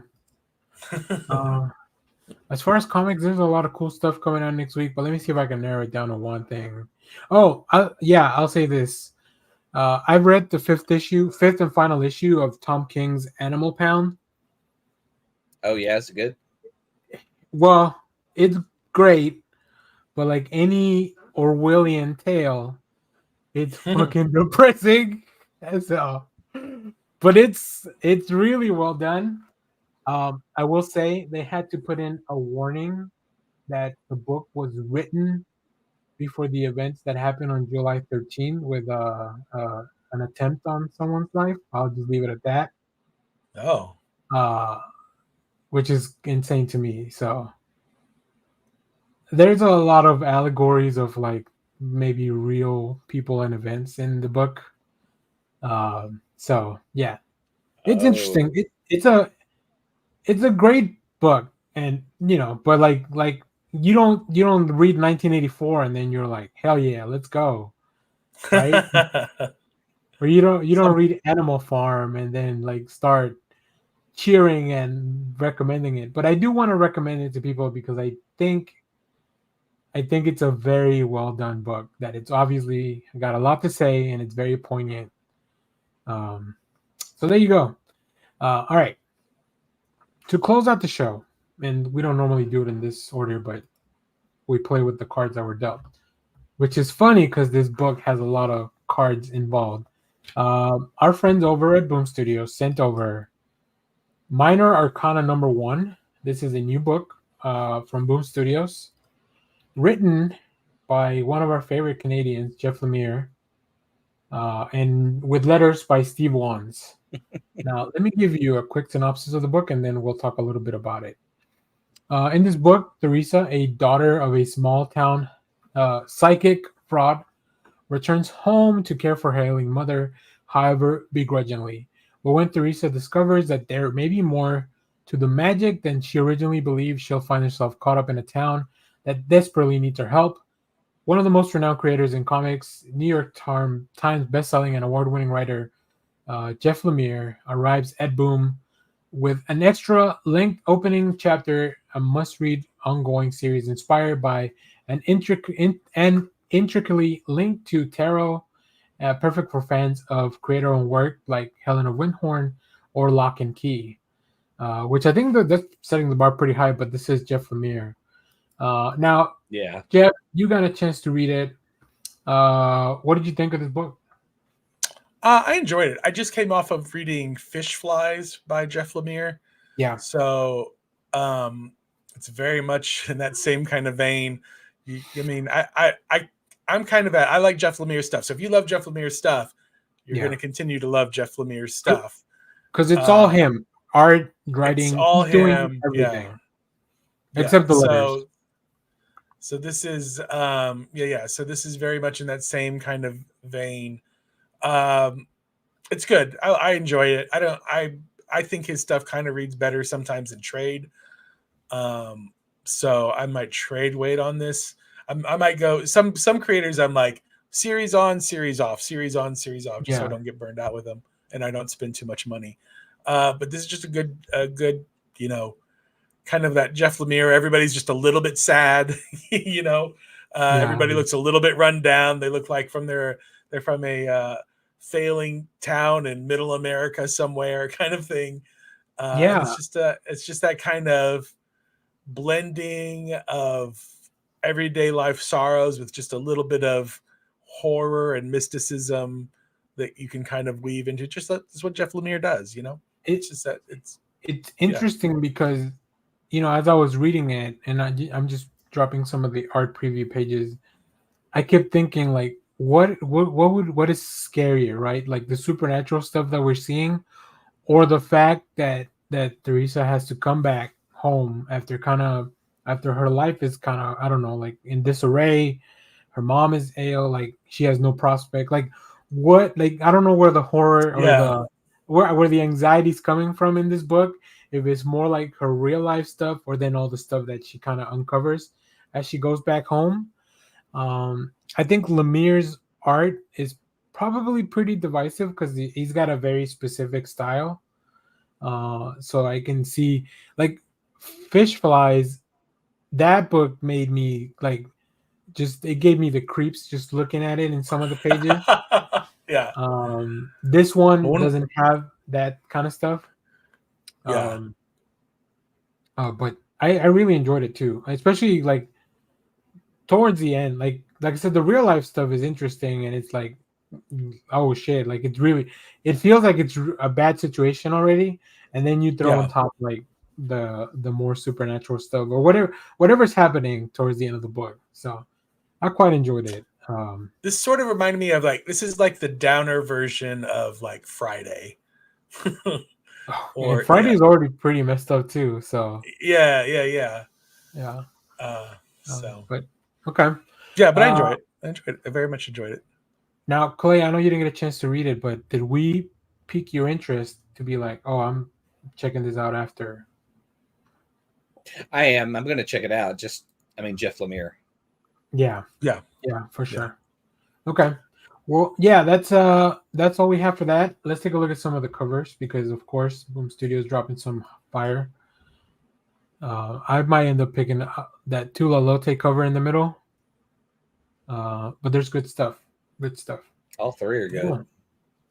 As far as comics, there's a lot of cool stuff coming out next week. But let me see if I can narrow it down to one thing. I'll say this. I've read the fifth and final issue of Tom King's Animal Pound. Oh yeah, is it good? Well, it's great, but like any Orwellian tale, it's fucking depressing. So, but it's really well done. I will say they had to put in a warning that the book was written before the events that happened on July 13th with an attempt on someone's life. I'll just leave it at that. Oh. Which is insane to me. So there's a lot of allegories of like maybe real people and events in the book. So yeah, it's interesting. It's a great book, and but like you don't read 1984 and then you're like, hell yeah, let's go, right? Or you don't read Animal Farm and then like start cheering and recommending it. But I do want to recommend it to people because I think it's a very well done book, that it's obviously got a lot to say and it's very poignant. So there you go. All right, to close out the show, and we don't normally do it in this order, but we play with the cards that were dealt, which is funny because this book has a lot of cards involved. Our friends over at BOOMStudios sent over Minor Arcana #1. This is a new book from BOOMStudios, written by one of our favorite Canadians, Jeff Lemire, and with letters by Steve Wands. Now, let me give you a quick synopsis of the book, and then we'll talk a little bit about it. In this book, Teresa, a daughter of a small-town psychic fraud, returns home to care for her ailing mother, however, begrudgingly. But when Teresa discovers that there may be more to the magic than she originally believed, she'll find herself caught up in a town that desperately needs her help. One of the most renowned creators in comics, New York Times bestselling and award-winning writer Jeff Lemire, arrives at Boom with an extra length opening chapter, a must-read ongoing series inspired by an intricately linked to tarot, perfect for fans of creator-owned work like Helena Windhorn or Lock and Key, which I think that's setting the bar pretty high, but this is Jeff Lemire. Now, yeah, Jeff, you got a chance to read it. What did you think of this book? I enjoyed it. I just came off of reading Fish Flies by Jeff Lemire. Yeah. So it's very much in that same kind of vein. I'm kind of I like Jeff Lemire stuff. So if you love Jeff Lemire stuff, you're going to continue to love Jeff Lemire stuff. Because it's all him. Art, writing, it's all he's doing him. everything. Yeah. Except the letters. So this is So this is very much in that same kind of vein. It's good. I enjoy it. I think his stuff kind of reads better sometimes in trade. So I might trade weight on this. I might go some creators. I'm like series on, series off, series on, series off, just so I don't get burned out with them and I don't spend too much money. But this is just a good, kind of that Jeff Lemire. Everybody's just a little bit sad, Everybody looks a little bit run down. They look like they're from a failing town in middle America somewhere, kind of thing. It's just that kind of blending of everyday life sorrows with just a little bit of horror and mysticism that you can kind of weave into. That's what Jeff Lemire does, It's just that it's interesting because, as I was reading it and I'm just dropping some of the art preview pages, I kept thinking like, what is scarier, right? Like the supernatural stuff that we're seeing, or the fact that Teresa has to come back home after her life is kind of, I don't know, like in disarray. Her mom is ill, like she has no prospect. Like what? Like I don't know where the horror or where the anxiety is coming from in this book. If it's more like her real life stuff, or then all the stuff that she kind of uncovers as she goes back home. I think Lemire's art is probably pretty divisive because he's got a very specific style. So I can see like Fish Flies. That book made me like it gave me the creeps just looking at it in some of the pages. Yeah. This one doesn't have that kind of stuff. Yeah. But I really enjoyed it too, especially like towards the end. Like I said, the real life stuff is interesting, and it's like, oh shit, like it feels like it's a bad situation already, and then you throw on top like the more supernatural stuff or whatever's happening towards the end of the book. So I quite enjoyed it. This sort of reminded me of like, this is like the downer version of like Friday. Or Friday's already pretty messed up too. So yeah. But okay. Yeah, but I enjoyed it. I very much enjoyed it. Now, Clay, I know you didn't get a chance to read it, but did we pique your interest to be like, oh, I'm checking this out after? I am. I'm going to check it out. Jeff Lemire. Yeah, for sure. Yeah. Okay. Well, yeah, that's all we have for that. Let's take a look at some of the covers because, of course, BOOMStudios dropping some fire. I might end up picking that Tula Lotte cover in the middle. But there's good stuff. All three are good. Cool.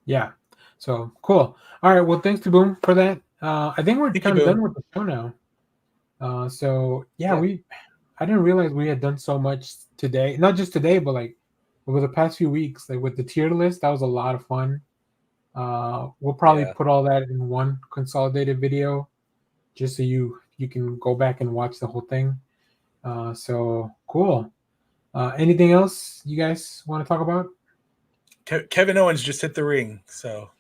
Yeah. So cool. All right. Well, thanks to Boom for that. I think we're kind of done with the show now. So yeah, I didn't realize we had done so much today. Not just today, but like over the past few weeks, like with the tier list, that was a lot of fun. We'll probably put all that in one consolidated video, just so you can go back and watch the whole thing. So cool. Anything else you guys want to talk about? Kevin Owens just hit the ring, so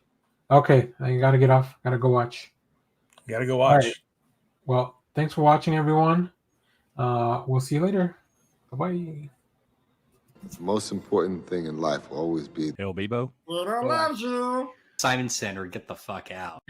okay, I gotta get off. Gotta go watch. Right. Well, thanks for watching, everyone. We'll see you later. Bye-bye. The most important thing in life will always be El Bebo. Peter loves you. Simon Center, get the fuck out.